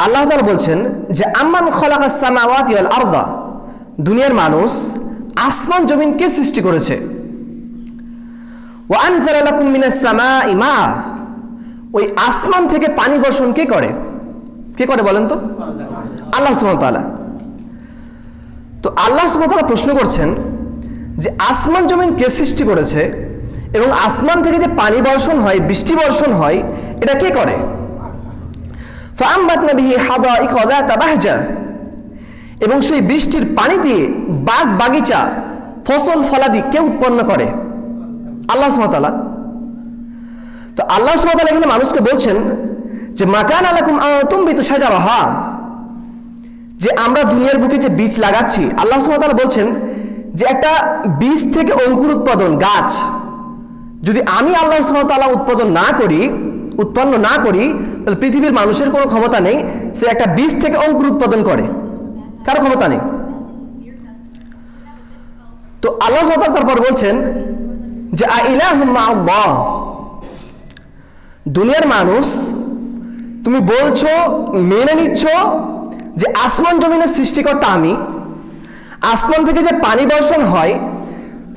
আল্লাহ তাআলা বলছেন যে আম্মান খালাকাস সামাওয়াতি ওয়াল আরদা, দুনিয়ার মানুষ আসমান জমিন কে সৃষ্টি করেছে। ওয়া আনজালা লাকুম মিনাস সামাই মা, ওই আসমান থেকে পানি বর্ষণ কে করে? কে করে বলেন তো? আল্লাহ সুবহানাহু ওয়া তাআলা। তো আল্লাহ সুবহানাহু ওয়া তাআলা প্রশ্ন করছেন যে আসমান জমিন কে সৃষ্টি করেছে এবং আসমান থেকে যে পানি বর্ষণ হয়, বৃষ্টি বর্ষণ হয়, এটা কে করে? ফাআমবাতনা বিহি হাদাইকা যাতা বাহজা, এবং সেই বৃষ্টির পানি দিয়ে বাগ বাগিচা ফসল ফলাদি কে উৎপন্ন করে? আল্লাহ সুবহানাহু ওয়া তাআলা। তো আল্লাহ সুবহানাহু ওয়া তাআলা এখানে মানুষকে বলছেন যে মাকানা লাকুম আতুমবিতু শাজারাহা, যে আমরা দুনিয়ার বুকে যে বীজ লাগাচ্ছি, আল্লাহ সুবহানাহু ওয়া তাআলা বলছেন যে একটা বীজ থেকে অঙ্কুর উৎপাদন গাছ যদি আমি আল্লাহ সুবহানাহু ওয়া তাআলা উৎপন্ন না করি তাহলে পৃথিবীর মানুষের কোনো ক্ষমতা নেই সে একটা বীজ থেকে অঙ্কুর উৎপাদন করে, কারো ক্ষমতা নেই। তো আল্লাহ সুবহানাহু ওয়া তাআলা তারপর বলছেন যে আইলাহুম মাআল্লাহ, দুনিয়ার মানুষ তুমি বলছো, মেনে নিচ্ছ যে আসমান জমিনের সৃষ্টিকর্তা আমি, আসমান থেকে যে পানি বর্ষণ হয়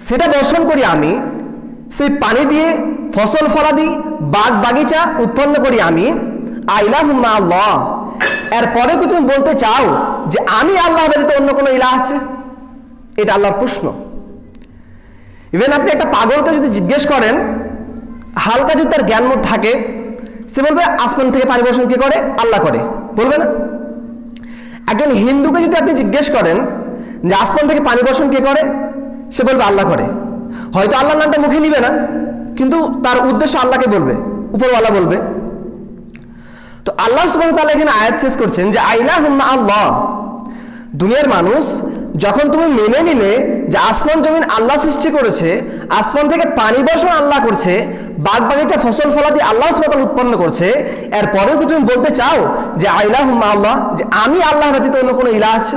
সেটা বর্ষণ করি আমি, সেই পানি দিয়ে ফসল ফলাদি বাগ বাগিচা উৎপন্ন করি আমি। আইলাহুম মাআল্লাহ, এরপরে কি তুমি বলতে চাও যে আমি আল্লাহ ব্যতীত অন্য কোনো ইলাহ আছে? এটা আল্লাহর প্রশ্ন। ইভেন আপনি একটা পাগলকে যদি জিজ্ঞেস করেন, হালকা যদি তার জ্ঞান থাকে, সে বলবে আসমান থেকে পানি বর্ষণ কে করে? আল্লাহ করে, বলবে না? একজন হিন্দুকে যদি আপনি জিজ্ঞেস করেন যে আসমান থেকে পানি বর্ষণ কে করে, সে বলবে আল্লাহ করে। হয়তো আল্লাহর নামটা মুখে নিবে না, কিন্তু তার উদ্দেশ্য আল্লাহকে বলবে, উপরওয়ালা বলবে। তো আল্লাহ সুবহানাহু ওয়া তাআলা এখানে আয়াত শেষ করছেন যে আইলাহুম মাআল্লাহ, দুনিয়ার মানুষ যখন তুমি মেনে নিলে যে আসমান জমিন আল্লাহ সৃষ্টি করেছে, আসমান থেকে পানি বর্ষণ আল্লাহ করছে, বাগ বাগিচা ফসল ফলাদি আল্লাহ সুবহানাহু ওয়া তাআলা উৎপন্ন করছে, এরপরেও কি তুমি বলতে চাও যে আইলাহুম মাআল্লাহ, যে আমি আল্লাহ ব্যতীত অন্য কোনো ইলাহ আছে?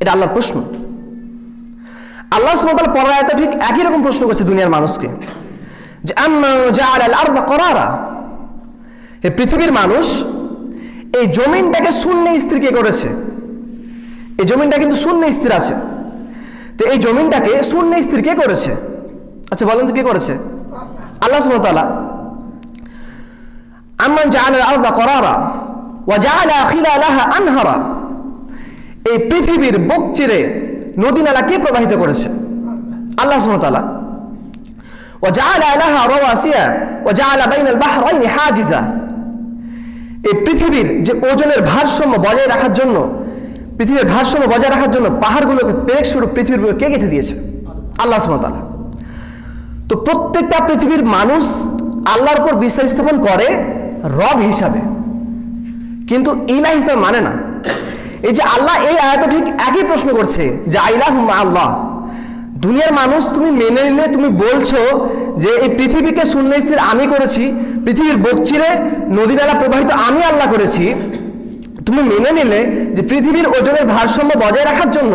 এটা আল্লাহর প্রশ্ন। আল্লাহ সুবহানাহু ওয়া তাআলা পরের আয়াতে ঠিক একই রকম প্রশ্ন করছে দুনিয়ার মানুষকে যে আম্মা জাআলাল আরদা করারা, এই পৃথিবীর মানুষ এই জমিনটাকে শূন্য স্থির কে করেছে? এই জমিনটা কিন্তু শূন্য স্থির আছে, তো এই জমিনটাকে শূন্য স্থির কে করেছে? আচ্ছা বলেন তো কে করেছে? আল্লাহ সুবহানাহু ওয়া তাআলা। আম্মান জাআলাল আরদা করারা ওয়া জাআলা খিলালাহা আনহারা, এই পৃথিবীর বুক চিরে নদী নালা কে প্রবাহিত করেছে? আল্লাহ সুবহানাহু ওয়া তাআলা। ওয়া জাআলা লাহা রাওয়াসিয়া ওয়া জাআলা বাইনাল বাহরাইনি হাজিজা, এই পৃথিবীর যে ওজনের ভারসাম্য বজায় রাখার জন্য, পৃথিবীর ভারসাম্য বজায় রাখার জন্য পাহাড়গুলোকে পেরেক স্বরূপ পৃথিবীর বুকে কে গেঁথে দিয়েছে? আল্লাহ সুবহানাহু ওয়া তাআলা। তো প্রত্যেকটা পৃথিবীর মানুষ আল্লাহর উপর বিশ্বাস স্থাপন করে রব হিসাবে, কিন্তু ইলাহ হিসাবে মানে না। এই যে আল্লাহ এই আয়াত ঠিক একই প্রশ্ন করছে যে আইলাহুম মাআল্লাহ, দুনিয়ার মানুষ তুমি মেনে নিলে, তুমি বলছো যে এই পৃথিবীকে শূন্য স্থির আমি করেছি, পৃথিবীর বুক চিরে নদী নালা প্রবাহিত আমি আল্লাহ করেছি, তুমি মেনে নিলে যে পৃথিবীর ওজনের ভারসাম্য বজায় রাখার জন্য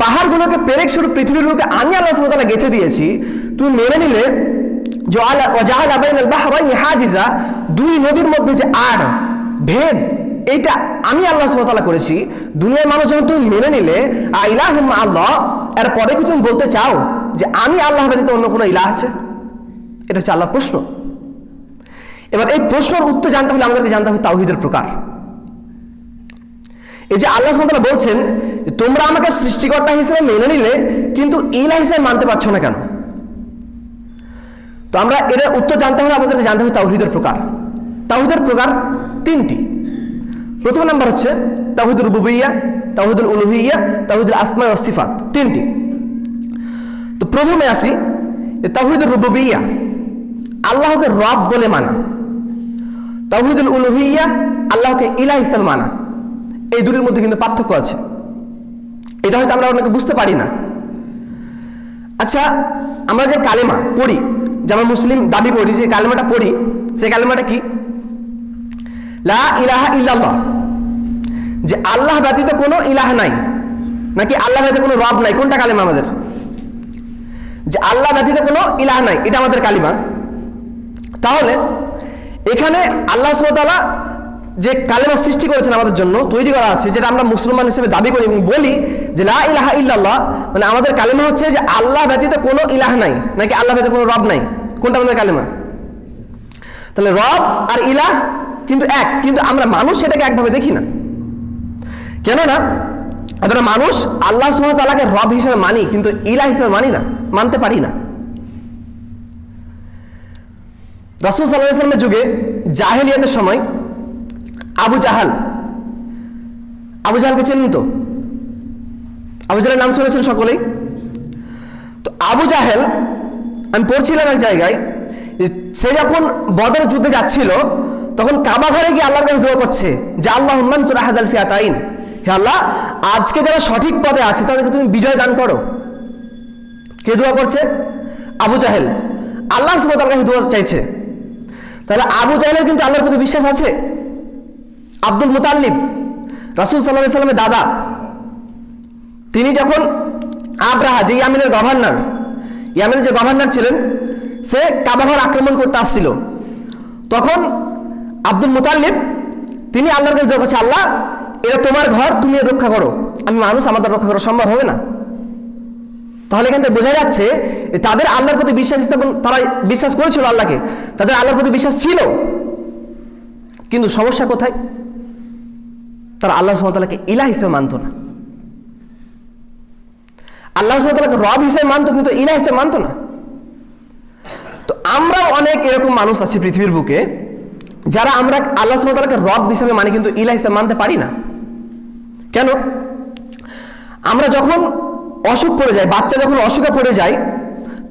পাহাড়গুলোকে পেরেক স্বরূপ পৃথিবীর বুকে আমি আল্লাহ সুবহানাহু ওয়া তাআলা গেঁথে দিয়েছি, তুমি মেনে নিলে জাআলা বাইনাল বাহরাইনি হাজিজা, দুই নদীর মধ্যে যে আর ভেদ এইটা আমি আল্লাহ সুবহানাহু ওয়া তাআলা করেছি। দুনিয়ার মানুষ যখন তুমি মেনে নিলে আইলাহুম মাআল্লাহ, এরপরে কি তুমি বলতে চাও যে আমি আল্লাহ ব্যতীত অন্য কোনো ইলাহ আছে? এটা হচ্ছে আল্লাহর প্রশ্ন। এবার এই প্রশ্নের উত্তর জানতে হলে আমাদেরকে জানতে হবে তাওহীদের প্রকার। এই যে আল্লাহ সুবহানাহু ওয়া তাআলা বলছেন যে তোমরা আমাকে সৃষ্টিকর্তা হিসেবে মেনে নিলে কিন্তু ইলাহ হিসেবে মানতে পারছো না কেন? তো আমরা এর উত্তর জানতে হলে আমাদেরকে জানতে হবে তাওহীদের প্রকার। তাওহীদের প্রকার তিনটি। প্রথম নাম্বার হচ্ছে তাওহীদুর রুবুবিয়্যাহ, তাওহীদুল উলুহিয়্যাহ, তাওহীদুল আসমা ওয়াস সিফাত, তিনটি। তো প্রথমে আসি তাওহীদুর রুবুবিয়্যাহ, আল্লাহকে রব বলে মানা। তাওহীদুল উলুহিয়্যাহ, আল্লাহকে ইলাহ হিসেবে মানা। এই দুটির মধ্যে কিন্তু পার্থক্য আছে, এটা হয়তো আমরা অনেকে বুঝতে পারি না। আচ্ছা, আমরা যে কালেমা পড়ি, যে আমরা মুসলিম দাবি করি, যে কালেমাটা পড়ি, সেই কালেমাটা কি? লা ইলাহা ইল্লাল্লাহ, যে আল্লাহ ব্যতীত কোনো ইলাহ নাই, নাকি আল্লাহ ব্যতীত কোনো রব নাই? কোনটা কালেমা আমাদের? যে আল্লাহ ব্যতীত কোনো ইলাহ নাই, এটা আমাদের কালিমা। তাহলে এখানে আল্লাহ সুবহানাহু ওয়া তাআলা যে কালেমা সৃষ্টি করেছেন আমাদের জন্য, তৈরি করা আছে, যেটা আমরা মুসলমান হিসেবে দাবি করি এবং বলি যে লা ইলাহা ইল্লাল্লাহ, মানে আমাদের কালেমা হচ্ছে যে আল্লাহ ব্যতীত কোনো ইলাহ নাই, নাকি আল্লাহ ব্যতীত কোনো রব নাই। কোনটা আমাদের কালেমা? তাহলে রব আর ইলাহ কিন্তু এক, কিন্তু আমরা মানুষ সেটাকে একভাবে দেখি না। কেননা আমরা মানুষ আল্লাহ সুবহানাহু ওয়া তাআলাকে রব হিসেবে মানি, কিন্তু ইলাহ হিসেবে মানি না, মানতে পারি না। রাসূল সাল্লাল্লাহু আলাইহি ওয়াসাল্লামের যুগে জাহেলিয়াতের সময় আবু জাহালকে চেনেন তো? আবু জাহেলের নাম শুনেছেন সকলেই? তো আবু জাহেল, আমি পড়ছিলাম এক জায়গায়, সে যখন বদর যুদ্ধে যাচ্ছিল তখন কাবা ঘরে গিয়ে আল্লাহর কাছে দোয়া করছে যে আল্লাহুম্মা আনসুর হাযাল ফিয়াতাইন, হে আল্লাহ আজকে যারা সঠিক পথে আছে তাদেরকে তুমি বিজয় দান করো। কে দোয়া করছে? আবু জাহেল। আল্লাহ সুবহানাহু ওয়া তাআলার কাছে দোয়া চাইছে। তাহলে আবু জাহেলের কিন্তু আল্লাহর প্রতি বিশ্বাস আছে। আব্দুল মুতাল্লিব, রাসূল সাল্লাল্লাহু আলাইহি ওয়াসাল্লামের দাদা, তিনি যখন আবরাহা, যে ইয়ামেনের যে গভর্নর ছিলেন, সে কাবা ঘর আক্রমণ করতে আসছিল, তখন আব্দুল মুতাল্লিব তিনি আল্লাহর কাছে দোয়া করছে, আল্লাহ এটা তোমার ঘর, তুমি রক্ষা করো, আমি মানুষ, আমাদের রক্ষা করা সম্ভব হবে না। তাহলে এখান থেকে বোঝা যাচ্ছে তাদের আল্লাহর প্রতি বিশ্বাস, তারা বিশ্বাস করেছিল আল্লাহকে, তাদের আল্লাহর প্রতি বিশ্বাস ছিল, কিন্তু সমস্যা কোথায়? তারা আল্লাহ সুবহানাহু ওয়া তাআলাকে ইলাহ হিসেবে মানত না। আল্লাহ সুবহানাহু ওয়া তাআলাকে রব হিসেবে মানত, কিন্তু ইলাহ হিসেবে মানত না। তো আমরা অনেক এরকম মানুষ আছি পৃথিবীর বুকে, যারা আমরা আল্লাহ সুবহানাহু ওয়া তাআলাকে রব হিসেবে মানি, কিন্তু ইলাহ হিসেবে মানতে পারি না। কেন? আমরা যখন অসুখ পড়ে যায়, বাচ্চা যখন অসুখে পড়ে যায়,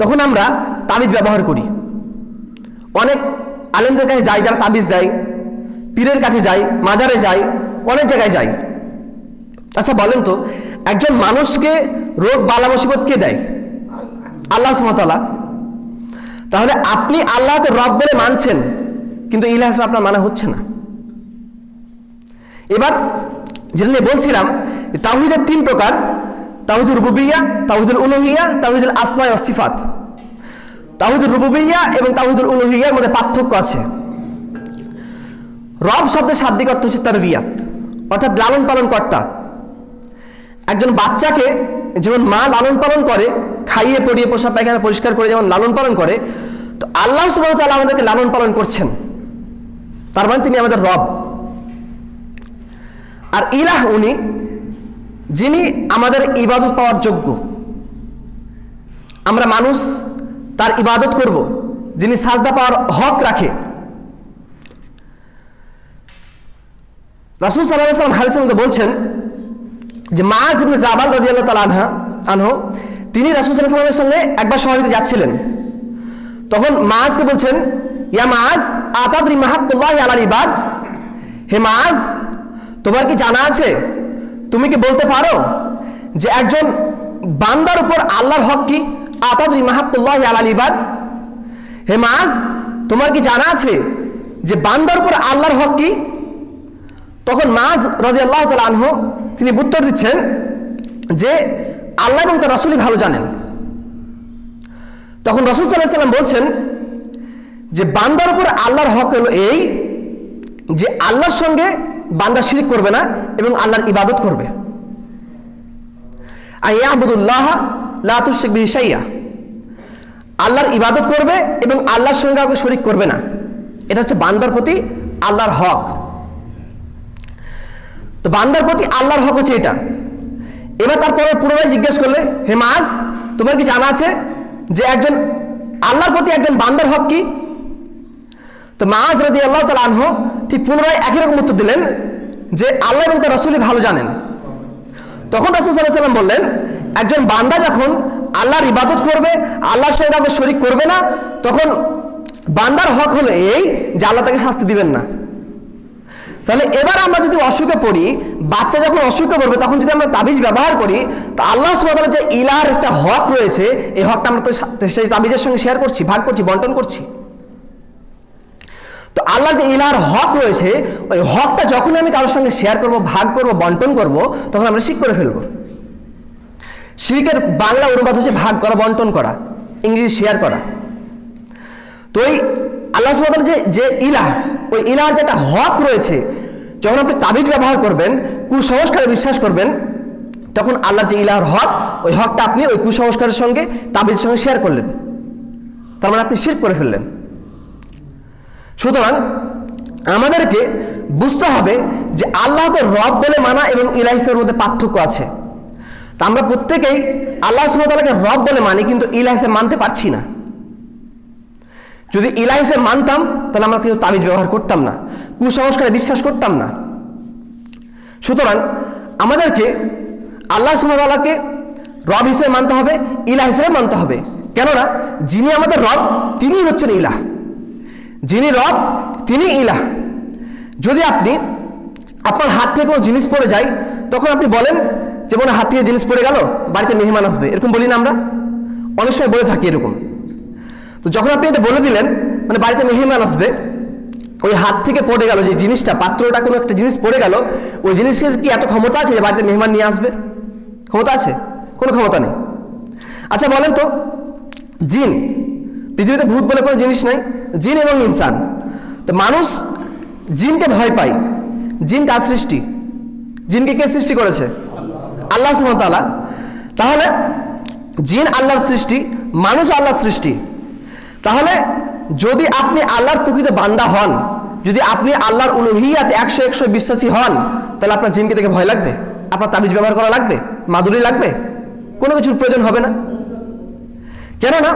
তখন আমরা তাবিজ ব্যবহার করি। অনেক আলেমদের কাছে যাই যারা তাবিজ দেয়, পীরের কাছে যাই, মাজারে যাই, অনেক জায়গায় যাই। আচ্ছা বলেন তো, একজন মানুষকে রোগ বালা মুসিবত কে দেয়? আল্লাহ সুবহানাহু ওয়া তাআলা। তাহলে আপনি আল্লাহকে রব বলে মানছেন, কিন্তু ইলাহ হিসেবে আপনার মানা হচ্ছে না। এবার যেটা নিয়ে বলছিলাম, তাওহীদের 3 প্রকার: তাওহীদুর রুবুবিয়্যাহ, তাওহীদুল উলুহিয়্যাহ, তাওহীদুল আসমা ওয়াস সিফাত। তাওহীদুর রুবুবিয়্যাহ এবং তাওহীদুল উলুহিয়্যাহর মধ্যে পার্থক্য আছে। রব শব্দের শাব্দিক অর্থ হচ্ছে তারবিয়াত, অর্থাৎ লালন পালন কর্তা। একজন বাচ্চাকে যেমন মা লালন পালন করে, খাইয়ে পরিয়ে পোশাক পায়খানা পরিষ্কার করে যেমন লালন পালন করে, তো আল্লাহ সুবহানাহু ওয়া তাআলা আমাদেরকে লালন পালন করছেন, তার মানে তিনি আমাদের রব। আর ইলাহ উনি যিনি আমাদের ইবাদত পাওয়ার যোগ্য। আমরা মানুষ তার ইবাদত করব, যিনি সাজদা পাওয়ার হক রাখে। রাসূল সাল্লাল্লাহু আলাইহি ওয়াসাল্লাম হাদিসের মধ্যে বলছেন যে মুআয ইবনে জাবাল রাদিয়াল্লাহু তাআলা আনহু, তিনি রাসূল সাল্লাল্লাহু আলাইহি ওয়াসাল্লামের সঙ্গে একবার শহরে যাচ্ছিলেন। তখন মুআযকে বলছেন, ইয়া মুআয আতাদরি মা হাক্কুল্লাহি আলাল ইবাদ, হে মুআয তোমার কি জানা আছে, তুমি কি বলতে পারো যে একজন বান্দার উপর আল্লাহর হক কি? আতাদরি মা হাক্কুল্লাহি আলাল ইবাদ, হে মুআয তোমার কি জানা আছে যে বান্দার উপর আল্লাহর হক কি? তখন মুআয রাদিয়াল্লাহু তাআলা আনহু তিনি উত্তর দিচ্ছেন যে আল্লাহ এবং তার রাসূলই ভালো জানেন। তখন রাসূল সাল্লাল্লাহু আলাইহি ওয়াসাল্লাম বলছেন যে বান্দার উপর আল্লাহর হক হলো এই যে আল্লাহর সঙ্গে বান্দা শিরক করবে না এবং আল্লাহর ইবাদত করবে। আইয়াবুদুল্লাহ লা তুশরিক বিহি শাইআ, আল্লাহর ইবাদত করবে এবং আল্লাহর সঙ্গে কাউকে শরীক করবে না। এটা হচ্ছে বান্দার প্রতি আল্লাহর হক। তো বান্দার প্রতি আল্লাহর হক হচ্ছে এটা। এবার তারপরে পুনরায় জিজ্ঞেস করলে, হে মুআয তোমার কি জানা আছে যে একজন আল্লাহর প্রতি একজন বান্দার হক কি? তো মুআয রাদিয়াল্লাহু তাআলা আনহু ঠিক পুনরায় একই রকম উত্তর দিলেন যে আল্লাহ এবং তার রাসূলই ভালো জানেন। তখন রাসূল সাল্লাল্লাহু আলাইহি ওয়াসাল্লাম বললেন, একজন বান্দা যখন আল্লাহর ইবাদত করবে, আল্লাহর সঙ্গে কাউকে শরীক করবে না, তখন বান্দার হক হলো এই যে আল্লাহ তাকে শাস্তি দিবেন না। তাহলে এবার আমরা যদি অসুখে পড়ি, বাচ্চা যখন অসুখে পড়বে, তখন যদি আমরা তাবিজ ব্যবহার করি, তো আল্লাহ সুবহানাহু ওয়া তাআলার যে ইলাহর একটা হক রয়েছে, এই হকটা আমরা তো সেই তাবিজের সঙ্গে শেয়ার করছি, ভাগ করছি, বন্টন করছি। তো আল্লাহর যে ইলাহর হক রয়েছে, ওই হকটা যখন আমি কারোর সঙ্গে শেয়ার করব, ভাগ করব, বন্টন করব, তখন আমরা শিরক করে ফেলবো। শিরকের বাংলা অনুবাদ হচ্ছে ভাগ করা, বন্টন করা, ইংরেজি শেয়ার করা। তো ওই আল্লাহ সুবহানাহু ওয়া তাআলা যে ইলাহ, ওই ইলাহর যে একটা হক রয়েছে, যখন আপনি তাবিজ ব্যবহার করবেন, কুসংস্কারে বিশ্বাস করবেন, তখন আল্লাহর যে ইলাহর হক, ওই হকটা আপনি ওই কুসংস্কারের সঙ্গে, তাবিজের সঙ্গে শেয়ার করলেন। তার মানে আপনি শিরক করে ফেললেন। সুতরাং আমাদেরকে বুঝতে হবে যে আল্লাহকে রব বলে মানা এবং ইলাহ হিসেবের মধ্যে পার্থক্য আছে। তা আমরা প্রত্যেকেই আল্লাহ সুবহানাহু ওয়া তাআলাকে রব বলে মানি, কিন্তু ইলাহ হিসেবে মানতে পারছি না। যদি ইলাহ হিসেবে মানতাম তাহলে আমরা কেউ তাবিজ ব্যবহার করতাম না, কুসংস্কারে বিশ্বাস করতাম না। সুতরাং আমাদেরকে আল্লাহ সুবহানাহু ওয়া তাআলাকে রব হিসেবে মানতে হবে, ইলাহ হিসেবে মানতে হবে। কেননা যিনি আমাদের রব তিনি হচ্ছেন ইলাহ, যিনি রব তিনি ইলাহ। যদি আপনি আপনার হাত থেকে কোনো জিনিস পড়ে যায়, তখন আপনি বলেন যে মনে হাত থেকে জিনিস পড়ে গেল, বাড়িতে মেহমান আসবে, এরকম বলি না আমরা? অনেক সময় বলে থাকি এরকম। তো যখন আপনি এটা বলে দিলেন, মানে বাড়িতে মেহমান আসবে, ওই হাত থেকে পড়ে গেল যে জিনিসটা, পাত্রটা, কোনো একটা জিনিস পড়ে গেল, ওই জিনিসের কি এত ক্ষমতা আছে যে বাড়িতে মেহমান নিয়ে আসবে? ক্ষমতা আছে? কোনো ক্ষমতা নেই। আচ্ছা বলেন তো, জিন, পৃথিবীতে ভূত বলে কোনো জিনিস নাই, জিন এবং ইনসান। তো মানুষ জিনকে ভয় পায়। জিন কার সৃষ্টি? জিনকে কে সৃষ্টি করেছে? আল্লাহ সুবহানাহু ওয়া তাআলা। তাহলে জিন আল্লাহর সৃষ্টি, মানুষ আল্লাহর সৃষ্টি। তাহলে যদি আপনি আল্লাহর প্রকৃত বান্দা হন, যদি আপনি আল্লাহর উলুহিয়াতে 100% বিশ্বাসী হন, তাহলে আপনার জিনকে দেখে ভয় লাগবে? আপনার তাবিজ ব্যবহার করা লাগবে? মাদুরি লাগবে? কোনো কিছুর প্রয়োজন হবে না। কেননা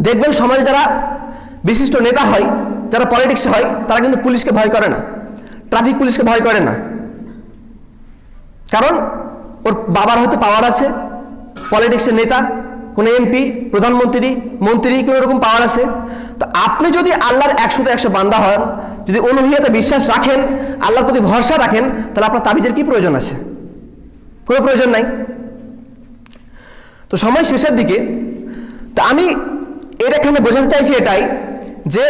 দেখবেন সমাজে যারা বিশিষ্ট নেতা হয়, যারা পলিটিক্সে হয়, তারা কিন্তু পুলিশকে ভয় করে না, ট্রাফিক পুলিশকে ভয় করে না। কারণ ওর বাবার হয়তো পাওয়ার আছে, পলিটিক্সের নেতা, কোনো এমপি, প্রধানমন্ত্রী, মন্ত্রী, কোনো রকম পাওয়ার আছে। তো আপনি যদি আল্লাহর 100% বান্দা হন, যদি উলুহিয়াতে বিশ্বাস রাখেন, আল্লাহর প্রতি ভরসা রাখেন, তাহলে আপনার তাবিজের কি প্রয়োজন আছে? কোনো প্রয়োজন নাই। তো সময় শেষের দিকে, তো আমি এর এখানে বোঝাতে চাইছি এটাই যে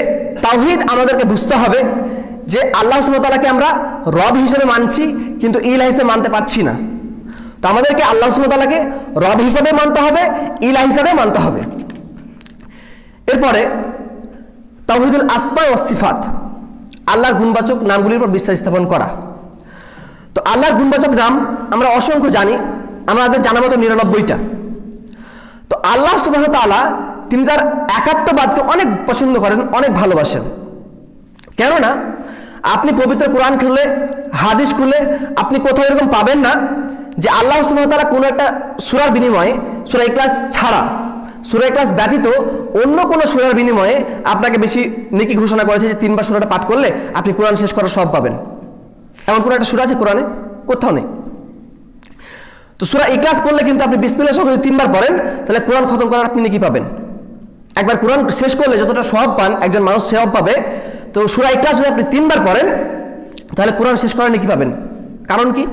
তাওহীদ আমাদেরকে বুঝতে হবে যে আল্লাহ সুবহানাহু ওয়া তাআলাকে আমরা রব হিসেবে মানছি, কিন্তু ইলাহ হিসেবে মানতে পারছি না। তো আমাদেরকে আল্লাহ সুবহানাহু ওয়া তাআলাকে রব হিসেবে মানতে হবে, ইলাহ হিসেবে মানতে হবে। এরপরে তাওহীদুল আসমা ওয়াস সিফাত, আল্লাহর গুণবাচক নামগুলির উপর বিশ্বাস স্থাপন করা। তো আল্লাহর গুণবাচক নাম আমরা অসংখ্য জানি, আমাদের জানা মতো 99টা। তো আল্লাহ সুবহানাহু ওয়া তাআলা তিনি তার একাত্মবাদকে অনেক পছন্দ করেন, অনেক ভালোবাসেন। কেননা আপনি পবিত্র কোরআন খুলে, হাদিস খুলে আপনি কোথাও এরকম পাবেন না যে আল্লাহ সুবহানাহু ওয়া তাআলা কোনো একটা সূরার বিনিময়ে, সূরা ইখলাস ছাড়া, সূরা ইখলাস ব্যতীত অন্য কোনো সূরার বিনিময়ে আপনাকে বেশি নেকি ঘোষণা করেছে যে 3 বার সূরাটা পাঠ করলে আপনি কোরআন শেষ করার সওয়াব পাবেন। এমন কোনো একটা সূরা আছে কোরআনে? কোথাও নেই। তো সূরা ইখলাস পড়লে কিন্তু আপনি বিসমিল্লাহ সহ যদি 3 বার পড়েন, তাহলে কোরআন খতম করার আপনি নেকি পাবেন। একবার কোরআন শেষ করলে যতটা সওয়াব পান, একজন মানুষ সওয়াব পাবে। তো সূরা ইখলাস যদি আপনি 3 বার পড়েন, তাহলে কোরআন শেষ করার নেকি পাবেন। কারণ কি?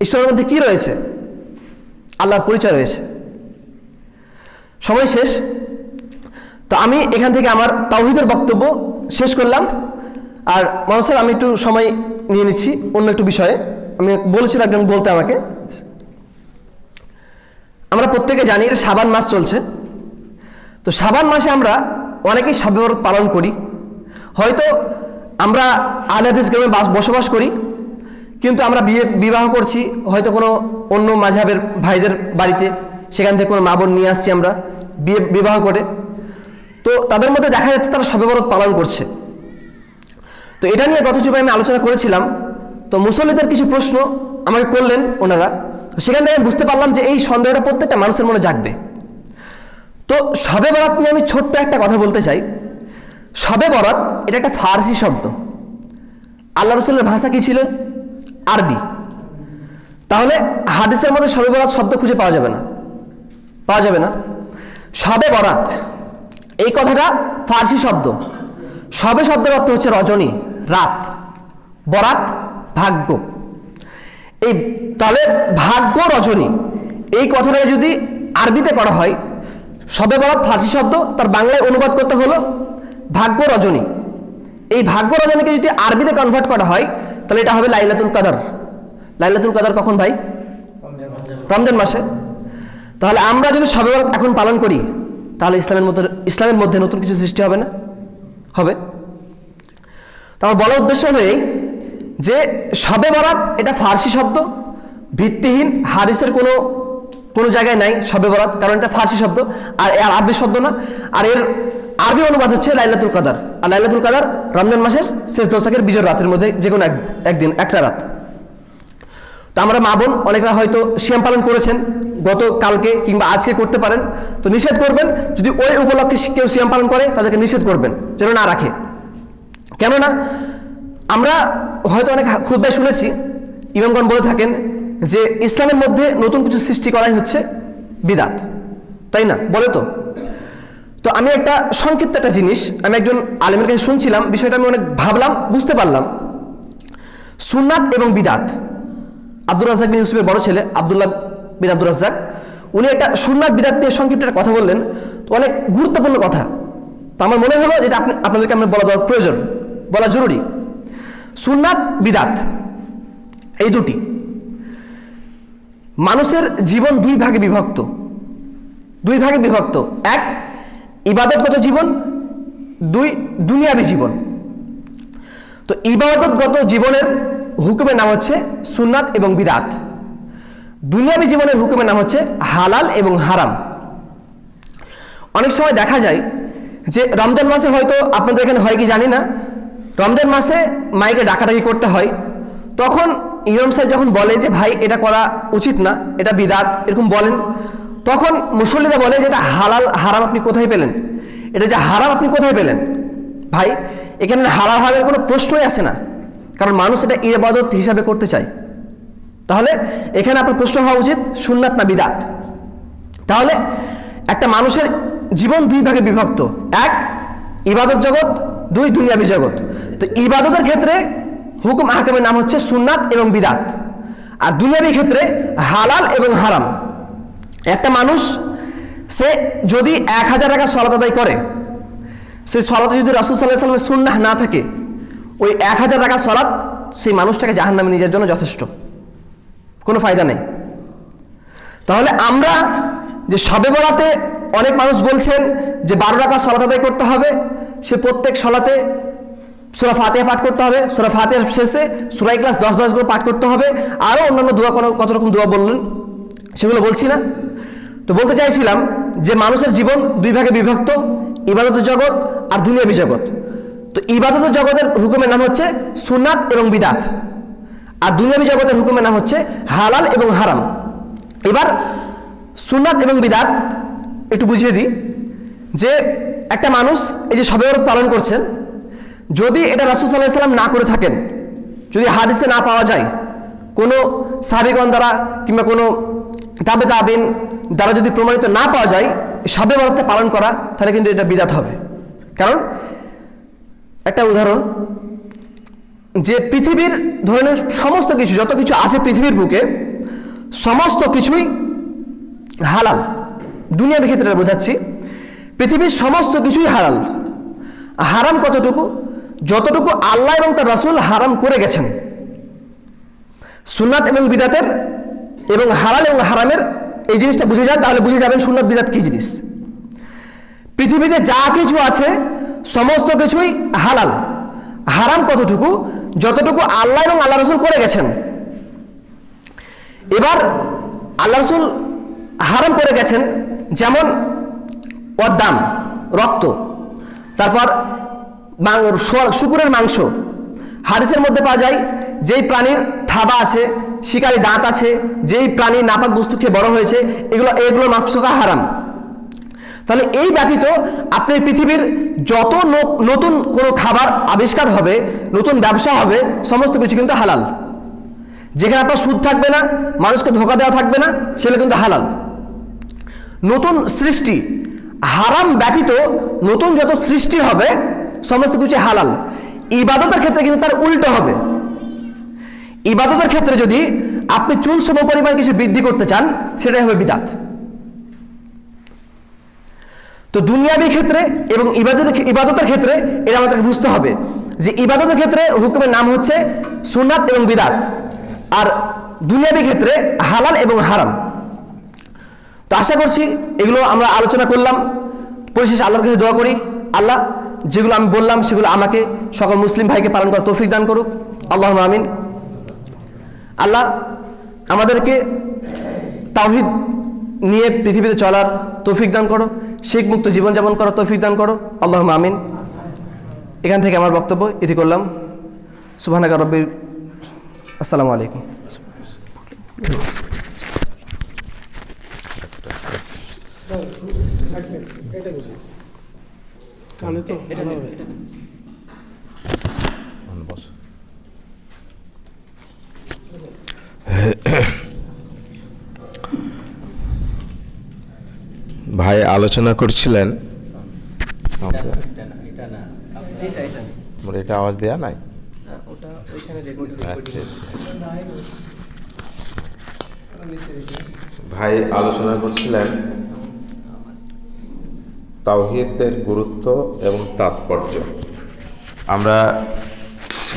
এই সূরার মধ্যে কি রয়েছে? আল্লাহর পরিচয় রয়েছে। সময় শেষ। তো আমি এখান থেকে আমার তাওহীদের বক্তব্য শেষ করলাম। আর মানুষের আমি একটু সময় নিয়ে নিচ্ছি অন্য একটু বিষয়ে। আমি বলেছিলাম একজন বলতে আমাকে, আমরা প্রত্যেকে জানি এটা শাবান মাস চলছে। তো শাবান মাসে আমরা অনেকেই শবে বরাত পালন করি। হয়তো আমরা আহলে হাদিস গ্রামে বসবাস করি, কিন্তু আমরা বিবাহ করছি হয়তো কোনো অন্য মাযহাবের ভাইদের বাড়িতে, সেখান থেকে কোনো মা বোন নিয়ে আসছি আমরা বিবাহ করে। তো তাদের মধ্যে দেখা যাচ্ছে তারা শবে বরাত পালন করছে। তো এটা নিয়ে গত যুগে আমি আলোচনা করেছিলাম। তো মুসল্লিদের কিছু প্রশ্ন আমাকে করলেন ওনারা, সেখান থেকে আমি বুঝতে পারলাম যে এই সন্দেহটা প্রত্যেকটা মানুষের মনে জাগবে। তো শবে বরাত নিয়ে আমি ছোট্ট একটা কথা বলতে চাই। শবে বরাত এটা একটা ফার্সি শব্দ। আল্লাহ রাসূলের ভাষা কি ছিল? আরবি। তাহলে হাদিসের মধ্যে শবে বরাত শব্দ খুঁজে পাওয়া যাবে না, পাওয়া যাবে না। শবে বরাত এই কথাটা ফার্সি শব্দ। শবে শব্দের অর্থ হচ্ছে রজনী, রাত। বরাত ভাগ্য। এই তাহলে ভাগ্য রজনী এই কথাটাকে যদি আরবিতে করা হয়, শবে বরাত ফার্সি শব্দ, তার বাংলায় অনুবাদ করতে হলো ভাগ্য রজনী। এই ভাগ্য রজনীকে যদি আরবিতে কনভার্ট করা হয়, তাহলে এটা হবে লাইলাতুল কদর। লাইলাতুল কদর কখন ভাই? রমজান মাসে। তাহলে আমরা যদি শবে বরাত এখন পালন করি, তাহলে ইসলামের মধ্যে নতুন কিছু সৃষ্টি হবে না? হবে। তো আমার বলার উদ্দেশ্য হলো এই যে শবে বরাত এটা ফার্সি শব্দ, ভিত্তিহীন, হাদিসের কোনো জায়গায় নাই শবে বরাত, কারণ এটা ফার্সি শব্দ আর এর আরবি শব্দ না। আর এর আরবি অনুবাদ হচ্ছে লাইলাতুল কদর। আর লাইলাতুল কদর রমজান মাসের শেষ দশকের বিজয় রাতের মধ্যে যে কোনো একদিন, একটা রাত। তো আমরা মা বোন অনেকরা হয়তো সিয়াম পালন করেছেন, কালকে কিংবা আজকে করতে পারেন, তো নিষেধ করবেন যদি ওই উপলক্ষে কেউ সিয়াম পালন করে তাদেরকে নিষেধ করবেন যেন না রাখে। কেননা আমরা হয়তো অনেক খুতবায় শুনেছি ইমামগণ বলে থাকেন যে ইসলামের মধ্যে নতুন কিছু সৃষ্টি করাই হচ্ছে বিদাত, তাই না? বলে তো আমি একটা সংক্ষিপ্ত একটা জিনিস আমি একজন আলেমের কাছে শুনছিলাম, বিষয়টা আমি অনেক ভাবলাম, বুঝতে পারলাম। সুন্নাত এবং বিদাত, আব্দুর রাজ্জাক বিন ইউসুফের বড় ছেলে আব্দুল্লাহ বিন আব্দুর রাজ্জাক, উনি একটা সুন্নাত বিদাত নিয়ে সংক্ষিপ্ত একটা কথা বললেন, তো অনেক গুরুত্বপূর্ণ কথা। তো আমার মনে হলো যেটা আপনাদেরকে আমরা বলা দেওয়ার প্রয়োজন, বলা জরুরি। সুন্নাত বিদাত এই দুটি মানুষের জীবন দুই ভাগে বিভক্ত। এক, ইবাদতগত জীবন, দুই, দুনিয়াবী জীবন। তো ইবাদতগত জীবনের হুকুমের নাম হচ্ছে সুন্নাত এবং বিদাত, দুনিয়াবী জীবনের হুকুমের নাম হচ্ছে হালাল এবং হারাম। অনেক সময় দেখা যায় যে রমজান মাসে, হয়তো আপনাদের এখানে হয় কি জানি না, রমজান মাসে মাইকে ডাকাডাকি করতে হয়, তখন ইমাম সাহেব যখন বলে যে ভাই এটা করা উচিত না, এটা বিদাত, এরকম বলেন, তখন মুসল্লিরা বলে যে এটা হালাল হারাম আপনি কোথায় পেলেন, এটা যে হারাম আপনি কোথায় পেলেন? ভাই এখানে হালাল হারামের কোনো প্রশ্নই আসে না, কারণ মানুষ এটা ইবাদত হিসাবে করতে চায়। তাহলে এখানে আপনার প্রশ্ন হওয়া উচিত সুন্নাত না বিদাত। তাহলে একটা মানুষের জীবন দুই ভাগে বিভক্ত, এক ইবাদত জগৎ, দুই দুনিয়াবী জগৎ। তো ইবাদতের ক্ষেত্রে হুকুম আহকামের নাম হচ্ছে সুন্নাত এবং বিদাত, আর দুনিয়াবী ক্ষেত্রে হালাল এবং হারাম। একটা মানুষ সে যদি 1000 টাকা সালাত আদায় করে, সেই সালাতে যদি রাসূল সাল্লাল্লাহু আলাইহি ওয়াসাল্লামের সুন্নাহ না থাকে, ওই 1000 টাকা সালাত সেই মানুষটাকে জাহান্নামে নিয়ে যাওয়ার জন্য যথেষ্ট, কোনো ফায়দা নেই। তাহলে আমরা যে শবে বরাতে অনেক মানুষ বলছেন যে 12 টাকা সালাত আদায় করতে হবে, সে প্রত্যেক সালাতে সূরা ফাতিহা পাঠ করতে হবে, সূরা ফাতিহার শেষে সূরা ইখলাস 10 করে পাঠ করতে হবে, আরও অন্যান্য দোয়া, কত রকম দোয়া বললেন, সেগুলো বলছি না। তো বলতে চাইছিলাম যে মানুষের জীবন দুই ভাগে বিভক্ত, ইবাদতের জগৎ আর দুনিয়াবী জগৎ। তো ইবাদতের জগতের হুকুমের নাম হচ্ছে সুন্নাত এবং বিদাত, আর দুনিয়াবী জগতের হুকুমের নাম হচ্ছে হালাল এবং হারাম। এবার সুন্নাত এবং বিদাত একটু বুঝিয়ে দিই যে একটা মানুষ এই যে শবে বরাত পালন করছেন, যদি এটা রাসূল সাল্লাল্লাহু আলাইহি ওয়াসাল্লাম না করে থাকেন, যদি হাদিসে না পাওয়া যায়, কোনো সাহাবীগণ দ্বারা কিংবা কোনো তাবে তাবিন দ্বারা যদি প্রমাণিত না পাওয়া যায় শবে বরাতটা পালন করা, তাহলে কিন্তু এটা বিদাত হবে। কারণ একটা উদাহরণ, যে পৃথিবীর ধরে নিন সমস্ত কিছু, যত কিছু আছে পৃথিবীর বুকে, সমস্ত কিছুই হালাল। দুনিয়ার ক্ষেত্রে বোঝাচ্ছি, পৃথিবীর সমস্ত কিছুই হালাল। হারাম কতটুকু? যতটুকু আল্লাহ এবং তার রাসূল হারাম করে গেছেন। সুন্নাত এবং বিদাতের এবং হালাল এবং হারামের এই জিনিসটা বুঝে যান, তাহলে বুঝে যাবেন সুন্নাত বিদাত কি জিনিস। পৃথিবীতে যা কিছু আছে সমস্ত কিছুই হালাল। হারাম কতটুকু? যতটুকু আল্লাহ এবং আল্লাহ রাসূল করে গেছেন। এবার আল্লাহ রাসূল হারাম করে গেছেন, যেমন অদ্দাম, রক্ত, তারপর শুকুরের মাংস। হাদিসের মধ্যে পাওয়া যায় যেই প্রাণীর থাবা আছে, শিকারী দাঁত আছে, যেই প্রাণী নাপাক বস্তু খেয়ে বড় হয়েছে, এগুলো মাংস খাওয়া হারাম। তাহলে এই ব্যতীত আপনি পৃথিবীর যত নতুন কোনো খাবার আবিষ্কার হবে, নতুন ব্যবসা হবে, সমস্ত কিছু কিন্তু হালাল। যেখানে আপনার সুদ থাকবে না, মানুষকে ধোঁকা দেওয়া থাকবে না, সেগুলো কিন্তু হালাল। নতুন সৃষ্টি, হারাম ব্যতীত নতুন যত সৃষ্টি হবে সমস্ত কিছু হালাল। ইবাদতের ক্ষেত্রে কিন্তু তার উল্টো হবে। ইবাদতের ক্ষেত্রে যদি আপনি চুল সম পরিমাণ কিছু বৃদ্ধি করতে চান, সেটাই হবে বিদাত। তো দুনিয়াবী ক্ষেত্রে এবং ইবাদতের ক্ষেত্রে এটা আমাদেরকে বুঝতে হবে যে ইবাদতের ক্ষেত্রে হুকুমের নাম হচ্ছে সুন্নাত এবং বিদাত, আর দুনিয়াবী ক্ষেত্রে হালাল এবং হারাম। তো আশা করছি এগুলো আমরা আলোচনা করলাম। পরিশেষে আল্লাহর কাছে দোয়া করি, আল্লাহ যেগুলো আমি বললাম সেগুলো আমাকে সকল মুসলিম ভাইকে পালন করার তৌফিক দান করুক। আল্লাহুম্মা আমিন। আল্লাহ আমাদেরকে তাওহীদ নিয়ে পৃথিবীতে চলার তৌফিক দান করো, শিরক মুক্ত জীবনযাপন করার তৌফিক দান করো, আল্লাহুম্মা আমিন। এখান থেকে আমার বক্তব্য ইতি করলাম। সুবহানাকা রাব্বি, আসসালামু আলাইকুম। ভাই আলোচনা করছিলেন, এটা আওয়াজ দেয়া নাই। আচ্ছা, ভাই আলোচনা করছিলেন তাওহীদের গুরুত্ব এবং তাৎপর্য। আমরা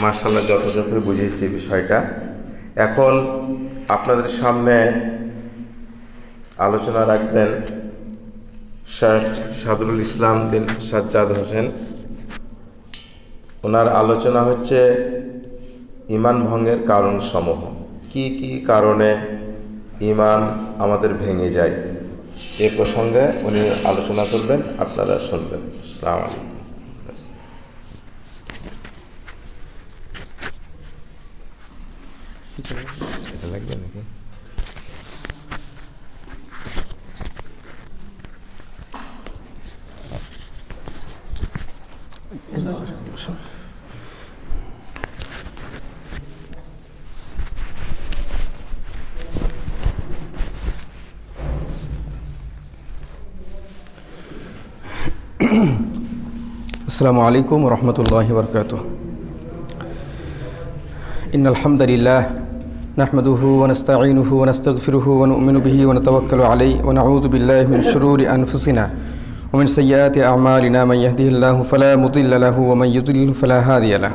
মাশাআল্লাহ যথাযথ বুঝেছি বিষয়টা। এখন আপনাদের সামনে আলোচনা রাখবেন শেখ সাদরুল ইসলাম বিন সাজ্জাদ হোসেন। ওনার আলোচনা হচ্ছে ঈমান ভঙ্গের কারণ সমূহ, কি কি কারণে ঈমান আমাদের ভেঙে যায়, এ প্রসঙ্গে উনি আলোচনা করবেন, আপনারা শুনবেন। আসসালামু আলাইকুম। এটা লাগবে নাকি? السلام عليكم ورحمة الله وبركاته. إن الحمد لله نحمده ونستعينه ونستغفره ونؤمن به ونتوكل عليه ونعوذ بالله من شرور أنفسنا ومن سيئات أعمالنا. من يهده الله فلا مضل له ومن يضلل فلا هادي له.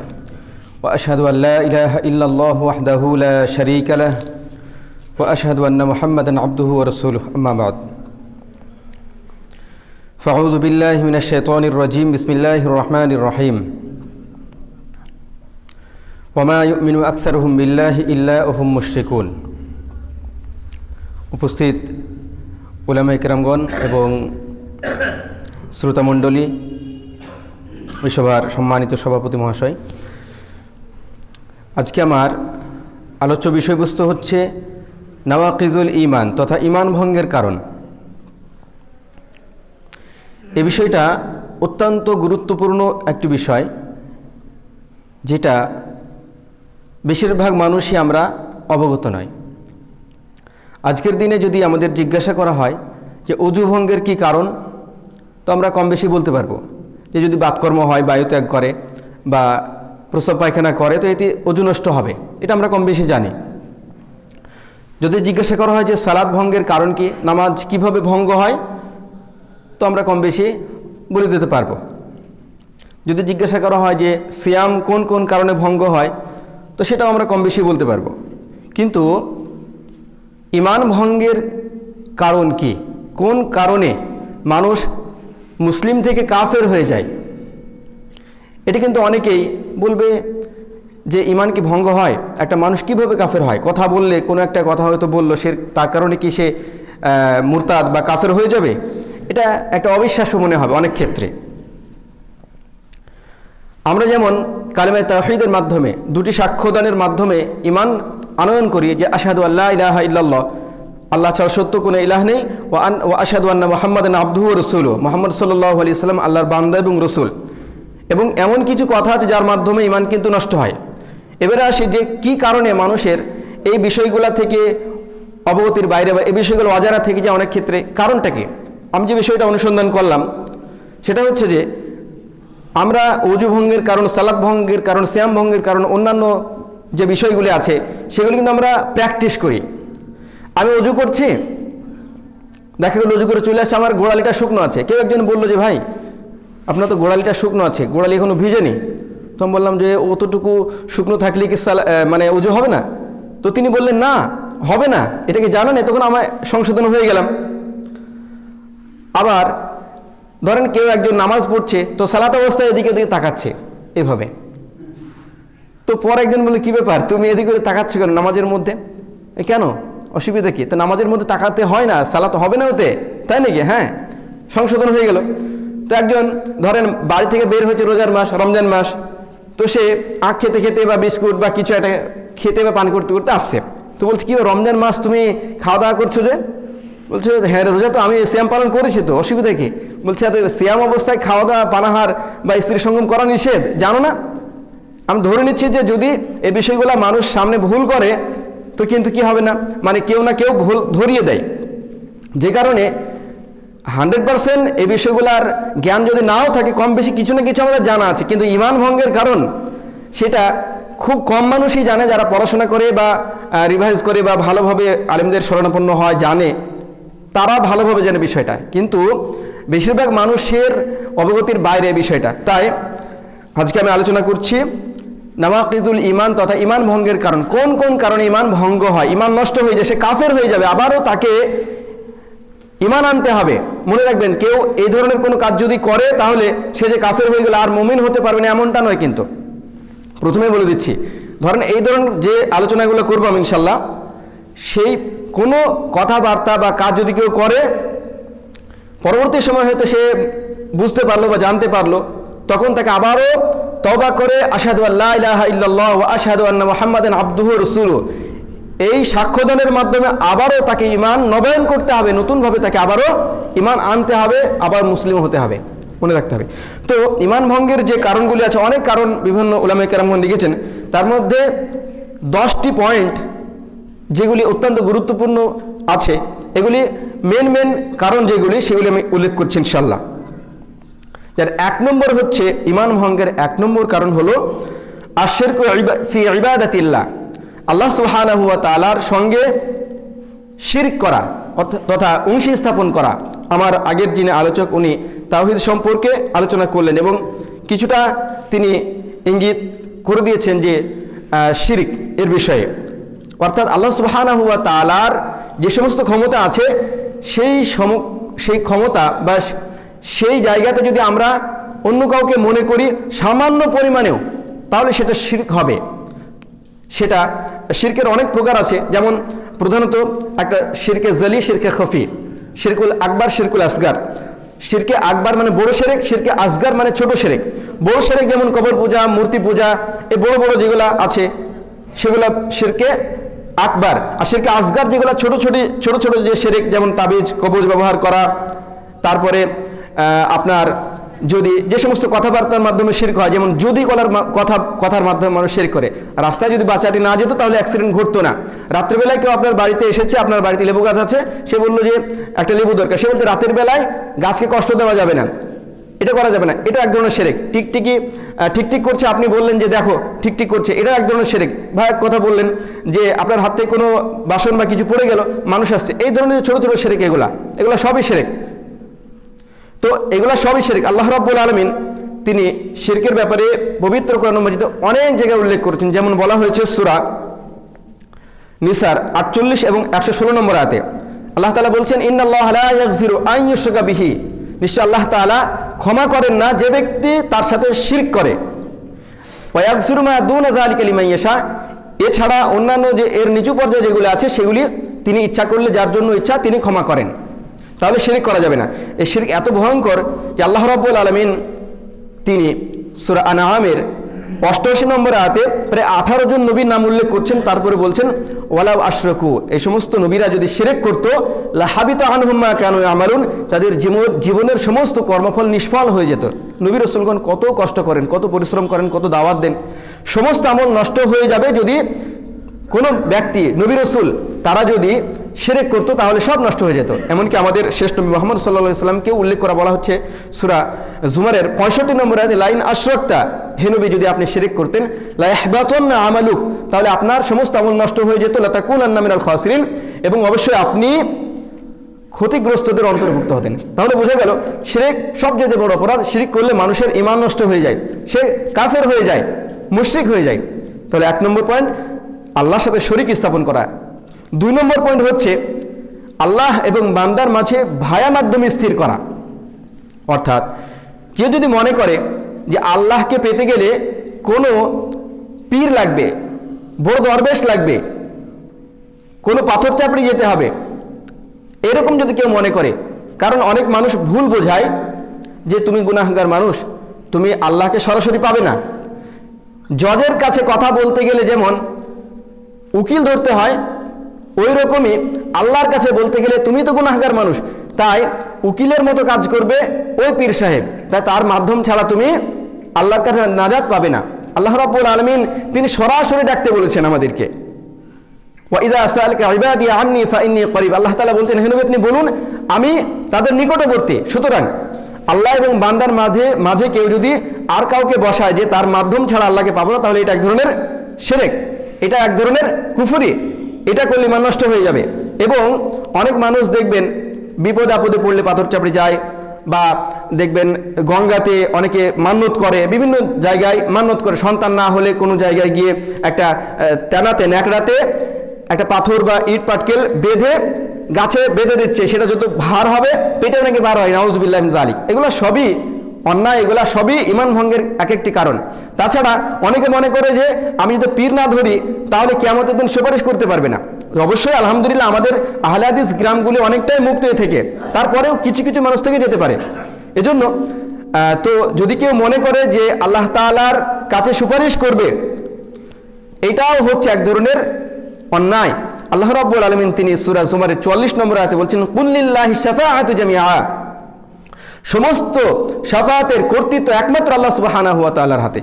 وأشهد أن لا إله إلا الله وحده لا شريك له وأشهد أن محمدا عبده ورسوله. أما بعد، فأعوذ بالله من الشيطان الرجيم. بسم الله الرحمن الرحيم. وما يؤمن أكثرهم بالله إلا وهم مشركون. উপস্থিত উলামায়ে কেরামগণ এবং শ্রোতামণ্ডলী, ওই সভার সম্মানিত সভাপতি মহাশয়, আজকে আমার আলোচ্য বিষয়বস্তু হচ্ছে নাওয়াকিজুল ঈমান তথা ঈমান ভঙ্গের কারণ। এই বিষয়টা অত্যন্ত গুরুত্বপূর্ণ একটি বিষয়, যেটা বেশিরভাগ মানুষই আমরা অবগত নয়। আজকের দিনে যদি আমাদের জিজ্ঞাসা করা হয় যে অজু ভঙ্গের কী কারণ, তো আমরা কম বেশি বলতে পারবো যে যদি বাতকর্ম হয়, বায়ুত্যাগ করে বা প্রস্রাব পায়খানা করে তো এতে অজু নষ্ট হবে, এটা আমরা কম বেশি জানি। যদি জিজ্ঞাসা করা হয় যে সালাত ভঙ্গের কারণ কি, নামাজ কিভাবে ভঙ্গ হয়, তো আমরা কম বেশি বলে দিতে পারবো। যদি জিজ্ঞাসা করা হয় যে সিয়াম কোন কোন কারণে ভঙ্গ হয়, তো সেটাও আমরা কম বেশি বলতে পারবো। কিন্তু ঈমান ভঙ্গের কারণ কি, কোন কারণে মানুষ মুসলিম থেকে কাফের হয়ে যায়, এটা কিন্তু অনেকেই বলবে যে ঈমান কি ভঙ্গ হয়, একটা মানুষ কিভাবে কাফের হয়, কথা বললে কোনো একটা কথা হয়তো বললো, সে তার কারণে কি সে মুরতাদ বা কাফের হয়ে যাবে, এটা একটা অবিশ্বাস্য মনে হবে অনেক ক্ষেত্রে। আমরা যেমন কালিমায়ে তাওহীদের মাধ্যমে, দুটি সাক্ষ্যদানের মাধ্যমে ঈমান আনয়ন করি যে আশহাদু আল্লা ইলাহা ইল্লাল্লাহ, আল্লাহ ছাড়া সত্য কোনো ইলাহ নেই, ওয়া আশহাদু আন্না মুহাম্মাদান আবদুহু ওয়া রাসূলুহু, মুহাম্মদ সাল্লাল্লাহু আলাইহি ওয়াসাল্লাম আল্লাহর বান্দা এবং রসুল। এবং এমন কিছু কথা আছে যার মাধ্যমে ঈমান কিন্তু নষ্ট হয়। এবারে আসি যে কি কারণে মানুষের এই বিষয়গুলো থেকে অবগতির বাইরে বা এই বিষয়গুলো অজানা থেকে যায় অনেক ক্ষেত্রে, কারণটা কি? আমি যে বিষয়টা অনুসন্ধান করলাম সেটা হচ্ছে যে আমরা ওযু ভঙ্গের কারণ, সালাত ভঙ্গের কারণ, সিয়াম ভঙ্গের কারণ, অন্যান্য যে বিষয়গুলি আছে সেগুলি কিন্তু আমরা প্র্যাকটিস করি। আমি ওযু করছি, দেখা গেল ওযু করে চলে আসে, আমার গোড়ালিটা শুকনো আছে। কেউ একজন বললো যে ভাই আপনার তো গোড়ালিটা শুকনো আছে, গোড়ালি এখনো ভিজেনি। তো আমি বললাম যে অতটুকু শুকনো থাকলে কি মানে ওযু হবে না? তো তিনি বললেন না, হবে না, এটা কি জানেন? তখন আমার সংশোধন হয়ে গেলাম। আবার ধরেন কেউ একজন নামাজ পড়ছে, তো সালাত অবস্থায় এদিকে ওদিকে তাকাচ্ছে এভাবে, তো তো পর একজন বলে, কী ব্যাপার, তুমি এদিকে করে তাকাচ্ছ কেন নামাজের মধ্যে? কেন, অসুবিধা কি? তো নামাজের মধ্যে তাকাতে হয় না, সালাত হবে না ওতে, তাই নাকি? হ্যাঁ, সংশোধন হয়ে গেল। তো একজন ধরেন বাড়ি থেকে বের হয়েছে, রোজার মাস, রমজান মাস, তো সে আখ খেতে খেতে বা বিস্কুট বা কিছু একটা খেতে বা পান করতে করতে আসছে। তো বলছে, কি রমজান মাস তুমি খাওয়া দাওয়া করছো যে? বলছে, হ্যাঁ রোজা তো আমি শ্যাম পালন করেছি, তো অসুবিধা কি? বলছে, শ্যাম অবস্থায় খাওয়া দাওয়া, পানাহার বা স্ত্রী সঙ্গম করা নিষেধ, জানো না? আমি ধরে নিচ্ছি যে যদি এই বিষয়গুলো মানুষ সামনে ভুল করে তো কিন্তু কি হবে না, মানে কেউ না কেউ ভুল ধরিয়ে দেয়, যে কারণে 100% এই বিষয়গুলার জ্ঞান যদি নাও থাকে, কম বেশি কিছু না কিছু আমাদের জানা আছে, কিন্তু ঈমান ভঙ্গের কারণ সেটা খুব কম মানুষই জানে, যারা পড়াশোনা করে বা রিভাইজ করে বা ভালোভাবে আলেমদের শরণাপন্ন হয়, জানে, তারা ভালোভাবে জানে বিষয়টা, কিন্তু বেশিরভাগ মানুষের অবগতির বাইরে বিষয়টা। তাই আজকে আমি আলোচনা করছি নাওয়াকিদুল ঈমান তথা ঈমান ভঙ্গের কারণ। কোন কোন কারণে ঈমান ভঙ্গ হয়, ঈমান নষ্ট হয়ে যায়, সে কাফের হয়ে যাবে, আবারও তাকে ঈমান আনতে হবে। মনে রাখবেন, কেউ এই ধরনের কোনো কাজ যদি করে তাহলে সে যে কাফের হয়ে গেলে আর মুমিন হতে পারবে না, এমনটা নয়। কিন্তু প্রথমে বলে দিচ্ছি, ধরেন এই ধরনের যে আলোচনাগুলো করবো আমি ইনশাল্লাহ, সেই কোনো কথাবার্তা বা কাজ যদি কেউ করে, পরবর্তী সময় হয়তো সে বুঝতে পারলো বা জানতে পারলো, তখন তাকে আবারও তওবা করে আশহাদু আল্লা ইলাহা ইল্লাল্লাহ ওয়া আশহাদু আন্না মুহাম্মাদান আবদুহু ওয়া রাসূলুহু, এই সাক্ষ্যদানের মাধ্যমে আবারও তাকে ঈমান নবায়ন করতে হবে, নতুনভাবে তাকে আবারও ঈমান আনতে হবে, আবার মুসলিম হতে হবে, মনে রাখতে হবে। তো ঈমান ভঙ্গের যে কারণগুলি আছে, অনেক কারণ বিভিন্ন উলামায়ে কেরামগণ লিখেছেন, তার মধ্যে 10টি পয়েন্ট যেগুলি অত্যন্ত গুরুত্বপূর্ণ আছে, এগুলি মেন কারণ যেগুলি, সেগুলি আমি উল্লেখ করছি ইনশাল্লাহ। যার 1 নম্বর হচ্ছে, ঈমান ভঙ্গের 1 নম্বর কারণ হলো আশরিকু ফি ইবাদাতিল্লাহ, আল্লাহ সুবহানাহু ওয়া তাআলার সঙ্গে শিরক করা তথা অংশী স্থাপন করা। আমার আগের যিনি আলোচক, উনি তাওহীদ সম্পর্কে আলোচনা করলেন এবং কিছুটা তিনি ইঙ্গিত করে দিয়েছেন যে শিরক এর বিষয়ে, অর্থাৎ আল্লাহ সুবহানাহু ওয়া তাআলার যে সমস্ত ক্ষমতা আছে, সেই ক্ষমতা বা সেই জায়গাতে যদি আমরা অন্য কাউকে মনে করি সামান্য পরিমাণেও, তাহলে সেটা শিরক হবে। সেটা শিরকের অনেক প্রকার আছে, যেমন প্রধানত একটা শিরকে জলি, শিরকে খফি, শিরকুল আকবার, শিরকুল আসগার। শিরকে আকবার মানে বড় শিরক, শিরকে আসগার মানে ছোট শিরক। বড় শিরক যেমন কবর পূজা, মূর্তি পূজা, এই বড় বড় যেগুলো আছে সেগুলো শিরকে আকবার। আর শিরকে আসগার যেগুলো ছোট ছোট যে শিরক, যেমন তাবিজ কবজ ব্যবহার করা, তারপরে আপনার যদি যে সমস্ত কথাবার্তার মাধ্যমে শিরক হয়, যেমন যদি কথার মাধ্যমে মানুষ শিরক করে, রাস্তায় যদি বাচ্চাটি না যেত তাহলে অ্যাক্সিডেন্ট ঘটতো না। রাত্রেবেলায় কেউ আপনার বাড়িতে এসেছে, আপনার বাড়িতে লেবু গাছ আছে, সে বললো যে একটা লেবু দরকার, সে বলতে রাতের বেলায় গাছকে কষ্ট দেওয়া যাবে না, এটা করা যাবে না, এটা এক ধরনের শিরক। ঠিক করছে, আপনি বললেন যে দেখো ঠিক করছে, এটা এক ধরনের শিরক। ভাই কথা বললেন যে আপনার হাত থেকে কোনো বাসন বা কিছু পড়ে গেল, মানুষ আসছে, এই ধরনের ছোট ছোট শিরক, এগুলা সবই শিরক। তো এগুলা সবই শিরক। আল্লাহ রাব্বুল আলামিন তিনি শিরকের ব্যাপারে পবিত্র কোরআন মাজিদে অনেক জায়গায় উল্লেখ করেছেন, যেমন বলা হয়েছে সূরা নিসার 48 এবং 116 নম্বর আয়াতে আল্লাহ তাআলা বলছেন, ইন্নাল্লাহা লা ইয়াগফিরু আন ইউশরাকা বিহি, নিশ্চয় আল্লাহ তাআলা ক্ষমা করেন না যে ব্যক্তি তার সাথে শিরক করে, ওয়া ইয়াগফিরু মা দুনা যালিকা লিমান ইয়াশা, এছাড়া অন্যান্য যে এর নিচু পর্যায়ে যেগুলো আছে সেগুলি তিনি ইচ্ছা করলে, যার জন্য ইচ্ছা তিনি ক্ষমা করেন, তাহলে শিরক করা যাবে না। এই শিরক এত ভয়ঙ্কর যে আল্লাহ রাব্বুল আলামিন তিনি সূরা আনআমের 88 নম্বর আয়াতে প্রায় 18 জন নবীর নাম উল্লেখ করছেন, তারপরে বলছেন ওয়ালাউ আশরাকু, এই সমস্ত নবীরা যদি শিরক করত, লাহাবিতা আনহুম মা কানু ইয়ামালুন, তাদের জীবনের সমস্ত কর্মফল নিষ্ফল হয়ে যেত। নবী রাসূলগণ কত কষ্ট করেন, কত পরিশ্রম করেন, কত দাওয়াত দেন, সমস্ত আমল নষ্ট হয়ে যাবে যদি কোনো ব্যক্তি, নবী রাসূল তারা যদি শিরক করতো, তাহলে সব নষ্ট হয়ে যেত। এমনকি আমাদের শেষ নবী মুহাম্মদ সাল্লাল্লাহু আলাইহি সাল্লামকে উল্লেখ করা বলা হচ্ছে সূরা জুমারের 65 নম্বর আয়াতে, লাইন আশরাকতা, হে নবী যদি আপনি শিরক করতেন, লা ইয়াহবাতান্না আমালুক, তাহলে আপনার সমস্ত আমল নষ্ট হয়ে যেত, লা তাকুনান্না মিনাল খাসিরিন, এবং অবশ্যই আপনি ক্ষতিগ্রস্তদের অন্তর্ভুক্ত হতেন। তাহলে বোঝা গেল শিরক সবচেয়ে বড় অপরাধ। শিরক করলে মানুষের ঈমান নষ্ট হয়ে যায়, সে কাফের হয়ে যায়, মুশরিক হয়ে যায়। তাহলে 1 নম্বর পয়েন্ট, আল্লাহর সাথে শরীক স্থাপন করা। 2 নম্বর পয়েন্ট হচ্ছে আল্লাহ এবং বান্দার মাঝে ভায়া মাধ্যমে স্থির করা, অর্থাৎ কেউ যদি মনে করে যে আল্লাহকে পেতে গেলে কোনো পীর লাগবে, বড় দরবেশ লাগবে, কোনো পাথর চাপড়ি যেতে হবে, এরকম যদি কেউ মনে করে। কারণ অনেক মানুষ ভুল বোঝায় যে তুমি গুনাহগার মানুষ, তুমি আল্লাহকে সরাসরি পাবে না। জজের কাছে কথা বলতে গেলে যেমন উকিল ধরতে হয়, ওই রকমই আল্লাহর কাছে বলতে গেলে তুমি তো গুনাহগার মানুষ, তাই উকিলের মতো কাজ করবে ওই পীর সাহেব, তাই তার মাধ্যম ছাড়া তুমি আল্লাহর কাছে নাজাত পাবে না। আল্লাহ রাব্বুল আলামিন তিনি সরাসরি ডাকতে বলেছেন আমাদেরকে, ওয়াইযা সাআলাকা ইবাদি আন্নী ফাইন্নী করিব। আল্লাহ তাআলা বলছেন, হে নবী আপনি বলুন আমি তাদের নিকটবর্তী। সুতরাং আল্লাহ এবং বান্দার মাঝে কেউ যদি আর কাউকে বসায় যে তার মাধ্যম ছাড়া আল্লাহকে পাবো না, তাহলে এটা এক ধরনের শিরক, এটা এক ধরনের কুফরি, এটা করলে ইমান নষ্ট হয়ে যাবে। এবং অনেক মানুষ দেখবেন বিপদ আপদে পড়লে পাথর চাপড়ে যায়, বা দেখবেন গঙ্গাতে অনেকে মান্যত করে, বিভিন্ন জায়গায় মান্যত করে, সন্তান না হলে কোনো জায়গায় গিয়ে একটা তেনাতে ন্যাকড়াতে একটা পাথর বা ইট পাটকেল বেঁধে গাছে বেঁধে দিচ্ছে, সেটা যত ভার হবে পেটেও নাকি ভার হয়, নাউযুবিল্লাহি মিন যালিক। এগুলো সবই অন্যায়, এগুলা সবই ইমান ভঙ্গের এক একটি কারণ। তাছাড়া অনেকে মনে করে যে আমি যদি পীর না ধরি তাহলে কিয়ামতের দিন সুপারিশ করতে পারবে না। অবশ্যই আলহামদুলিল্লাহ আমাদের আহলে হাদিস গ্রামগুলি অনেকটাই মুক্ত হয়ে থেকে, তারপরেও কিছু কিছু মানুষ থেকে যেতে পারে। এজন্য তো যদি কেউ মনে করে যে আল্লাহ তাআলার কাছে সুপারিশ করবে, এটাও হচ্ছে এক ধরনের অন্যায়। আল্লাহ রাব্বুল আলামিন তিনি সূরা জুমারের 44 নম্বর আয়াতে বলছেন, কুল লিল্লাহি শাফাআতু জামিআ, সমস্ত শাফাআতের কর্তৃত্ব একমাত্র আল্লাহ সুবহানাহু ওয়া তাআলার হাতে।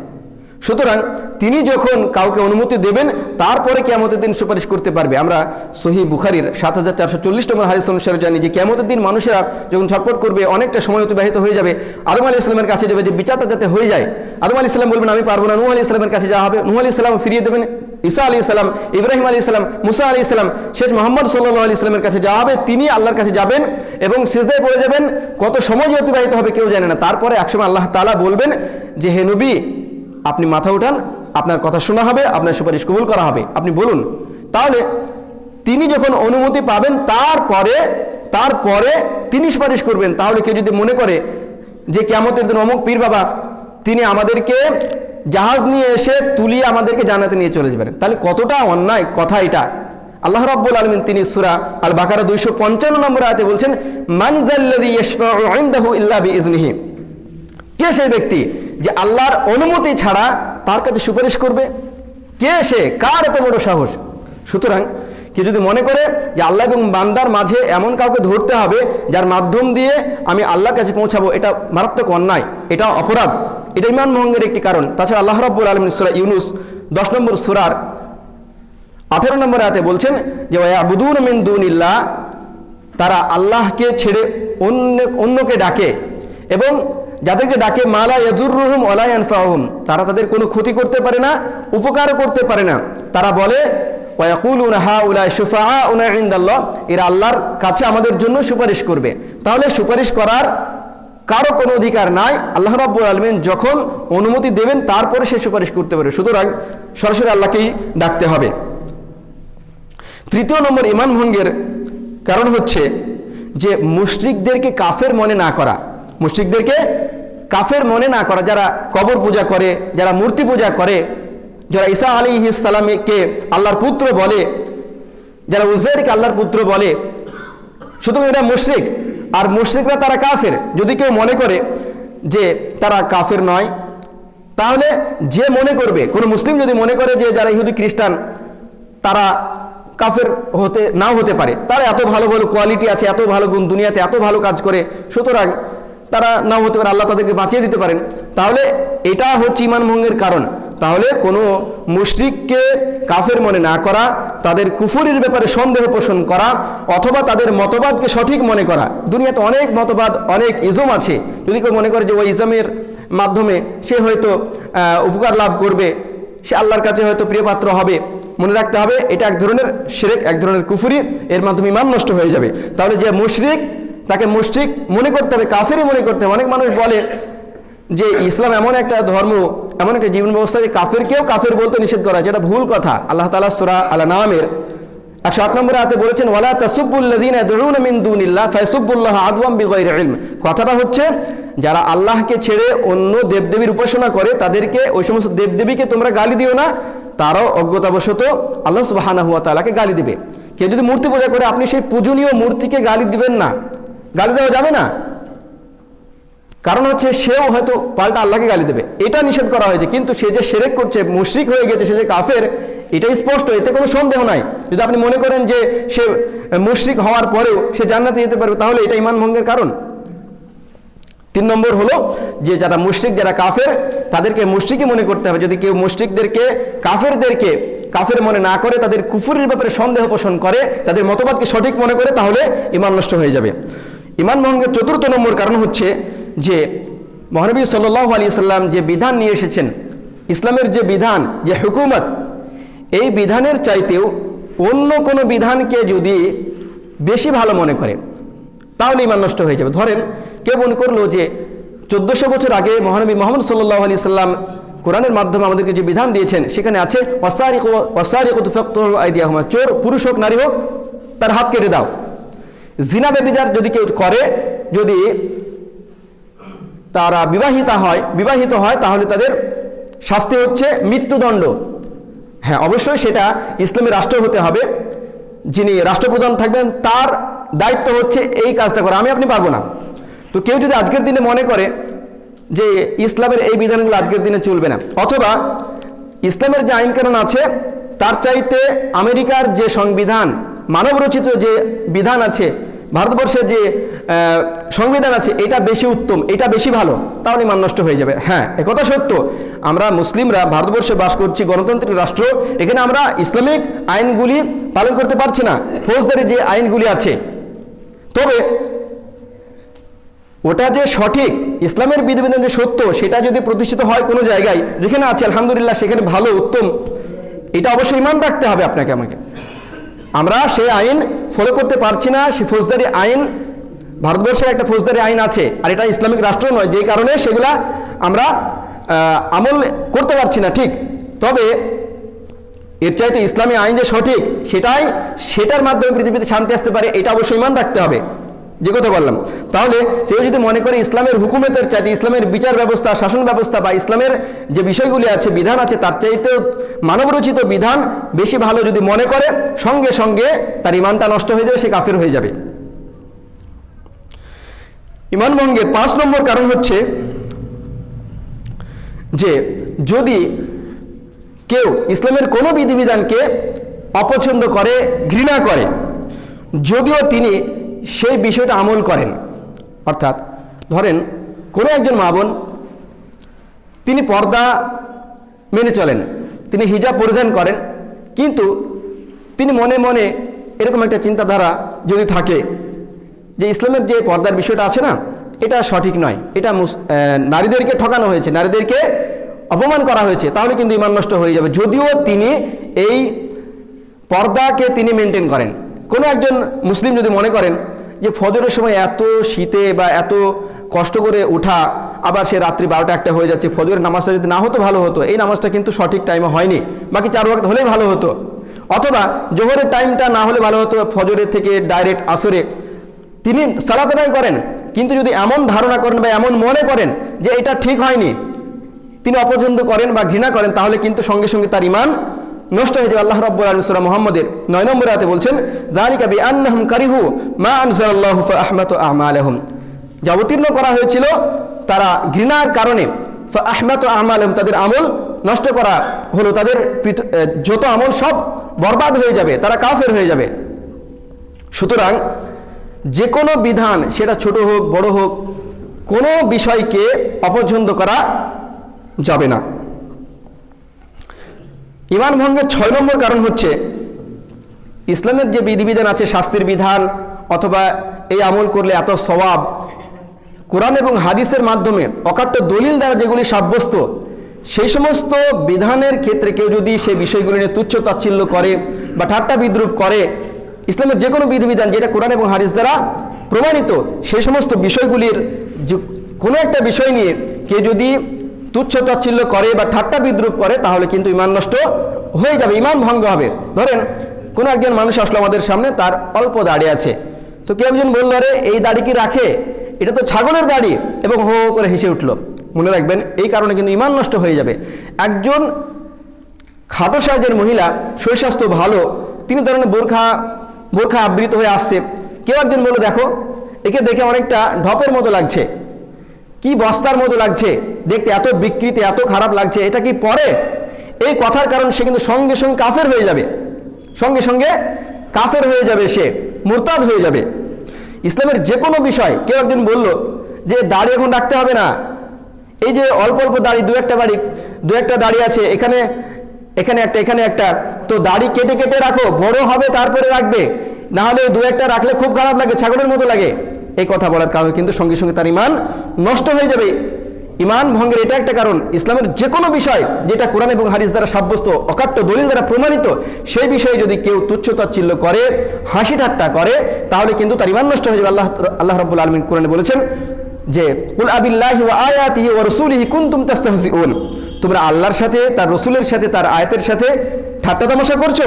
সুতরাং তিনি যখন কাউকে অনুমতি দেবেন তারপরে কিয়ামতের দিন সুপারিশ করতে পারবে। আমরা সহিহ বুখারীর 7440 নম্বর হাদিস অনুসারে জানি যে কিয়ামতের দিন মানুষেরা যখন ছটফট করবে, অনেকটা সময় অতিবাহিত হয়ে যাবে, আদম আলাইহিস সালামের কাছে যাবে যে বিচারটা যাতে হয়ে যায়। আদম আলাইহিস সালাম বলবেন আমি পারবো না, নূহ আলাইহিস সালামের কাছে যাওয়া হবে, নূহ আলাইহিস সালাম ফিরিয়ে দেবেন, ঈসা আলাইহিস সালাম, ইব্রাহিম আলাইহিস সালাম, মুসা আলাইহিস সালাম, শেষ মুহাম্মদ সাল্লাল্লাহু আলাইহি সাল্লামের কাছে যাওয়া হবে, তিনি আল্লাহর কাছে যাবেন এবং সিজদায় পড়ে যাবেন। কত সময় অতিবাহিত হবে কেউ জানে না। তারপরে একসময় আল্লাহ তাআলা বলবেন যে হে নবী আপনি মাথা উঠান, আপনার কথা শোনা হবে, আপনার সুপারিশ কবুল করা হবে, আপনি বলুন। তাহলে তিনি যখন অনুমতি পাবেন তারপরে তিনি সুপারিশ করবেন। তাহলে কেউ যদি মনে করে যে কিয়ামতের দিন অমুক পীর বাবা তিনি আমাদেরকে জাহাজ নিয়ে এসে তুলিয়ে আমাদেরকে জান্নাতে নিয়ে চলে যাবেন, তাহলে কতটা অন্যায় কথা এটা। আল্লাহ রাব্বুল আলামিন তিনি সূরা আল বাকারা 255 নম্বর আয়াতে বলছেন, মান যাল্লাযী ইয়াশফাউ ইনদাহু ইল্লা বিইজনিহি, কে সেই ব্যক্তি যে আল্লাহর অনুমতি ছাড়া তার কাছে সুপারিশ করবে? কে সে? কার এত বড় সাহস? সুতরাং কেউ যদি মনে করে যে আল্লাহ এবং বান্দার মাঝে এমন কাউকে ধরতে হবে যার মাধ্যম দিয়ে আমি আল্লাহর কাছে পৌঁছাবো, এটা মারাত্মক অন্যায়, এটা অপরাধ, এটা ঈমান ভঙ্গের একটি কারণ। তাছাড়া আল্লাহ রাব্বুল আলামিন সূরা ইউনূস 10 নম্বর সূরার 18 নম্বর আয়াতে বলছেন যে ওয়ায়াবুদুনা মিন দুনিল্লাহ, তারা আল্লাহকে ছেড়ে অন্যকে ডাকে এবং যাদেরকে ডাকে মালা ইয়াজুররুহুম ওয়ালা ইয়ানফাউহুম, তারা তাদের কোনো ক্ষতি করতে পারে না, উপকারও করতে পারে না। তারা বলে ওয়ায়াকুলুনা হাউলাই শুফাআউনা ইনদাল্লাহ, এরা আল্লাহর কাছে আমাদের জন্য সুপারিশ করবে। তাহলে সুপারিশ করার কারো কোনো অধিকার নাই। আল্লাহ রাব্বুল আলামিন যখন অনুমতি দেবেন তারপরে সে সুপারিশ করতে পারে। সুতরাং সরাসরি আল্লাহকেই ডাকতে হবে। তৃতীয় নম্বর ঈমান ভঙ্গের কারণ হচ্ছে যে মুশরিকদেরকে কাফের মনে না করা। মুশরিকদেরকে কাফের মনে না করা, যারা কবর পূজা করে, যারা মূর্তি পূজা করে, যারা ঈসা আলাইহিস সালামকে আল্লাহর পুত্র বলে, যারা উযাইরকে আল্লাহর পুত্র বলে, সুতরাং এরা মুশরিক। আর মুশরিকরা তারা কাফের। যদি কেউ মনে করে যে তারা কাফের নয়, তাহলে যে মনে করবে, কোনো মুসলিম যদি মনে করে যে যারা ইহুদি খ্রিস্টান তারা কাফের নাও হতে পারে, তারা এত ভালো ভালো কোয়ালিটি আছে, এত ভালো গুণ, দুনিয়াতে এত ভালো কাজ করে, সুতরাং তারা নাও হতে পারে, আল্লাহ তাদেরকে বাঁচিয়ে দিতে পারেন, তাহলে এটা হচ্ছে ঈমান ভঙ্গের কারণ। তাহলে কোনো মুশরিককে কাফের মনে না করা, তাদের কুফরির ব্যাপারে সন্দেহ পোষণ করা, অথবা তাদের মতবাদকে সঠিক মনে করা। দুনিয়াতে অনেক মতবাদ, অনেক ইজম আছে, যদি কেউ মনে করে যে ওই ইজমের মাধ্যমে সে হয়তো উপকার লাভ করবে, সে আল্লাহর কাছে হয়তো প্রিয়পাত্র হবে, মনে রাখতে হবে এটা এক ধরনের শিরক, এক ধরনের কুফরি, এর মাধ্যমে ঈমান নষ্ট হয়ে যাবে। তাহলে যে মুশরিক তাকে মুশরিক মনে করতে হবে, কাফেরই মনে করতে হবে। অনেক মানুষ বলে যে ইসলাম এমন একটা ধর্ম, এমন একটা জীবন ব্যবস্থা যে কাফেরকেও কাফের বলতে নিষেধ করা, যেটা ভুল কথা। আল্লাহ তাআলা সূরা আল-আনআমের 108 নম্বর আয়াতে বলেছেন ওয়ালা তাসুবুল্লাযীনা ইয়াদউনা মিন দুনিল্লাহ ফায়াসুবুল্লাহা আদওয়াম বিগাইরি ইলম। কথাটা হচ্ছে যারা আল্লাহকে ছেড়ে অন্য দেবদেবীর উপাসনা করে তাদেরকে, ওই সমস্ত দেবদেবীকে তোমরা গালি দিও না, তারাও অজ্ঞতাবশত আল্লাহ সুবহানাহু ওয়া তাআলাকে গালি দিবে। কেউ যদি মূর্তি পূজা করে আপনি সেই পূজনীয় মূর্তিকে গালি দিবেন না, গালি দেওয়া যাবে না, কারণ হচ্ছে সেও হয়তো পাল্টা আল্লাহকে গালি দেবে, এটা নিষেধ করা হয়েছে। কিন্তু সে যে শিরক করছে, মুশরিক হয়ে গেছে, সে যে কাফের, এটা স্পষ্ট, এতে কোনো সন্দেহ নাই। যদি আপনি মনে করেন যে সে মুশরিক হওয়ার পরেও সে জান্নাতে যেতে পারবে, তাহলে এটা ঈমান ভঙ্গের কারণ। 3 নম্বর হলো যে যারা মুশরিক, যারা কাফের, তাদেরকে মুশরিকই মনে করতে হবে। যদি কেউ মুশরিকদেরকে, কাফেরদেরকে কাফের মনে না করে, তাদের কুফরের ব্যাপারে সন্দেহ পোষণ করে, তাদের মতবাদকে সঠিক মনে করে, তাহলে ঈমান নষ্ট হয়ে যাবে। ঈমান ভঙ্গের 4র্থ নম্বর কারণ হচ্ছে যে মহানবী সাল্লাল্লাহু আলাইহি সাল্লাম যে বিধান নিয়ে এসেছেন, ইসলামের যে বিধান, যে হুকুমত, এই বিধানের চাইতেও অন্য কোনো বিধানকে যদি বেশি ভালো মনে করে তাহলে ঈমান নষ্ট হয়ে যাবে। ধরেন কেউ মনে করলো যে 1400 বছর আগে মহানবী মুহাম্মদ সাল্লাল্লাহু আলাইহি সাল্লাম কোরআনের মাধ্যমে আমাদেরকে যে বিধান দিয়েছেন, সেখানে আছে ওয়াসারিকু ফাকতু আইদিয়াহুমা, চোর পুরুষ হোক নারী হোক তার হাত কেটে দাও। জিনা ব্যভিচার যদি কেউ করে, যদি তারা বিবাহিত হয় তাহলে তাদের শাস্তি হচ্ছে মৃত্যুদণ্ড। হ্যাঁ, অবশ্যই সেটা ইসলামী রাষ্ট্র হতে হবে, যিনি রাষ্ট্রপ্রধান থাকবেন তার দায়িত্ব হচ্ছে এই কাজটা করা, আমি আপনি পারবো না। তো কেউ যদি আজকের দিনে মনে করে যে ইসলামের এই বিধানগুলো আজকের দিনে চলবে না, অথবা ইসলামের যে আইন কানুন আছে তার চাইতে আমেরিকার যে সংবিধান, মানবরচিত যে বিধান আছে, ভারতবর্ষের যে সংবিধান আছে, এটা বেশি উত্তম, এটা বেশি ভালো, তাহলে ঈমান নষ্ট হয়ে যাবে। হ্যাঁ, একথা সত্য, আমরা মুসলিমরা ভারতবর্ষে বাস করছি, গণতান্ত্রিক রাষ্ট্র, এখানে আমরা ইসলামিক আইনগুলি পালন করতে পারছি না, ফৌজদারি যে আইনগুলি আছে। তবে ওটা যে সঠিক, ইসলামের বিধিবিধান যে সত্য, সেটা যদি প্রতিষ্ঠিত হয় কোনো জায়গায়, যেখানে আছে আলহামদুলিল্লাহ সেখানে ভালো, উত্তম, এটা অবশ্যই ঈমান রাখতে হবে আপনাকে আমাকে। আমরা সেই আইন ফলো করতে পারছি না, সে ফৌজদারি আইন, ভারতবর্ষের একটা ফৌজদারি আইন আছে, আর এটা ইসলামিক রাষ্ট্র নয়, যেই কারণে সেগুলা আমরা আমল করতে পারছি না, ঠিক। তবে এর চাইতে ইসলামী আইন যে সঠিক, সেটার মাধ্যমে পৃথিবীতে শান্তি আসতে পারে, এটা অবশ্যই ঈমান রাখতে হবে, যে কথা বললাম। তাহলে কেউ যদি মনে করে ইসলামের হুকুমতের চাইতে, ইসলামের বিচার ব্যবস্থা, শাসন ব্যবস্থা বা ইসলামের যে বিষয়গুলি আছে, বিধান আছে, তার চাইতে মানবরচিত বিধান বেশি ভালো যদি মনে করে, সঙ্গে সঙ্গে তার ঈমানটা নষ্ট হয়ে যাবে, সে কাফের হয়ে যাবে। ঈমান ভঙ্গের 5 নম্বর কারণ হচ্ছে যে যদি কেউ ইসলামের কোনো বিধিবিধানকে অপছন্দ করে, ঘৃণা করে, যদিও তিনি সেই বিষয়টা আমল করেন। অর্থাৎ ধরেন কোনো একজন মা বোন, তিনি পর্দা মেনে চলেন, তিনি হিজাব পরিধান করেন, কিন্তু তিনি মনে মনে এরকম একটা চিন্তাধারা যদি থাকে যে ইসলামের যে পর্দার বিষয়টা আছে না, এটা সঠিক নয়, এটা নারীদেরকে ঠকানো হয়েছে, নারীদেরকে অপমান করা হয়েছে, তাহলে কিন্তু ঈমান নষ্ট হয়ে যাবে, যদিও তিনি এই পর্দাকে তিনি মেনটেন করেন। কোনো একজন মুসলিম যদি মনে করেন যে ফজরের সময় এত শীতে বা এত কষ্ট করে ওঠা, আবার সে রাত্রি 12টা-1টা হয়ে যাচ্ছে, ফজরের নামাজটা যদি না হতো ভালো হতো, এই নামাজটা কিন্তু সঠিক টাইমে হয়নি, বাকি 4 ওয়াক্ত হলেই ভালো হতো, অথবা জোহরের টাইমটা না হলে ভালো হতো, ফজরের থেকে ডাইরেক্ট আসরে তিনি সালাত আদায় করেন, কিন্তু যদি এমন ধারণা করেন বা এমন মনে করেন যে এটা ঠিক হয়নি, তিনি অপছন্দ করেন বা ঘৃণা করেন, তাহলে কিন্তু সঙ্গে সঙ্গে তার ঈমান নষ্ট হয়ে যাবে। আল্লাহ রাব্বুল আলামিন সূরা মুহাম্মদের 9 নম্বর আয়াতে বলছেন, যালিকা বিআন্নাহুম কারিহু মা আনজালাল্লাহু ফাআহমাতু আমালাহুম, যা অবতীর্ণ করা হয়েছিল তারা ঘৃণার কারণে, ফাআহমাতু আমালাহুম, তাদের আমল নষ্ট করা হলো, তাদের যত আমল সব বরবাদ হয়ে যাবে, তারা কাফের হয়ে যাবে। সুতরাং যে কোনো বিধান, সেটা ছোট হোক বড় হোক, কোনো বিষয়কে অপছন্দ করা যাবে না। ঈমান ভঙ্গের 6 নম্বর কারণ হচ্ছে ইসলামের যে বিধিবিধান আছে, শাস্তির বিধান, অথবা এই আমল করলে এত সওয়াব, কোরআন এবং হাদিসের মাধ্যমে অকাট্য দলিল দ্বারা যেগুলি সাব্যস্ত, সেই সমস্ত বিধানের ক্ষেত্রে কেউ যদি সেই বিষয়গুলি নিয়ে তুচ্ছ তাচ্ছিল্য করে বা ঠাট্টা বিদ্রুপ করে, ইসলামের যে কোনো বিধিবিধান যেটা কোরআন এবং হাদিস দ্বারা প্রমাণিত, সেই সমস্ত বিষয়গুলির কোনো একটা বিষয় নিয়ে কেউ যদি তুচ্ছ তাচ্ছিল্য করে বা ঠাট্টা বিদ্রুপ করে, তাহলে কিন্তু ঈমান নষ্ট হয়ে যাবে, ঈমান ভঙ্গ হবে। ধরেন কোনো একজন মানুষ আসলো আমাদের সামনে, তার অল্প দাড়ি আছে। তো কেউ একজন বললো, আরে এই দাড়ি কি রাখে, এটা তো ছাগলের দাড়ি, এবং হো হো করে হেসে উঠলো। মনে রাখবেন, এই কারণে কিন্তু ঈমান নষ্ট হয়ে যাবে। একজন খাটো সাইজের মহিলা, শরীর স্বাস্থ্য ভালো, তিনি ধরেন বোরখা আবৃত হয়ে আসছে, কেউ একজন বললো, দেখো একে দেখে অনেকটা ঢপের মতো লাগছে, কি বস্তার মতো লাগছে, দেখতে এত বিকৃতি, এত খারাপ লাগছে, এটা কি পরে? এই কথার কারণ সে কিন্তু সঙ্গে সঙ্গে কাফের হয়ে যাবে, সঙ্গে সঙ্গে কাফের হয়ে যাবে, সে মুরতাদ হয়ে যাবে। ইসলামের যে কোনো বিষয়, কেউ একজন বলল যে দাড়ি এখন রাখতে হবে না, এই যে অল্প অল্প দাড়ি, দু একটা দাড়ি আছে, এখানে একটা, তো দাড়ি কেটে কেটে রাখো, বড় হবে তারপরে রাখবে, না হলে দু একটা রাখলে খুব খারাপ লাগে, ছাগলের মতো লাগে। এই কথা বলার কারণে কিন্তু সঙ্গে সঙ্গে তার ঈমান নষ্ট হয়ে যাবে। ঈমান ভঙ্গের এটা একটা কারণ। ইসলামের যে কোনো বিষয় যেটা কোরআন এবং হাদিস দ্বারা সাব্যস্ত, অকাট্য দলিল দ্বারা প্রমাণিত, সেই বিষয়ে যদি কেউ তুচ্ছ তাচ্ছিল্য করে, হাসি ঠাট্টা করে, তাহলে কিন্তু তার ঈমান নষ্ট হয়ে যাবে। আল্লাহ রাব্বুল আলামিন কোরআনে বলেছেন যে কুল আবিল্লাহি ওয়া আয়াতিহি ওয়া রাসূলিহি কুনতুম তাস্তাহজিউন, তোমরা আল্লাহর সাথে, তার রসুলের সাথে, তার আয়াতের সাথে ঠাট্টা তামাশা করছো।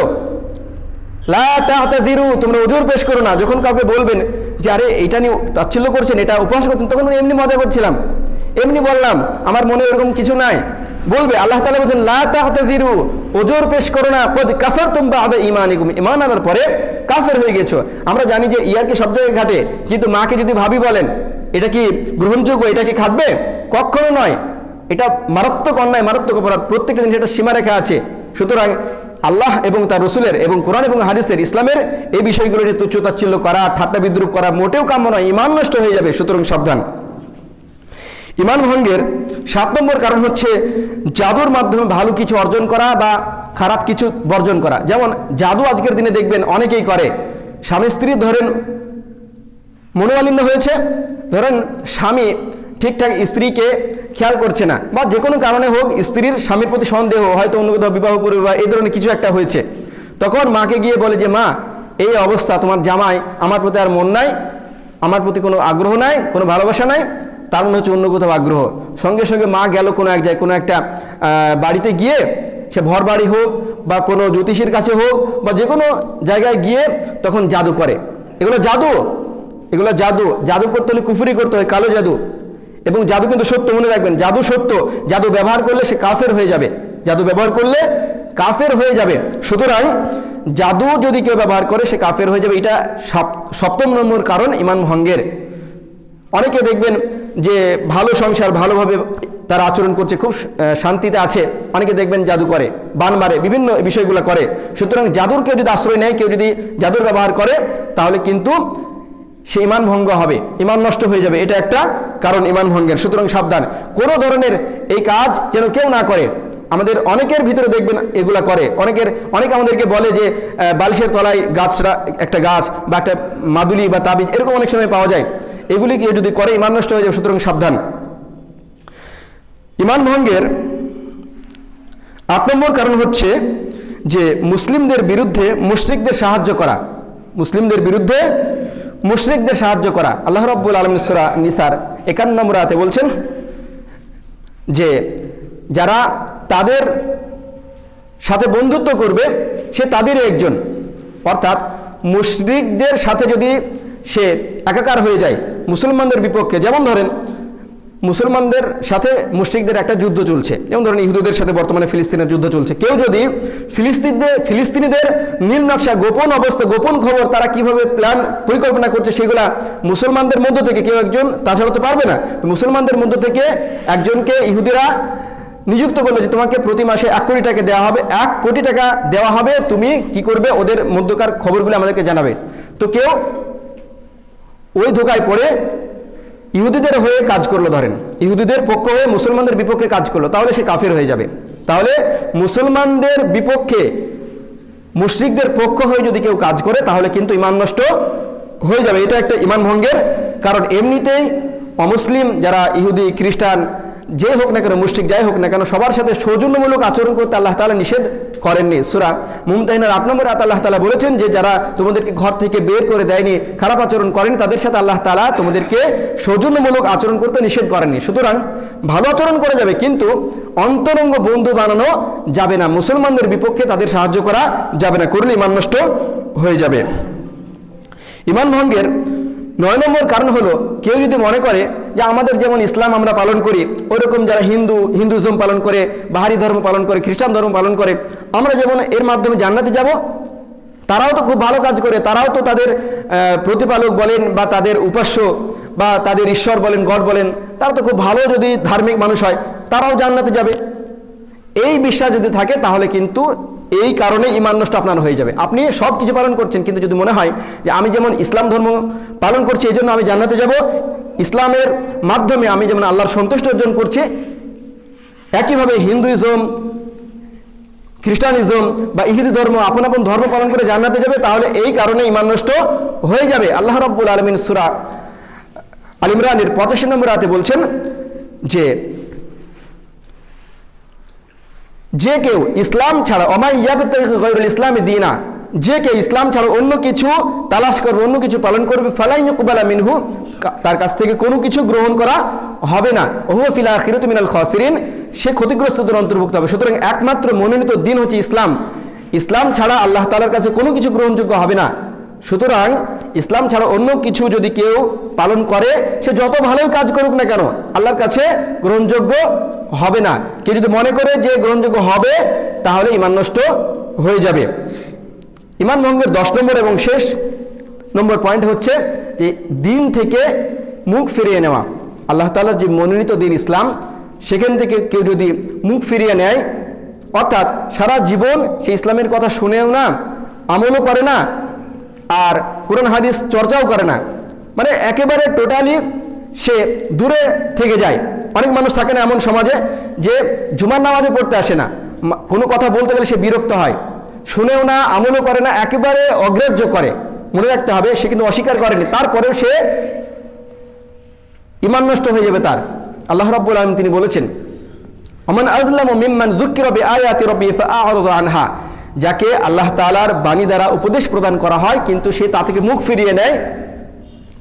লা তা'তাযিরু, তোমরা উযর পেশ করো না। যখন কাউকে বলবেন যে আরে এটা নিয়ে তাচ্ছিল্য করছেন, এটা উপহাস করছেন, তখন এমনি মজা করছিলাম, এমনি বললাম, আমার মনে এরকম কিছু নাই, বলবে। আল্লাহ তাআলা বলেন লা তা'তাযিরু, উযর পেশ করো না, ক্বাদ কাফারতুম বা'দা ঈমানিকুম, ঈমান আনার পরে কাফের হয়ে গেছো। আমরা জানি যে ইয়ারকি সব জায়গায় ঘাটে, কিন্তু মাকে যদি ভাবি বলেন, এটা কি গ্রহণযোগ্য, এটা কি খাটবে? কখনো নয়, এটা মারাত্মক অন্যায়, মারাত্মক অপরাধ। প্রত্যেকটা জিনিস এটা সীমারেখা আছে। সুতরাং আল্লাহ এবং তার রসুলের এবং কোরআন এবং হাদিসের, ইসলামের এই বিষয়গুলো নিয়ে তুচ্ছ তাচ্ছিল্য করা, ঠাট্টা বিদ্রুপ করা মোটেও কাম্য নয়, ঈমান নষ্ট হয়ে যাবে। সুতরাং সাবধান। ঈমান ভঙ্গের 7 নম্বর কারণ হচ্ছে জাদুর মাধ্যমে ভালো কিছু অর্জন করা বা খারাপ কিছু বর্জন করা। যেমন জাদু আজকের দিনে দেখবেন অনেকেই করে। স্বামী স্ত্রী ধরেন মনোমালিন্য হয়েছে, ধরেন স্বামী ঠিকঠাক স্ত্রীকে খেয়াল করছে না, বা যে কোনো কারণে হোক স্ত্রীর স্বামীর প্রতি সন্দেহ, হয়তো অন্য কোথাও বিবাহ করবে বা এই ধরনের কিছু একটা হয়েছে, তখন মাকে গিয়ে বলে যে মা, এই অবস্থা, তোমার জামাই আমার প্রতি আর মন নাই, আমার প্রতি কোনো আগ্রহ নাই, কোনো ভালোবাসা নাই, তার মনে হচ্ছে অন্য কোথাও আগ্রহ। সঙ্গে সঙ্গে মা গেল কোনো এক জায়গায়, কোনো একটা বাড়িতে গিয়ে, সে ভর বাড়ি হোক বা কোনো জ্যোতিষীর কাছে হোক বা যে কোনো জায়গায় গিয়ে তখন জাদু করে। এগুলো জাদু করতে হলে কুফরি করতে হয়, কালো জাদু। এবং জাদু কিন্তু সত্য, মনে রাখবেন, জাদু সত্য। জাদু ব্যবহার করলে সে কাফের হয়ে যাবে, জাদু ব্যবহার করলে কাফের হয়ে যাবে। সুতরাং জাদু যদি কেউ ব্যবহার করে সে কাফের হয়ে যাবে। এটা 7 নম্বর কারণ ঈমান ভঙ্গের। অনেকে দেখবেন যে ভালো সংসার, ভালোভাবে তারা আচরণ করছে, খুব শান্তিতে আছে, অনেকে দেখবেন জাদু করে, বান মারে, বিভিন্ন বিষয়গুলো করে। সুতরাং জাদুর কেউ যদি আশ্রয় নেয়, কেউ যদি জাদুর ব্যবহার করে, তাহলে কিন্তু সে ঈমান ভঙ্গ হবে, ঈমান নষ্ট হয়ে যাবে। এটা একটা কারণ ঈমান ভঙ্গের। সুতরাং সাবধান, কোনো ধরনের এই কাজ যেন কেউ না করে। আমাদের অনেকের ভিতরে দেখবেন এগুলা করে। অনেকে আমাদেরকে বলে যে বালিশের তলায় একটা গাছ বা একটা মাদুলি বা তাবিজ, এরকম অনেক সময় পাওয়া যায়। এগুলি কেউ যদি করে ঈমান নষ্ট হয়ে যাবে। সুতরাং সাবধান। ঈমান ভঙ্গের 8 নম্বর কারণ হচ্ছে যে মুসলিমদের বিরুদ্ধে মুশরিকদের সাহায্য করা। মুসলিমদের বিরুদ্ধে মুশরিকদের সাহায্য করা। আল্লাহ রাব্বুল আলামিন সূরা নিসার 51 নম্বর আয়াতে বলছেন যে যারা তাদের সাথে বন্ধুত্ব করবে সে তাদেরই একজন। অর্থাৎ মুশরিকদের সাথে যদি সে একাকার হয়ে যায় মুসলমানদের বিপক্ষে, যেমন ধরেন মুসলমানদের সাথে মুশরিকদের একটা যুদ্ধ চলছে, যেমন ধরেন ইহুদিদের সাথে বর্তমানে ফিলিস্তিনের যুদ্ধ চলছে। কেউ যদি ফিলিস্তিনিদের নীল নকশা, গোপন অবস্থা, গোপন খবর, তারা কিভাবে প্ল্যান পরিকল্পনা করছে, সেগুলা মুসলমানদের মধ্য থেকে কেউ একজন, তাছাড়া তো পারবে না, মুসলমানদের মধ্য থেকে একজনকে ইহুদিরা নিযুক্ত করলো যে তোমাকে প্রতি মাসে 1 কোটি টাকা দেওয়া হবে, 1 কোটি টাকা দেওয়া হবে, তুমি কি করবে, ওদের মধ্যকার খবরগুলো আমাদেরকে জানাবে। তো কেউ ওই ধোকায় পড়ে ইহুদিদের হয়ে কাজ করলো, ধরেন ইহুদিদের পক্ষ হয়ে মুসলমানদের বিপক্ষে কাজ করলো, তাহলে সে কাফের হয়ে যাবে। তাহলে মুসলমানদের বিপক্ষে মুশরিকদের পক্ষ হয়ে যদি কেউ কাজ করে, তাহলে কিন্তু ঈমান নষ্ট হয়ে যাবে। এটা একটা ঈমান ভঙ্গের কারণ। এমনিতেই অমুসলিম যারা ইহুদি, খ্রিস্টান, যে হোক না কেন, মুশরিক যাই হোক না কেন, সবার সাথে সৌজন্যমূলক আচরণ করতে আল্লাহ তাআলা নিষেধ করেননি। সূরা মুমতাহিনার 8 নম্বর আয়াতে আল্লাহ তাআলা বলেছেন যে যারা তোমাদেরকে ঘর থেকে বের করে দেয়নি, খারাপ আচরণ করেনি, তাদের সাথে আল্লাহ তাআলা তোমাদেরকে সৌজন্যমূলক আচরণ করতে নিষেধ করেননি। সুতরাং ভালো আচরণ করা যাবে, কিন্তু অন্তরঙ্গ বন্ধু বানানো যাবে না। মুসলমানদের বিপক্ষে তাদের সাহায্য করা যাবে না, করলে ঈমান নষ্ট হয়ে যাবে। ঈমান ভঙ্গের 9 নম্বর কারণ হলো, কেউ যদি মনে করে যে আমাদের যেমন ইসলাম আমরা পালন করি, ওইরকম যারা হিন্দুজম পালন করে, বাহারি ধর্ম পালন করে, খ্রিস্টান ধর্ম পালন করে, আমরা যেমন এর মাধ্যমে জান্নাতে যাব, তারাও তো খুব ভালো কাজ করে, তারাও তো তাদের প্রতিপালক বলেন বা তাদের উপাস্য বা তাদের ঈশ্বর বলেন, গড বলেন, তারা তো খুব ভালো যদি ধার্মিক মানুষ হয়, তারাও জান্নাতে যাবে। এই বিশ্বাস যদি থাকে তাহলে কিন্তু এই কারণে ঈমান নষ্ট আপনার হয়ে যাবে। আপনি সব কিছু পালন করছেন, কিন্তু যদি মনে হয় যে আমি যেমন ইসলাম ধর্ম পালন করছি এই জন্য আমি জান্নাতে যাব, ইসলামের মাধ্যমে আমি যেমন আল্লাহর সন্তুষ্টি অর্জন করছি, একইভাবে হিন্দুইজম, খ্রিস্টানিজম বা ইহুদি ধর্ম আপন আপন ধর্ম পালন করে জান্নাতে যাবে, তাহলে এই কারণে ঈমান নষ্ট হয়ে যাবে। আল্লাহ রাব্বুল আলামিন সূরা আল ইমরানের 85 নম্বর আয়াতে বলছেন যে কেউ ইসলাম ছাড়া ওমাই ইয়াবতাগি গায়রুল ইসলামি দীনা, যে কেউ ইসলাম ছাড়া অন্য কিছু তালাশ করবে, অন্য কিছু পালন করবে, ফালা ইউকবালা মিনহু, তার কাছ থেকে কোনো কিছু গ্রহণ করা হবে না, ওহুয়া ফিল আখিরাতি মিনাল খাসিরিন, সে ক্ষতিগ্রস্তদের অন্তর্ভুক্ত হবে। সুতরাং একমাত্র মনোনীত দিন হচ্ছে ইসলাম। ইসলাম ছাড়া আল্লাহ তাআলার কাছে কোনো কিছু গ্রহণযোগ্য হবে না। সুতরাং ইসলাম ছাড়া অন্য কিছু যদি কেউ পালন করে, সে যত ভালোই কাজ করুক না কেন আল্লাহর কাছে গ্রহণযোগ্য হবে না। কেউ যদি মনে করে যে গ্রহণযোগ্য হবে, তাহলে ঈমান নষ্ট হয়ে যাবে। ঈমান ভঙ্গের 10 নম্বর এবং শেষ নম্বর পয়েন্ট হচ্ছে যে দিন থেকে মুখ ফিরিয়ে নেওয়া। আল্লাহ তাআলার যে মনোনীত দিন ইসলাম, সেখান থেকে কেউ যদি মুখ ফিরিয়ে নেয়, অর্থাৎ সারা জীবন সে ইসলামের কথা শুনেও না, আমলও করে না, আর কোরআন হাদিস চর্চাও করে না, মানে একেবারে টোটালি সে দূরে থেকে যায়। অনেক মানুষ থাকে না এমন সমাজে যে জুমার নামাজে পড়তে আসে না, কোনো কথা বলতে গেলে সে বিরক্ত হয়, শুনেও না, আমলও করে না, একেবারে অগ্রাহ্য করে। মনে রাখতে হবে সে কিন্তু অস্বীকার করেনি, তারপরেও সে ঈমান নষ্ট হয়ে যাবে তার। আল্লাহ রাব্বুল আলামিন তিনি বলেছেন, ওমান আযলামু মিম্মান যুক্কিরা বিআয়াতি রাব্বিহি ফাআরাযা আনহা, যাকে আল্লাহ তাআলার বাণী দ্বারা উপদেশ প্রদান করা হয় কিন্তু সে তা থেকে মুখ ফিরিয়ে নেয়,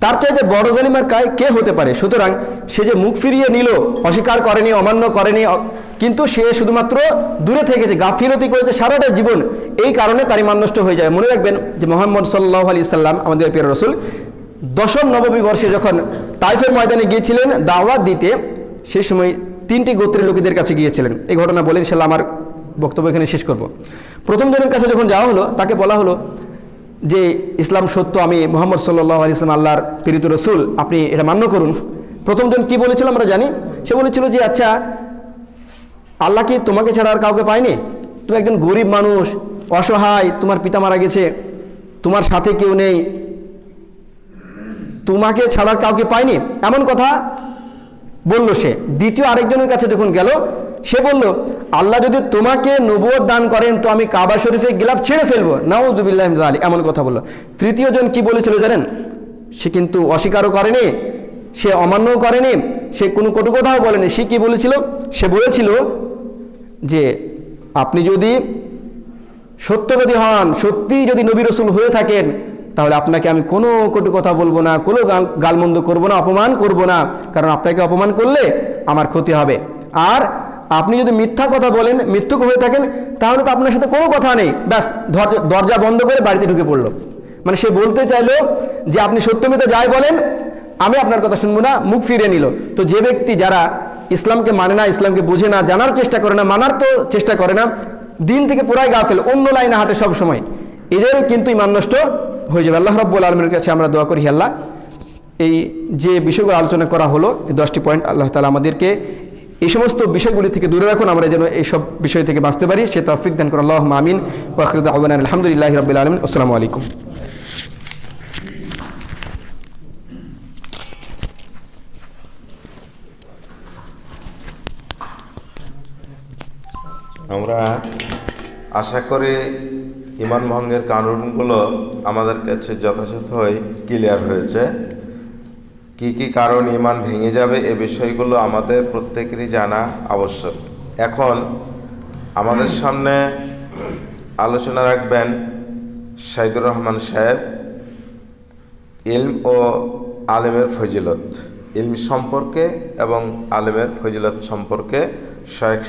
তার চাইতে বড় জালিম আর কে হতে পারে। সুতরাং সে যে মুখ ফিরিয়ে নিল, অস্বীকার করেনি, অমান্য করেনি, কিন্তু সে শুধুমাত্র দূরে থেকেছে, গাফিলতি করেছে সারাটা জীবন, এই কারণে তার ঈমান নষ্ট হয়ে যায়। মনে রাখবেন যে মুহাম্মদ সাল্লাল্লাহু আলাইহি সাল্লাম আমাদের প্রিয় রাসূল 10ম নববী বর্ষে যখন তাইফের ময়দানে গিয়েছিলেন দাওয়াত দিতে, সেই সময় 3টি গোত্রের লোকেদের কাছে গিয়েছিলেন। এই ঘটনা বলে ইনশাআল্লাহ আমার বক্তব্য এখানে শেষ করব। প্রথম জনের কাছে যখন যাওয়া হলো, তাকে বলা হলো যে ইসলাম সত্য, আমি মুহাম্মদ সাল্লাল্লাহু আলাইহি সাল্লাম আল্লাহর প্রেরিত রাসূল, আপনি এটা মান্য করুন। প্রথম জন কি বলেছিল আমরা জানি, সে বলেছিল যে আচ্ছা আল্লাহ কি তোমাকে ছাড়া আর কাউকে পায়নি? তুমি একজন গরিব মানুষ, অসহায়, তোমার পিতা মারা গেছে, তোমার সাথে কেউ নেই, তোমাকে ছাড়া কাউকে পায়নি, এমন কথা বলল সে। দ্বিতীয় আরেকজনের কাছে যখন গেল, সে বলল আল্লাহ যদি তোমাকে নবুয়ত দান করেন তো আমি কাবা শরীফে গিলাফ ছেড়ে ফেলবো, নাউযুবিল্লাহি মিন যালিক, এমন কথা বলল। তৃতীয় জন কি বলেছিল জানেন? সে কিন্তু অস্বীকারও করেনি, সে অমান্যও করেনি, সে কোনো কটু কথাও বলেনি। সে কি বলেছিল? সে বলেছিল যে আপনি যদি সত্যবাদী হন, সত্যিই যদি নবী রাসূল হয়ে থাকেন, তাহলে আপনাকে আমি কোনো কটু কথা বলবো না, কোনো গালমন্দ করবো না, অপমান করবো না, কারণ আপনাকে অপমান করলে আমার ক্ষতি হবে। আর আপনি যদি মিথ্যা কথা বলেন, মিথ্যুক হয়ে থাকেন, তাহলে তো আপনার সাথে কোনো কথা নেই, ব্যাস দরজা বন্ধ করে বাড়িতে ঢুকে পড়লো। মানে সে বলতে চাইলো যে আপনি সত্যমিথ্যা যাই বলেন আমি আপনার কথা শুনবো না, মুখ ফিরিয়ে নিল। তো যে ব্যক্তি যারা ইসলামকে মানে না, ইসলামকে বুঝে না, জানার চেষ্টা করে না, মানার তো চেষ্টা করে না, দিন থেকে পুরাই গাফেল, অন্য লাইনে হাঁটে সব সময়, এদেরও কিন্তু ঈমান নষ্ট হয়ে যাবে। আল্লাহ রাব্বুল আলামিনের কাছে আমরা দোয়া করি, আল্লাহ এই যে বিষয়গুলো আলোচনা করা হলো, এই 10টি পয়েন্ট, আল্লাহ তাআলা আমাদেরকে এই সমস্ত বিষয়গুলি থেকে দূরে রাখুন, আমরা যেন এই সব বিষয় থেকে বাঁচতে পারি, সে তৌফিক দান করুন। আল্লাহুম্মা আমিন। ওয়া আখিরু দাওয়ানা আলহামদুলিল্লাহি রাব্বিল আলামিন। আসসালামু আলাইকুম। আমরা আশা করি ঈমান ভঙ্গের কারণগুলো আমাদের কাছে যথাযথই ক্লিয়ার হয়েছে। কি কি কারণ ঈমান ভেঙে যাবে এ বিষয়গুলো আমাদের প্রত্যেকেরই জানা আবশ্যক। এখন আমাদের সামনে আলোচনা রাখবেন সাইদুর রহমান সাহেব, ইলম ও আলেমের ফজিলত, ইলম সম্পর্কে এবং আলেমের ফজিলত সম্পর্কে শায়েখ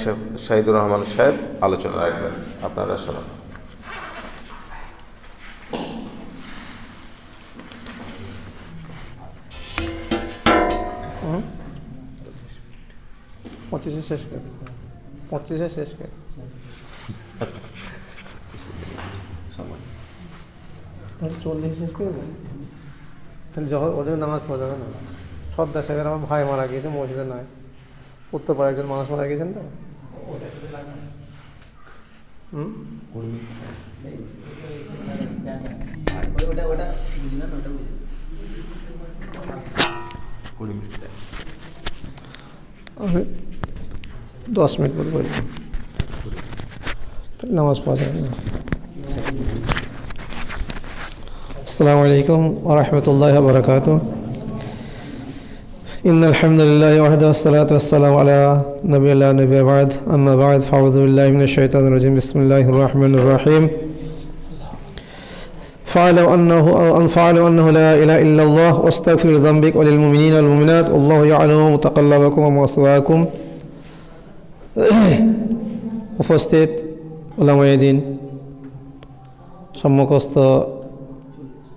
সাইদুর রহমান সাহেব আলোচনা রাখবেন। আপনারা শোনান। পঁচিশে শেষ করে 40 শেষ করে দেবো। তাহলে যখন ওদের নামাজ পড়া যাবে না। সর্দার সাহেবের আমার ভাই মারা গিয়েছে, মসজিদে নয়, উত্তরপাড়া একজন মানুষ মারা গিয়েছেন তো। আমি 10 মিনিট পর বলি, নামাজ পড়া যাবে না। আসসালামু আলাইকুম ওয়া রাহমাতুল্লাহি ওয়া বারাকাতুহু। ইন্নাল হামদুলিল্লাহি ওয়াহদাহু ওয়াসসালাতু ওয়াসসালামু আলা নাবিয়্যিন লা নাবিয়্যা বা'দ, আম্মা বা'দ, ফাউযু বিল্লাহি মিনাশ শাইতানির রাজীম। বিসমিল্লাহির রাহমানির রাহিম। فاعلم أنه لا إله إلا الله واستغفر لذنبك وللمؤمنين والمؤمنات والله يعلم متقلبكم ومثواكم। উপস্থিত উলামায়ে দ্বীন, সম্মুখস্থ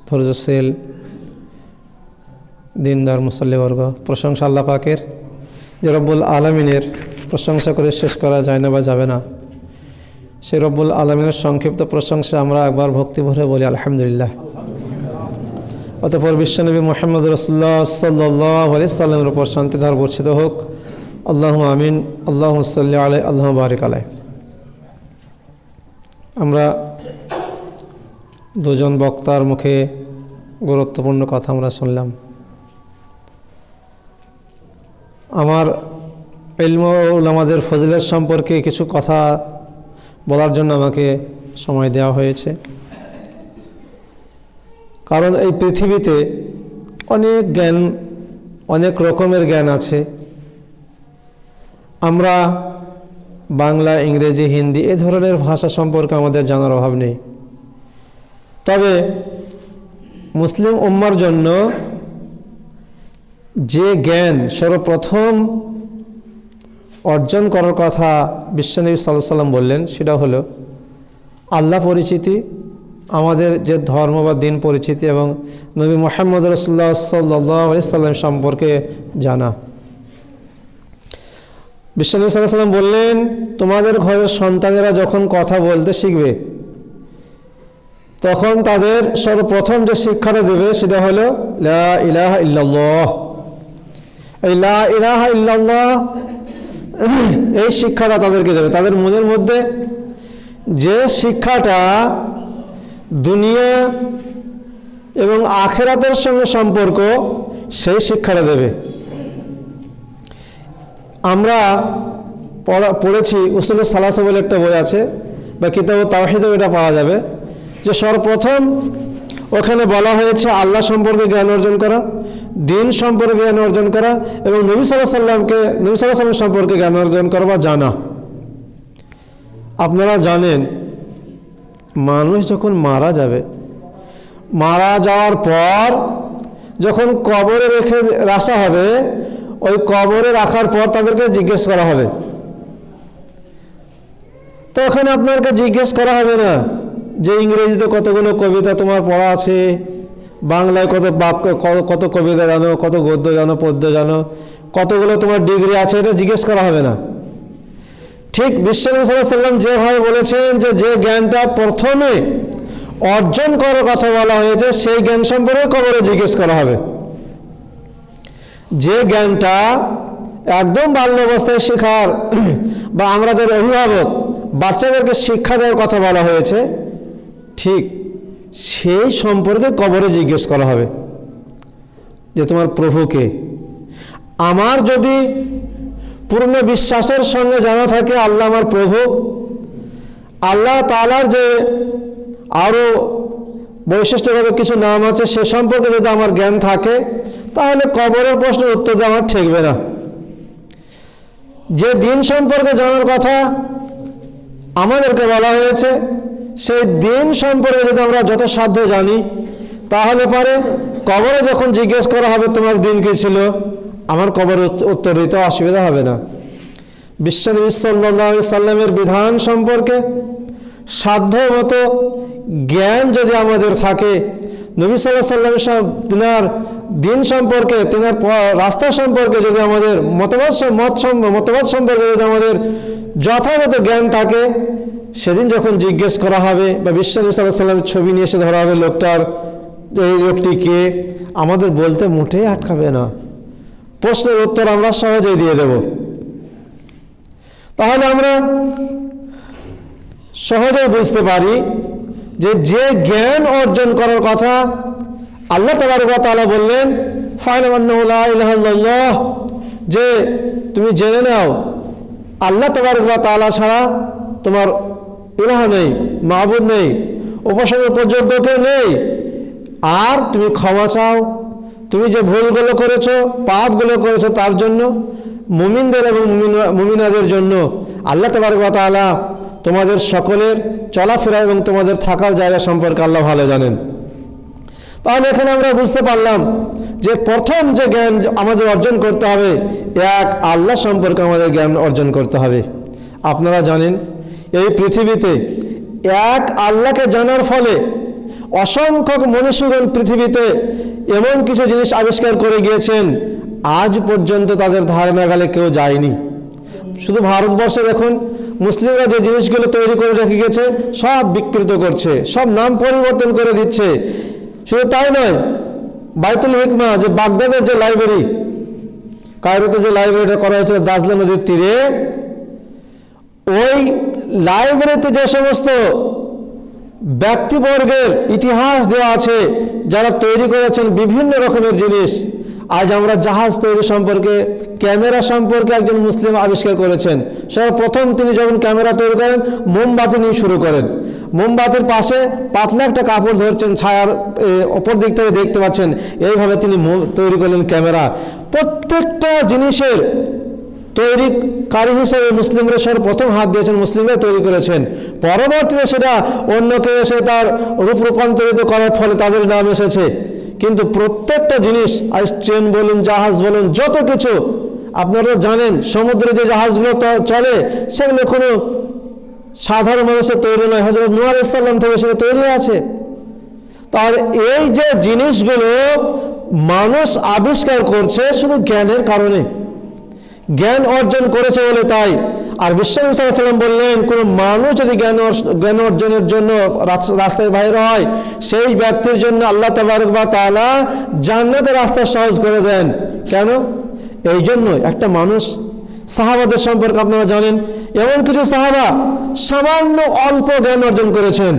ধৈর্যশীল দিনদার মুসল্লিবর্গ, প্রশংসা আল্লাহ পাকের, যে রব্বুল আলামিনের প্রশংসা করে শেষ করা যায় না বা যাবে না। সেই রব্বুল আলামিনের সংক্ষিপ্ত প্রশংসা আমরা একবার ভক্তি ভরে বলি আলহামদুলিল্লাহ। অতঃপর বিশ্বনবী মুহাম্মদ রাসূলুল্লাহ সাল্লাল্লাহু আলাইহি সাল্লামের উপর শান্তি ধার বর্ষিত হোক। আল্লাহুম্মা আমিন। আল্লাহুম্মা সাল্লি আলাইহি, আল্লাহুম্মা বারিক আলাইহি। আমরা দুজন বক্তার মুখে গুরুত্বপূর্ণ কথা আমরা শুনলাম। আমার ইলম ও উলামাদের ফজিলত সম্পর্কে কিছু কথা বলার জন্য আমাকে সময় দেওয়া হয়েছে। কারণ এই পৃথিবীতে অনেক জ্ঞান, অনেক রকমের জ্ঞান আছে। আমরা বাংলা, ইংরেজি, হিন্দি এ ধরনের ভাষা সম্পর্কে আমাদের জানার অভাব নেই। তবে মুসলিম উম্মার জন্য যে জ্ঞান সর্বপ্রথম অর্জন করার কথা বিশ্বনবী সাল্লাল্লাহু আলাইহি সাল্লাম বললেন, সেটা হলো আল্লাহ পরিচিতি, আমাদের যে ধর্ম বা দিন পরিচিতি এবং নবী মুহাম্মদ রাসূলুল্লাহ সাল্লাল্লাহু আলাইহি সাল্লাম সম্পর্কে জানা। বিশ্বনবী সাল্লাল্লাহু আলাইহি সাল্লাম বললেন, তোমাদের ঘরের সন্তানেরা যখন কথা বলতে শিখবে তখন তাদের সর্বপ্রথম যে শিক্ষাটা দেবে সেটা হলো লা ইলাহা ইল্লাল্লাহ। এই লা ইলাহা ইল্লাল্লাহ এই শিক্ষাটা তাদেরকে দেবে। তাদের মনের মধ্যে যে শিক্ষাটা দুনিয়া এবং আখিরাতের সঙ্গে সম্পর্ক, সেই শিক্ষাটা দেবে। আমরা পড়েছি, উসুলে সালাসা বলে একটা বই আছে, বা কিতাব তাওহীদে এটা পাওয়া যাবে, যে সর্বপ্রথম ওখানে বলা হয়েছে আল্লাহ সম্পর্কে জ্ঞান অর্জন করা, দিন সম্পর্কে জ্ঞান অর্জন করা এবং নবী সাল্লাল্লাহু আলাইহি সাল্লাম সম্পর্কে জ্ঞান অর্জন করা বা জানা। আপনারা জানেন, মানুষ যখন মারা যাবে, মারা যাওয়ার পর যখন কবরে রাখা হবে, ওই কবরে রাখার পর তাদেরকে জিজ্ঞেস করা হবে। তো ওখানে আপনাকে জিজ্ঞেস করা হবে না যে ইংরেজিতে কতগুলো কবিতা তোমার পড়া আছে, বাংলায় কত কবিতা জানো, কত গদ্য জানো, পদ্য জানো, কতগুলো তোমার ডিগ্রি আছে, এটা জিজ্ঞেস করা হবে না। ঠিক বিশ্বনবী সাল্লাল্লাহু আলাইহি সাল্লাম যেভাবে বলেছেন যে জ্ঞানটা প্রথমে অর্জন করার কথা বলা হয়েছে, সেই জ্ঞান সম্পর্কে কবরে জিজ্ঞেস করা হবে। যে জ্ঞানটা একদম বাল্য অবস্থায় শেখার বা আমরা যারা অভিভাবক বাচ্চাদেরকে শিক্ষা দেওয়ার কথা বলা হয়েছে, ঠিক সেই সম্পর্কে কবরে জিজ্ঞেস করা হবে যে তোমার প্রভুকে। আমার যদি পূর্ণ বিশ্বাসের সঙ্গে জানা থাকে আল্লাহ আমার প্রভু, আল্লাহ তাআলার যে আরও বৈশিষ্ট্যগত কিছু নাম আছে সে সম্পর্কে যদি আমার জ্ঞান থাকে, তাহলে কবরের প্রশ্নের উত্তর দেওয়া আমার ঠেকবে না। যে দিন সম্পর্কে জানার কথা আমাদেরকে বলা হয়েছে, সেই দিন সম্পর্কে যদি আমরা যত সাধ্য জানি, তাহলে পরে কবরে যখন জিজ্ঞেস করা হবে তোমার দিন কি ছিল, আমার কবরে উত্তর দিতে অসুবিধা হবে না। বিশ্বনবী সাল্লাল্লাহু আলাইহি সাল্লামের বিধান সম্পর্কে সাধ্য মতো জ্ঞান যদি আমাদের থাকে, নবী সাল্লাল্লাহু আলাইহি সাল্লাম তিনার দিন সম্পর্কে, তিনার রাস্তা সম্পর্কে যদি আমাদের মতবাদ সম্পর্কে যদি আমাদের যথাযথ জ্ঞান থাকে, সেদিন যখন জিজ্ঞেস করা হবে বা বিশ্বনবী সাল্লাল্লাহু আলাইহি সাল্লামের ছবি নিয়ে এসে ধরা হবে এই লোকটি কে, আমাদের বলতে মোটেই আটকাবে না। প্রশ্নের উত্তর আমরা সহজেই দিয়ে দেব। তাহলে আমরা সহজেই বুঝতে পারি যে জ্ঞান অর্জন করার কথা আল্লাহ তাবারক ওয়া তাআলা বললেন, ফা'লাম আন্নাহু লা ইলাহা ইল্লাল্লাহ, যে তুমি জেনে নাও আল্লাহ তাবারক ওয়া তাআলা ছাড়া তোমার ইলাহ নেই, মাবুদ নেই, উপাসনার উপযোগ্য কেউ নেই। আর তুমি ক্ষমা চাও, তুমি যে ভুলগুলো করেছো, পাপগুলো করেছো, তার জন্য মুমিনদের এবং মুমিনাদের জন্য আল্লাহ তাবারক ওয়া তাআলা তোমাদের সকলের চলাফেরা এবং তোমাদের থাকার জায়গা সম্পর্কে আল্লাহ ভালো জানেন। তাহলে এখানে আমরা বুঝতে পারলাম যে প্রথম যে জ্ঞান আমাদের অর্জন করতে হবে, এক আল্লাহ সম্পর্কে আমাদের জ্ঞান অর্জন করতে হবে। আপনারা জানেন এই পৃথিবীতে এক আল্লাহকে জানার ফলে অসংখ্য মনীষীগণ পৃথিবীতে এমন কিছু জিনিস আবিষ্কার করে গিয়েছেন, আজ পর্যন্ত তাদের ধারে নাগালে কেউ যায়নি। শুধু ভারতবর্ষে দেখুন, মুসলিমরা যে জিনিসগুলো তৈরি করে রেখে গেছে সব বিকৃত করছে, সব নাম পরিবর্তন করে দিচ্ছে। শুধু তাই নয়, বাইতুল হিকমা যে বাগদাদের যে লাইব্রেরি, কায়রোতে যে লাইব্রেরিটা করা হয়েছিল দাজলা নদীর তীরে, ওই লাইব্রেরিতে যে সমস্ত ব্যক্তিবর্গের ইতিহাস দেওয়া আছে, যারা তৈরি করেছেন বিভিন্ন রকমের জিনিস। আজ আমরা জাহাজ তৈরি সম্পর্কে, ক্যামেরা সম্পর্কে একজন মুসলিম আবিষ্কার করেছেন। সর্বপ্রথম তিনি যখন ক্যামেরা তৈরি করেন, মোমবাতি নিয়ে শুরু করেন। মোমবাতির পাশে পাতলা একটা কাপড় ধরছেন, ছায়ার অপর দিক থেকে দেখতে পাচ্ছেন, এইভাবে তিনি তৈরি করলেন ক্যামেরা। প্রত্যেকটা জিনিসের তৈরিকারী হিসেবে মুসলিমরা সর্বপ্রথম হাত দিয়েছেন, মুসলিমরা তৈরি করেছেন। পরবর্তীতে সেটা অন্যকে এসে তার রূপ রূপান্তরিত করার ফলে তাদের নাম এসেছে। কিন্তু প্রত্যেকটা জিনিস, আজ ট্রেন বলুন, জাহাজ বলুন, যত কিছু আপনারা জানেন, সমুদ্রে যে জাহাজগুলো চলে সেগুলো কোনো সাধারণ মানুষের তৈরি নয়, হযরত নূহ আলাইহিস সালাম থেকে সেটা তৈরি আছে। তাহলে এই যে জিনিসগুলো মানুষ আবিষ্কার করছে শুধু জ্ঞানের কারণে, জ্ঞান অর্জন করেছে বলে তাই। আর বিশ্বনবী সাল্লাল্লাহু আলাইহি ওয়াসাল্লাম বললেন, কোন মানুষ যদি জ্ঞান অর্জনের জন্য রাস্তায় বাইরে হয়, সেই ব্যক্তির জন্য আল্লাহ তাবারক ওয়া তাআলা জান্নাতের রাস্তা সহজ করে দেন। কেন? এই জন্য একটা মানুষ, সাহাবাদের সম্পর্কে আপনারা জানেন, এমন কিছু সাহাবা সামান্য অল্প জ্ঞান অর্জন করেছেন,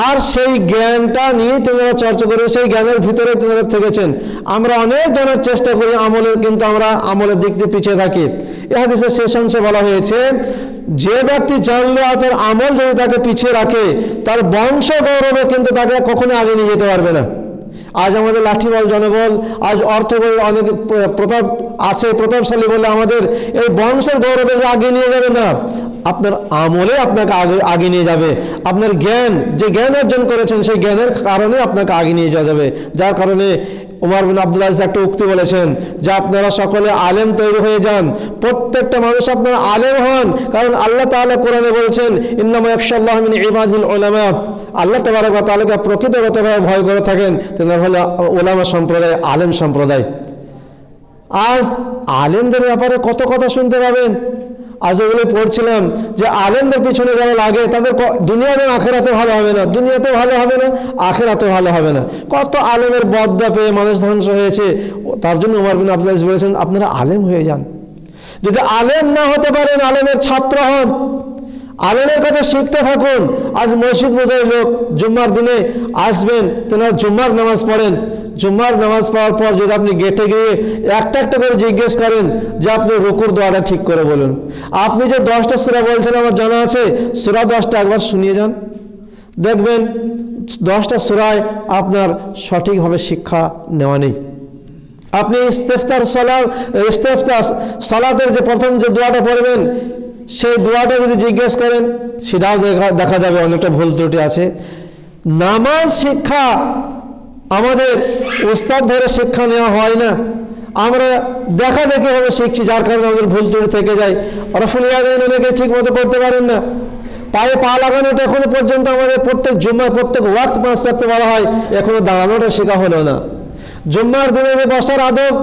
আর সেই জ্ঞানটা নিয়ে তেনারা চর্চা করে সেই জ্ঞানের ভিতরে তেনারা থেকেছেন। আমরা অনেক জানার চেষ্টা করি আমলের, কিন্তু আমরা আমলের দিক দিয়ে পিছিয়ে থাকি। এই হাদিসের শেষ অংশে বলা হয়েছে, যে ব্যক্তি জানলে আর তার আমল যদি তাকে পিছিয়ে রাখে, তার বংশ গৌরবে কিন্তু তাকে কখনো আগে নিয়ে যেতে পারবে না। আজ আমাদের লাঠিবল জনবল, আজ অর্থবল অনেক প্রতাপ আছে, প্রতাপশালী বলে আমাদের এই বংশের গৌরবে যে আগে নিয়ে যাবে না, আপনার আমলে আপনাকে আগে নিয়ে যাবে। আপনার জ্ঞান, যে জ্ঞান অর্জন করেছেন সেই জ্ঞানের কারণে আপনাকে আগে নিয়ে যাওয়া যাবে। যার কারণে ওমর বিন আব্দুল আজিজ একটা উক্তি বলেছেন যে আপনারা সকলে আলেম তৈরি হয়ে যান, প্রত্যেকটা মানুষ আপনারা আলেম হন। কারণ আল্লাহ তাআলা কোরআনে বলছেন, ইন্নামা ইয়াখশাল্লাহু মিন ইবাদিল উলামা, আল্লাহ তাবারক ওয়া তাআলাকে প্রকৃতভাবে ভয় করে থাকেন তেনারা হলো উলামা সম্প্রদায়, আলেম সম্প্রদায়। আজ আলেমদের ব্যাপারে কত কথা শুনতে পাবেন। আজ ওগুলো পড়ছিলাম যে আলেমদের পিছনে যারা লাগে তাদের দুনিয়া এবং আখেরাতে ভালো হবে না, দুনিয়াতেও ভালো হবে না, আখেরাতেও ভালো হবে না। কত আলেমের বদদা পেয়ে মানুষ ধ্বংস হয়েছে। তার জন্য ওমর বিন আব্দুল আজিজ বলেছেন, আপনারা আলেম হয়ে যান। যদি আলেম না হতে পারেন, আলেমের ছাত্র হন, আলেমের কাছে শিখতে থাকুন। আজ মসজিদ বোঝাই লোক জুম্মার দিনে আসবেন, তেনারা জুম্মার নামাজ পড়েন। জুম্মার নামাজ পড়ার পর যদি আপনি গেটে গিয়ে একটা একটা করে জিজ্ঞেস করেন যে আপনি রুকুর দোয়াটা ঠিক করে বলুন, আপনি যে 10টা সূরা বলছেন আমার জানা আছে, সূরা 10টা একবার শুনিয়ে যান, দেখবেন 10টা সূরায় আপনার সঠিকভাবে শিক্ষা নেওয়া নেই। আপনি ইস্তেফতার সালাতের যে প্রথম যে দোয়াটা পড়বেন, সেই দোয়াটা যদি জিজ্ঞেস করেন, সেটাও দেখা যাবে অনেকটা ভুল ত্রুটি আছে। নামাজ শিক্ষা আমাদের উস্তাদ ধরে শিক্ষা নেওয়া হয় না, আমরা দেখা দেখে ভাবে শিখছি, যার কারণে আমাদের ভুল ত্রুটি থেকে যায়। রফুল ইয়াদাইন অনেকে ঠিক মতো করতে পারেন না। পায়ে পা লাগানোটা এখনো পর্যন্ত আমাদের প্রত্যেক জুম্মায় প্রত্যেক ওয়াক্ত 5 রাখতে বলা হয়, এখনো দাঁড়ানোটা শেখা হলো না। জুম্মার দিনে যে বসার আদব,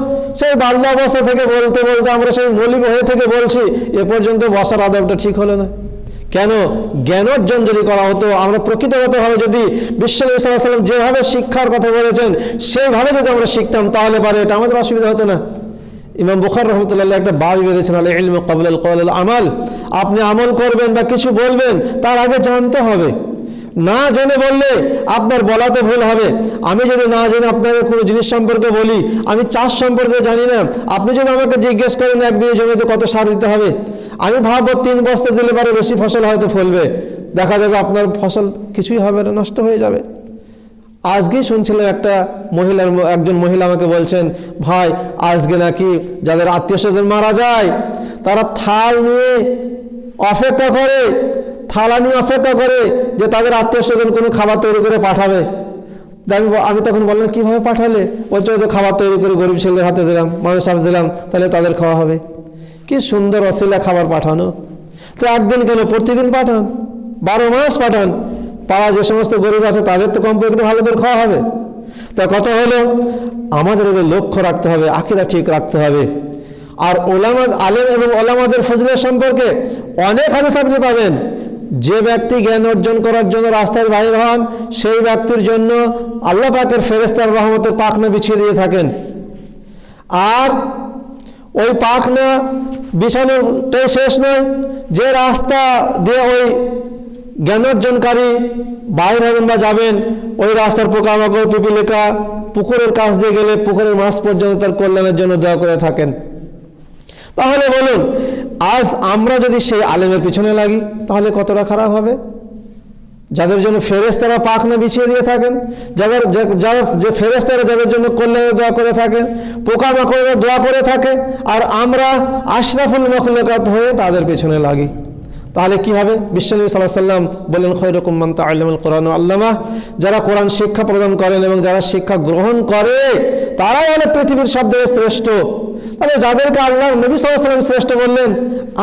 সেই বাল্য অবস্থা থেকে বলতে বলতে আমরা সেই মৌলিক হয়ে থেকে বলছি, এ পর্যন্ত বসার আদবটা ঠিক হলো না। কেন? জ্ঞান অর্জন যদি করা হতো, আমরা প্রকৃতগতভাবে যদি বিশ্বনবী সাল্লাল্লাহু আলাইহি ওয়াসাল্লাম যেভাবে শিক্ষার কথা বলেছেন সেইভাবে যদি আমরা শিখতাম, তাহলে পারে এটা আমাদের অসুবিধা হতো না। ইমাম বুখারী রাহমাতুল্লাহ একটা বাবই বেঁধেছেন, আল ইলমু ক্বাবলা আল কওল আল আমাল। আপনি আমল করবেন বা কিছু বলবেন, তার আগে জানতে হবে। না জেনে বললে আপনার বলাতে ভুল হবে। আমি যদি না জেনে আপনাকে কোনো জিনিস সম্পর্কে বলি, আমি চাষ সম্পর্কে জানি না, আপনি যদি আমাকে জিজ্ঞেস করেন 1 বিঘা জমিতে কত সার দিতে হবে, আমি ভাববো 3 বস্তা দিলে পরে বেশি ফসল হয়তো ফলবে, দেখা যাবে আপনার ফসল কিছুই হবে না, নষ্ট হয়ে যাবে। আজকেই শুনছিলাম একজন মহিলা আমাকে বলছেন, ভাই আজকে নাকি যাদের আত্মীয় স্বজন মারা যায়, তারা থালা নিয়ে অপেক্ষা করে যে তাদের আত্মীয় স্বজন কোনো খাবার তৈরি করে পাঠাবে। আমি তখন বললাম, কিভাবে পাঠালে? বলছে হয়তো খাবার তৈরি করে গরিব ছেলেদের হাতে দিলাম, মানুষের হাতে দিলাম, তাহলে তাদের খাওয়া হবে। কি সুন্দর অশিলা খাবার পাঠানো। তো একদিন কেন, প্রতিদিন পাঠান, 12 মাস পাঠান। পাড়া যে সমস্ত গরিব আছে তাদের তো কমপক্ষে ভালো করে খাওয়া হবে। তা কথা হলো, আমাদের এগুলো লক্ষ্য রাখতে হবে, আকীদা ঠিক রাখতে হবে। আর আলেম এবং ওলামাদের ফজিলত সম্পর্কে অনেক হাদিস আপনি পাবেন। যে ব্যক্তি জ্ঞান অর্জন করার জন্য রাস্তায় বাইর হন, সেই ব্যক্তির জন্য আল্লাহ পাকের ফেরেশতার রহমতের পাখনা বিছিয়ে দিয়ে থাকেন। আর ওই পাখনা বিছানোটাই শেষ নয়, যে রাস্তা দিয়ে ওই জ্ঞান অর্জনকারী বাইর হবেন বা যাবেন, ওই রাস্তার পোকামাকড় পিপিলিকা পুকুরের কাছ দিয়ে গেলে পুকুরের মাছ পর্যন্ত তার কল্যাণের জন্য দোয়া করে থাকেন। তাহলে বলুন, আজ আমরা যদি সেই আলেমের পিছনে লাগি, তাহলে কতটা খারাপ হবে? যাদের জন্য ফেরেশতারা পাখনা বিছিয়ে দিয়ে থাকেন, যে ফেরেশতারা যাদের জন্য কল্যাণের দোয়া করে থাকেন, পোকামাকড়েরা দোয়া করে থাকে, আর আমরা আশরাফুল মাখলুকাত হয়ে তাদের পিছনে লাগি, তাহলে কি হবে? বিশ্বনবী সাল্লাল্লাহু আলাইহি ওয়াসাল্লাম বলেন, খায়রুকুম মান তাআল্লামাল কোরআন ওয়া আল্লামাহ। যারা কোরআন শিক্ষা প্রদান করেন এবং যারা শিক্ষা গ্রহণ করে, তারাই হলো পৃথিবীর সবথেকে শ্রেষ্ঠ। তাহলে যাদেরকে আল্লাহর নবী সাল্লাল্লাহু আলাইহি ওয়াসাল্লাম শ্রেষ্ঠ বললেন,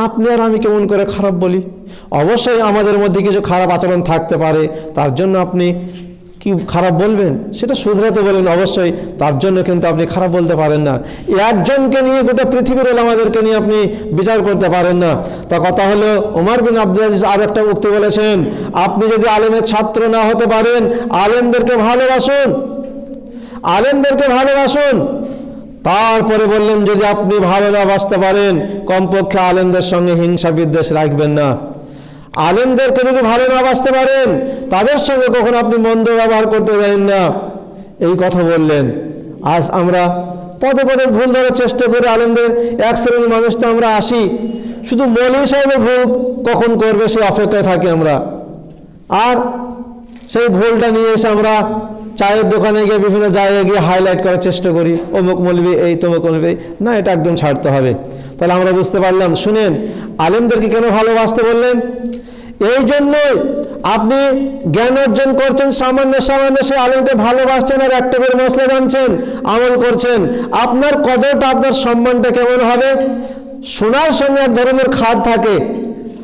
আপনি আর আমি কেমন করে খারাপ বলি? অবশ্যই আমাদের মধ্যে কিছু খারাপ আচরণ থাকতে পারে, তার জন্য আপনি কি খারাপ বলবেন? সেটা শুধরাতে বলেন অবশ্যই, তার জন্য কিন্তু আপনি খারাপ বলতে পারেন না। একজনকে নিয়ে গোটা পৃথিবীর ওলামাদেরকে নিয়ে আপনি বিচার করতে পারেন না। তো কথা হলো, ওমর বিন আব্দুল আজিজ আর একটা উক্তি বলেছেন, আপনি যদি আলেমের ছাত্র না হতে পারেন, আলেমদেরকে ভালোবাসুন। তারপরে বললেন, যদি আপনি ভালো না বাসতে পারেন, কমপক্ষে আলেমদের সঙ্গে হিংসা বিদ্বেষ রাখবেন না। আলেমদেরকে যদি ভালো না বাসতে পারেন, তাদের সঙ্গে কখনো আপনি মন্দ ব্যবহার করতে যাবেন না, এই কথা বললেন। আজ আমরা পদে পদে ভুল ধরার চেষ্টা করে আলেমদের এক শ্রেণীর মানুষ তো আমরা আসি, শুধু মৌলভী সাহেবের ভুল কখন করবে সেই অপেক্ষায় থাকি আমরা। আর সেই ভুলটা নিয়ে এসে আমরা চায়ের দোকানে গিয়ে বিভিন্ন জায়গায় গিয়ে হাইলাইট করার চেষ্টা করি, অমুক মৌলভী এই, তমুক মৌলভী না, এটা একদম ছাড়তে হবে। তাহলে আমরা বুঝতে পারলাম, শুনেন, আলেমদেরকে কেন ভালোবাসতে বললেন? এই জন্যই আপনি জ্ঞান অর্জন করছেন, সামান্য সেই আলেমকে ভালোবাসছেন, আর একটা করে মশলা জানছেন, আমল করছেন, আপনার কদরটা, আপনার সম্মানটা কেমন হবে? সোনার সঙ্গে এক ধরনের খাদ থাকে,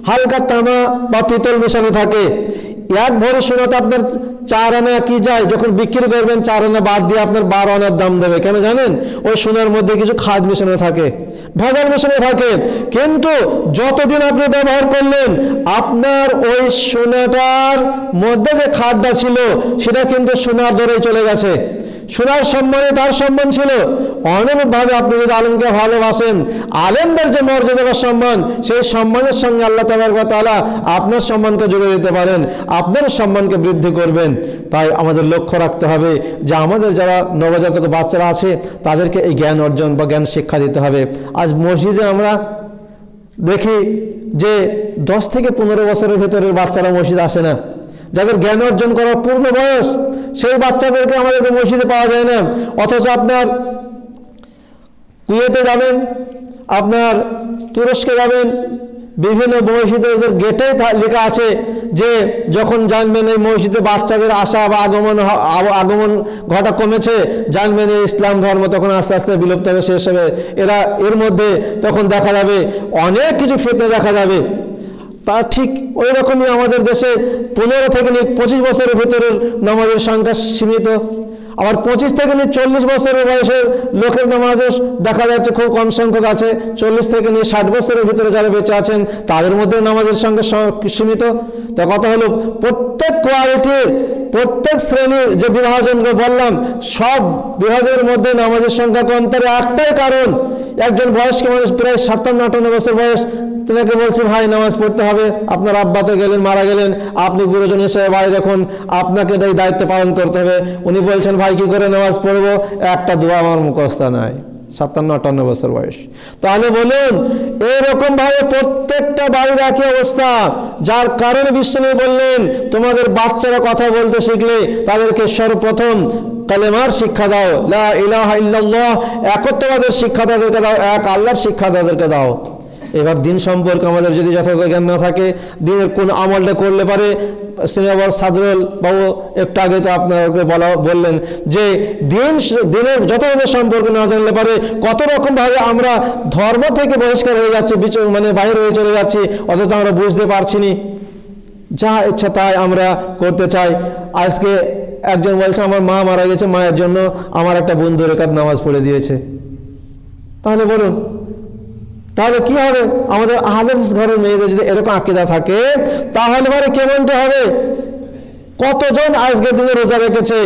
হালকা তামা বা পিতল মেশানো থাকে। 1 ভরি সোনাতে আপনার 4 আনা কি যায়, যখন বিক্রি করবেন 4 আনা বাদ দিয়ে আপনার 12 আনার দাম দেবে। কেন জানেন? ওই সোনার মধ্যে কিছু খাদ মেশানো থাকে, ভেজাল মেশানো থাকে। কিন্তু যতদিন আপনি ব্যবহার করলেন, আপনার ওই সোনাটার মধ্যে যে খাদটা ছিল, সেটা কিন্তু সোনার দরে চলে গেছে। সোনার সম্মানে তার সম্মান ছিল। অনুরূপভাবে আপনি যদি আলেমকে ভালোবাসেন, আলেমদের যে মর্যাদা বা সম্মান, সেই সম্মানের সঙ্গে আল্লাহ তাবারক ওয়া তাআলা আপনার সম্মানকে জুড়ে দিতে পারেন, আপনার সম্মানকে বৃদ্ধি করবেন। তাই আমাদের লক্ষ্য রাখতে হবে যে আমাদের যারা নবজাতক বাচ্চারা আছে, তাদেরকে এই জ্ঞান অর্জন বা জ্ঞান শিক্ষা দিতে হবে। আজ মসজিদে আমরা দেখি যে 10 থেকে 15 বছরের ভেতরের বাচ্চারা মসজিদে আসে না। যাদের জ্ঞান অর্জন করার পূর্ণ বয়স, সেই বাচ্চাদেরকে আমাদের মসজিদে পাওয়া যায় না। অথচ আপনার কুয়েতে যাবেন, আপনার তুরস্কে যাবেন, বিভিন্ন মসজিদের গেটেই লেখা আছে যে যখন জানবেন এই মসজিদে বাচ্চাদের আসা বা আগমন ঘটা কমেছে, জানবেন এই ইসলাম ধর্ম তখন আস্তে আস্তে বিলুপ্ত হবে, শেষ হবে। এর মধ্যে তখন দেখা যাবে অনেক কিছু ফিতনা দেখা যাবে। তা ঠিক ওই রকমই আমাদের দেশে 15 থেকে 25 বছরের ভিতরের নামাজের সংখ্যা সীমিত, আবার 25 থেকে 40 বছরের বয়সের লোকের নামাজও দেখা যাচ্ছে খুব কম সংখ্যক আছে। 40 থেকে 60 বছরের ভিতরে যারা বেঁচে আছেন তাদের মধ্যে নামাজের সংখ্যা সীমিত। তা কথা হলো প্রত্যেক কোয়ালিটির, প্রত্যেক শ্রেণীর যে বিভাজন বললাম, সব বিভাজনের মধ্যে নামাজের সংখ্যা কম। তার একটাই কারণ, একজন বয়স্ক মানুষ প্রায় 57-58 বছর বয়স, তোমাকে বলছি ভাই নামাজ পড়তে হবে, আপনার আব্বা তো গেলেন, মারা গেলেন, আপনি গুরুজন হিসেবে বাড়ি রাখুন, আপনাকে এই দায়িত্ব পালন করতে হবে। উনি বলছেন ভাই কি করে নামাজ পড়বো, একটা দোয়া আমার মুখস্থ নাই, 57-58 বছর বয়স। তাহলে বলুন এরকম ভাবে প্রত্যেকটা বাড়ির একই অবস্থা, যার কারণে বিশ্বনবী বললেন তোমাদের বাচ্চারা কথা বলতে শিখলে তাদেরকে সর্বপ্রথম কালেমার শিক্ষা দাও, লা ইলাহা ইল্লাল্লাহ, একত্ববাদের শিক্ষা তাদেরকে দাও, এক আল্লাহর শিক্ষা তাদেরকে দাও। এবার দিন সম্পর্কে আমাদের যদি যথাযথ জ্ঞান না থাকে, দিনের কোন আমলটা করলে পারে, সিনেমার সাদরুল বাবু একটু আগে তো আপনাকে বললেন যে দিনের যথাযথ সম্পর্কে না জানলে পারে কত রকম ভাবে আমরা ধর্ম থেকে বহিষ্কার হয়ে যাচ্ছি, মানে বাইরে হয়ে চলে যাচ্ছি, অথচ আমরা বুঝতে পারছি না। যা ইচ্ছা তাই আমরা করতে চাই। আজকে একজন বলছে আমার মা মারা গেছে, মায়ের জন্য আমার একটা বন্ধু রাকাত নামাজ পড়ে দিয়েছে। তাহলে বলুন তাহলে কি হবে? আমাদের আহলে হাদিস ঘরের মেয়েদের যদি এরকম আকীদা থাকে তাহলে মানে কেমনটা হবে? কতজন আজকের দিনে রোজা রেখেছে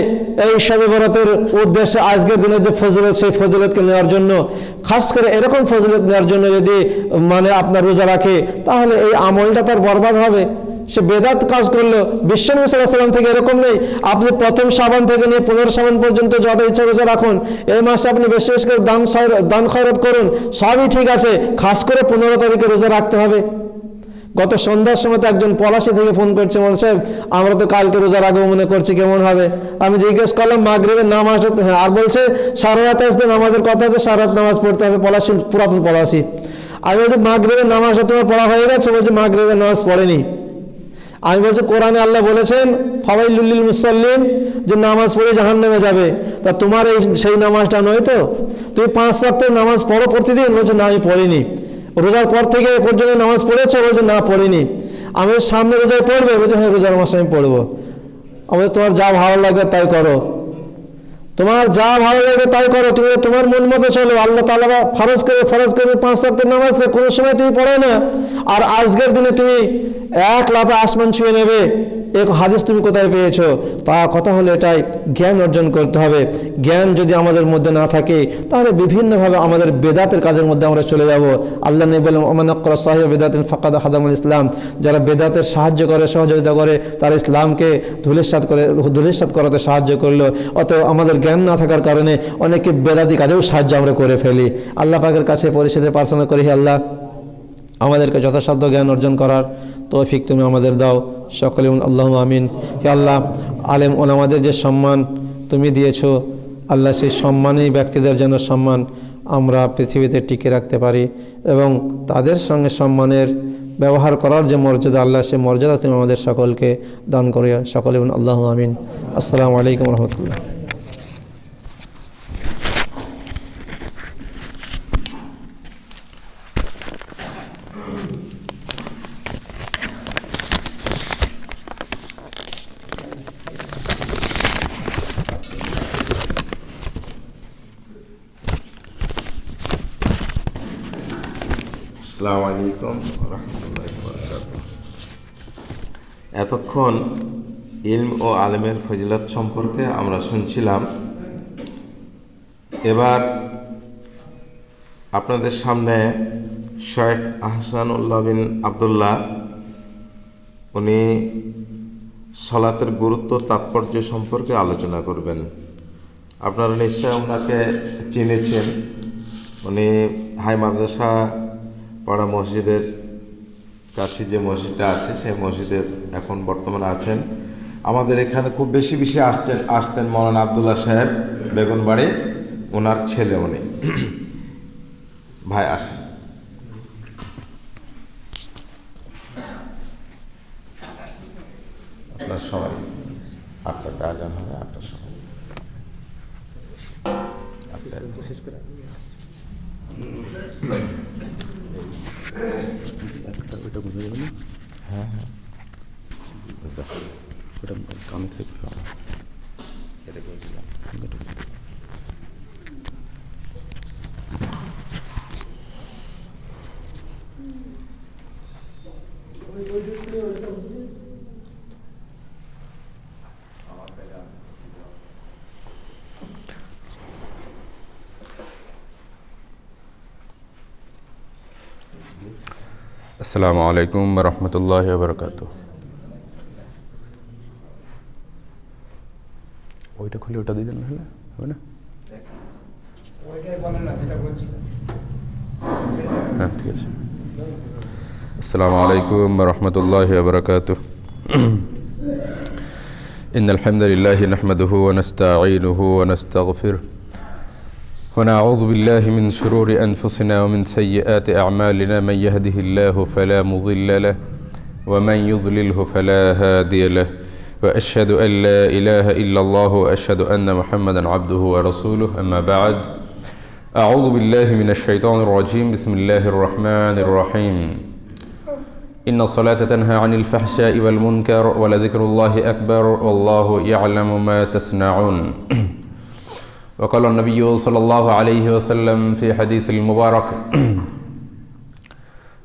এই শবে বরাতের উদ্দেশ্যে, আজকের দিনে যে ফজিলত সেই ফজিলতকে নেওয়ার জন্য, খাস করে এরকম ফজিলত নেওয়ার জন্য যদি মানে আপনার রোজা রাখে তাহলে এই আমলটা তার বরবাদ হবে। সে বেদাত কাজ করলো। বিশ্বনবী সাল্লাল্লাহু আলাইহি ওয়াসাল্লাম থেকে এরকম নেই আপনি প্রথম শাবান থেকে নিয়ে 15 শাবান পর্যন্ত যত ইচ্ছা রোজা রাখুন, এই মাসে আপনি বেশি বেশি করে দান খয়রাত করুন, সবই ঠিক আছে, খাস করে 15 তারিখে রোজা রাখতে হবে। গত সন্ধ্যার সময় তো একজন পলাশি থেকে ফোন করছে, বলছে আমরা তো কালকে রোজা রাখবো মনে করছি, কেমন হবে? আমি জিজ্ঞেস করলাম মাগরিবের নামাজ, হ্যাঁ, আর বলছে সারা রাত আসতে নামাজের কথা আছে, সারা রাত নামাজ পড়তে হবে। পলাশি, পুরাতন পলাশি। আমি বলছি মাগরিবের নামাজটা তোমার পড়া হয়ে গেছে? বলছে মাগরিবের নামাজ পড়েনি। আমি বলছি কোরআনে আল্লাহ বলেছেন ফাওয়াইলুল লিল মুসাল্লিন, যে নামাজ পড়ে জাহান্নামে যাবে, তা তোমার সেই নামাজটা নয় তো? তুমি 5 ওয়াক্তের নামাজ পড়ো প্রতিদিন? বলছে না আমি পড়িনি। রোজার পর থেকে এ পর্যন্ত নামাজ পড়েছো? বলছে না পড়িনি। আমি সামনে রোজায় পড়বে? বলছে হ্যাঁ রোজার মাসে আমি পড়বো। আমি তোমার যা ভালো লাগবে তাই করো, তোমার যা ভালো লাগে তাই করো, তুমি তোমার মন মতো চলো। আল্লাহ তাআলা ফরজ করে 5 ওয়াক্তের নামাজ কোনো সময় তুমি পড়ো না, আর আজকের দিনে তুমি এক লাফে আসমান ছুঁয়ে নেবে, এক হাদিস তুমি কোথায় পেয়েছো? তা কথা হলো এটাই, জ্ঞান অর্জন করতে হবে। জ্ঞান যদি আমাদের মধ্যে না থাকে তাহলে বিভিন্নভাবে আমাদের বেদাতের কাজের মধ্যে আমরা চলে যাব। আল্লাহ নবী বলেন ওমান ইয়াকরা সাহিবা বিদাতিন ফাকাদ হাদামাল ইসলাম, যারা বেদাতের সাহায্য করে, সহযোগিতা করে, তারা ইসলামকে ধূলিসাৎ করাতে সাহায্য করলো। অতএব আমাদের জ্ঞান না থাকার কারণে অনেকে বেদাতি কাজেও সাহায্য আমরা করে ফেলি। আল্লাহ পাকের কাছে পরিষদে প্রার্থনা করি, হে আল্লাহ আমাদেরকে যথাসাধ্য জ্ঞান অর্জন করার তৌফিক তুমি আমাদের দাও। সকলে আল্লাহুম্মা আমিন। হে আল্লাহ আলেম ওলামাদের যে সম্মান তুমি দিয়েছো, আল্লাহ সেই সম্মানী ব্যক্তিদের যেন সম্মান আমরা পৃথিবীতে টিকে রাখতে পারি, এবং তাদের সঙ্গে সম্মানের ব্যবহার করার যে মর্যাদা, আল্লাহ সেই মর্যাদা তুমি আমাদের সকলকে দান করিও। সকলে আল্লাহুম্মা আমিন। আসসালামু আলাইকুম ওয়া রাহমাতুল্লাহ। আসসালামু আলাইকুম ওয়া রাহমাতুল্লাহি ওয়া বারাকাতুহু। এতক্ষণ ইলম ও আলেমের ফজিলত সম্পর্কে আমরা শুনছিলাম। এবার আপনাদের সামনে শেখ আহসানুল্লাহ বিন আব্দুল্লাহ, উনি সালাতের গুরুত্ব তাৎপর্য সম্পর্কে আলোচনা করবেন। আপনারা নিশ্চয় ওনাকে চিনেছেন। উনি হাই মাদ্রাসা পাড়া মসজিদের কাছে যে মসজিদটা আছে সেই মসজিদে এখন বর্তমানে আছেন। আমাদের এখানে খুব বেশি আসতেন মৌলানা আবদুল্লাহ সাহেব বেগুনবাড়ি, ওনার ছেলে উনি। ভাই আসেন। আপনার সময় 8টাতে আজান হবে, 8টার সময়। হ্যাঁ হ্যাঁ, ওটা কানে থেকে এটা বলছিলাম। আসসালামু আলাইকুম রহমতুল্লাহ বরকাত। ওইটা খুলে ওটা দিয়ে দেন, হলে হবে না? হ্যাঁ ঠিক আছে। আসসালামু আলাইকুম রহমতুল্লাহ বরকাত। إن الحمد لله نحمده ونستعينه ونستغفره ونعوذ بالله من شرور أنفسنا ومن سيئات أعمالنا، من يهده الله فلا مضل له ومن يضلله فلا هادي له، وأشهد أن لا إله إلا الله وأشهد أن محمدا عبده ورسوله. أما بعد، أعوذ بالله من الشيطان الرجيم. بسم الله الرحمن الرحيم. إن الصلاة تنهى عن الفحشاء والمنكر ولذكر الله أكبر والله يعلم ما تصنعون. وقال النبي صلى الله عليه وسلم في حديث المبارك: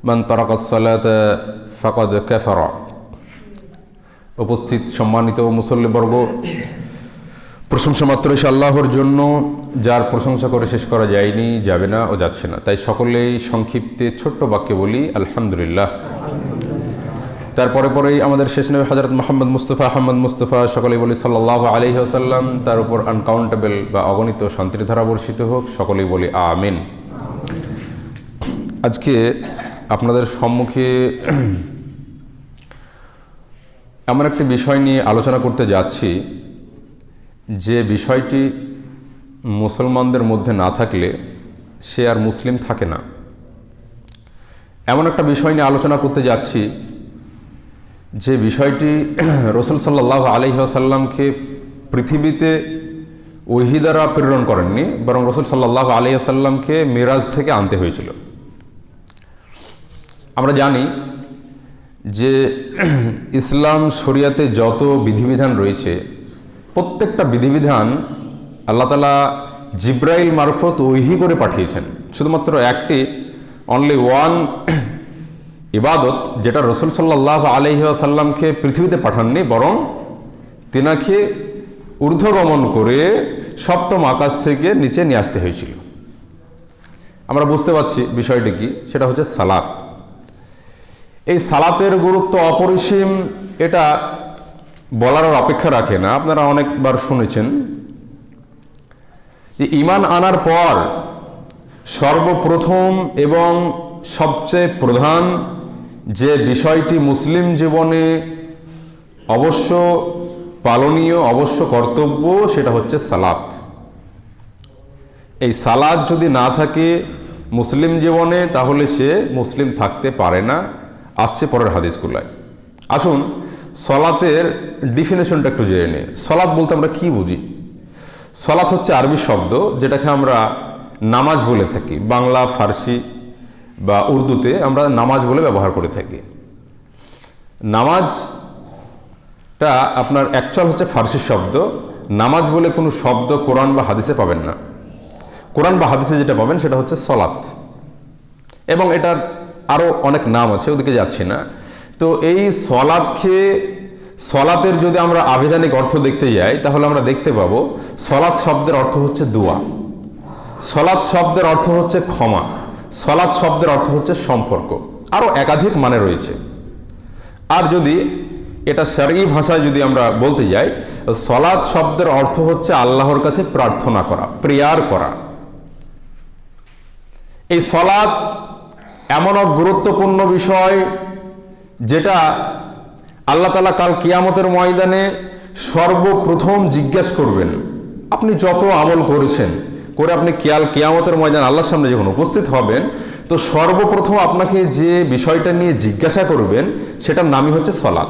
من ترك الصلاة فقد كفر. উপস্থিত সম্মানিত মুসল্লিবর্গ, প্রশংসা মাত্র সে আল্লাহর জন্য, যার প্রশংসা করে শেষ করা যায়নি, যাবে না ও যাচ্ছে না। তাই সকলেই সংক্ষিপ্তে ছোট্ট বাক্যে বলি আলহামদুলিল্লাহ। তারপরে পরেই আমাদের শেষ নবী হযরত মুহাম্মদ মুস্তাফা আহমদ মুস্তাফা, সকলেই বলি সাল্লাল্লাহু আলাইহি ওয়াসাল্লাম, তার উপর আনকাউন্টেবল বা অগণিত শান্তির ধারা বর্ষিত হোক, সকলেই বলি আমিন। আজকে আপনাদের সম্মুখে এমন একটি বিষয় নিয়ে আলোচনা করতে যাচ্ছি যে বিষয়টি মুসলমানদের মধ্যে না থাকলে সে আর মুসলিম থাকে না। এমন একটা বিষয় নিয়ে আলোচনা করতে যাচ্ছি যে বিষয়টি রাসূল সাল্লাল্লাহু আলাইহি ওয়াসাল্লামকে পৃথিবীতে ওহী দ্বারা প্রেরণ করেননি, বরং রাসূল সাল্লাল্লাহু আলাইহি ওয়াসাল্লামকে মিরাজ থেকে আনতে হয়েছিল। আমরা জানি যে ইসলাম শরিয়াতে যত বিধিবিধান রয়েছে, প্রত্যেকটা বিধিবিধান আল্লাহ তাআলা জিব্রাইল মারফত ওহী করে পাঠিয়েছেন। শুধুমাত্র একটি অনলি ওয়ান ইবাদত, যেটা রাসূল সাল্লাল্লাহু আলাইহি ওয়াসাল্লামকে পৃথিবীতে পাঠাননি, বরং তিনাকে ঊর্ধ্বগমন করে সপ্তম আকাশ থেকে নিচে নিয়ে আসতে হয়েছিল। আমরা বুঝতে পারছি বিষয়টি কি, সেটা হচ্ছে সালাত। এই সালাতের গুরুত্ব অপরিসীম, এটা বলার অপেক্ষা রাখে না। আপনারা অনেকবার শুনেছেন যে ঈমান আনার পর সর্বপ্রথম এবং সবচেয়ে প্রধান যে বিষয়টি মুসলিম জীবনে অবশ্য পালনীয়, অবশ্য কর্তব্য, সেটা হচ্ছে সালাত। এই সালাত যদি না থাকে মুসলিম জীবনে, তাহলে সে মুসলিম থাকতে পারে না। আসছে পরের হাদিসগুলায়। আসুন সলাতের ডিফিনেশনটা একটু জেনে নিই। সলাত বলতে আমরা কি বুঝি? সলাত হচ্ছে আরবি শব্দ, যেটাকে আমরা নামাজ বলে থাকি। বাংলা, ফার্সি বা উর্দুতে আমরা নামাজ বলে ব্যবহার করে থাকি। নামাজটা আপনার অ্যাকচুয়াল হচ্ছে ফার্সি শব্দ। নামাজ বলে কোনো শব্দ কোরআন বা হাদিসে পাবেন না। কোরআন বা হাদিসে যেটা পাবেন সেটা হচ্ছে সলাত, এবং এটার আরও অনেক নাম আছে, ওদিকে যাচ্ছি না। তো এই সলাতের যদি আমরা আবিধানিক অর্থ দেখতে যাই, তাহলে আমরা দেখতে পাবো সলাত শব্দের অর্থ হচ্ছে দোয়া, সলাত শব্দের অর্থ হচ্ছে ক্ষমা, সলাত শব্দের অর্থ হচ্ছে সম্পর্ক, আরও একাধিক মানে রয়েছে। আর যদি এটা শরঈ ভাষায় যদি আমরা বলতে যাই, সলাত শব্দের অর্থ হচ্ছে আল্লাহর কাছে প্রার্থনা করা, প্রেয়ার করা। এই সলাত এমন এক গুরুত্বপূর্ণ বিষয় যেটা আল্লাহ তাআলা কাল কিয়ামতের ময়দানে সর্বপ্রথম জিজ্ঞাসা করবেন। আপনি যত আমল করেছেন, করে আপনি কিয়ামতের ময়দান আল্লাহর সামনে যখন উপস্থিত হবেন, তো সর্বপ্রথম আপনাকে যে বিষয়টা নিয়ে জিজ্ঞাসা করবেন সেটার নামই হচ্ছে সালাত।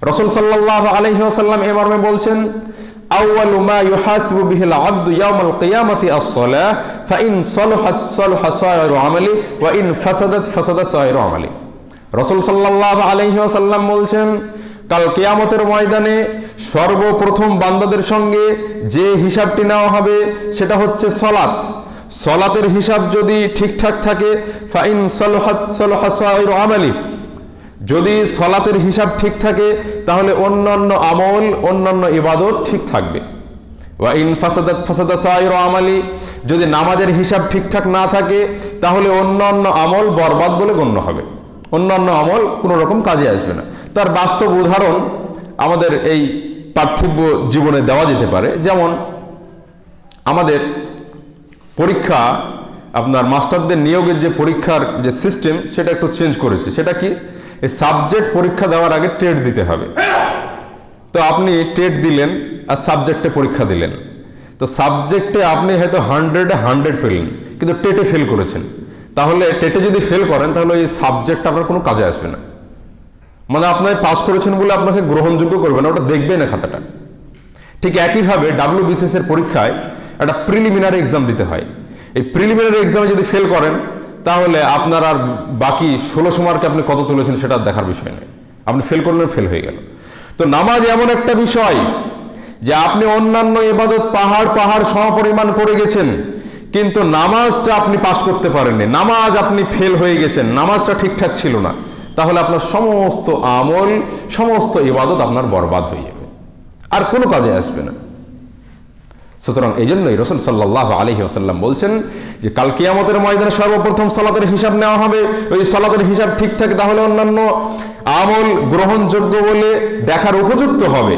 রাসূল সাল্লাল্লাহু আলাইহি ওয়াসাল্লাম এ মর্মে বলছেন, আউয়ালু মা ইউহাসিবু বিহিল আবদু ইয়াউমাল কিয়ামাতি আস-সালাহ ফাইন সালাহাত সালাহা সাইরু আমালি ওয়া ইন ফাসাদাত ফাসাদা সাইরু আমালি। রাসূল সাল্লাল্লাহু আলাইহি ওয়াসাল্লাম বলছেন, কাল কিয়ামতের ময়দানে সর্বপ্রথম বান্দাদের সঙ্গে যে হিসাবটি নেওয়া হবে সেটা হচ্ছে সালাত। সালাতের হিসাব যদি ঠিকঠাক থাকে, ফাইন সালাহাত সালাহা সাইরু আমালি, যদি সালাতের হিসাব ঠিক থাকে তাহলে অন্যান্য আমল, অন্যান্য ইবাদত ঠিক থাকবে। ওয়া ইন ফাসাদাত ফাসাদা সাইরু আমালি, যদি নামাজের হিসাব ঠিকঠাক না থাকে তাহলে অন্যান্য আমল বরবাদ বলে গণ্য হবে, অন্যান্য আমল কোনো রকম কাজে আসবে না। তার বাস্তব উদাহরণ আমাদের এই পার্থিব জীবনে দেওয়া যেতে পারে। যেমন আমাদের পরীক্ষা, আপনার মাস্টারদের নিয়োগের যে পরীক্ষার যে সিস্টেম সেটা একটু চেঞ্জ করেছে। সেটা কি, এই সাবজেক্ট পরীক্ষা দেওয়ার আগে টেট দিতে হবে। তো আপনি টেট দিলেন আর সাবজেক্টে পরীক্ষা দিলেন, তো সাবজেক্টে আপনি হয়তো 100 পেলেন, কিন্তু টেটে ফেল করেছেন। তাহলে টেটে যদি ফেল করেন তাহলে এই সাবজেক্ট আপনার কোনো কাজে আসবে না, মানে আপনার পাস করেছেন বলে আপনাকে গ্রহণযোগ্য করবে না, ওটা দেখবে না খাতাটা। ঠিক একইভাবে WBCS এর পরীক্ষায় একটা প্রিলিমিনারি এক্সাম দিতে হয়। এই প্রিলিমিনারি এক্সামে যদি ফেল করেন তাহলে আপনার আর বাকি 1600 মার্কে আপনি কত তুলেছেন সেটা দেখার বিষয় নয়, আপনি ফেল করলেন, ফেল হয়ে গেল। তো নামাজ এমন একটা বিষয় যে আপনি অন্যান্য ইবাদত পাহাড় সমপরিমাণ করে গেছেন, কিন্তু নামাজটা আপনি পাস করতে পারেননি, নামাজ আপনি ফেল হয়ে গেছেন, নামাজটা ঠিকঠাক ছিল না, তাহলে আপনার সমস্ত আমল, সমস্ত ইবাদত আপনার বরবাদ হয়ে যাবে, আর কোনো কাজে আসবে না। সুতরাং এই জন্যই রাসূল সাল্লাল্লাহু আলাইহি ওয়াসাল্লাম বলছেন যে কাল কিয়ামতের ময়দানে সর্বপ্রথম সালাতের হিসাব নেওয়া হবে। ওই সালাতের হিসাব ঠিক থাকে তাহলে অন্যান্য আমল গ্রহণযোগ্য বলে দেখার উপযুক্ত হবে,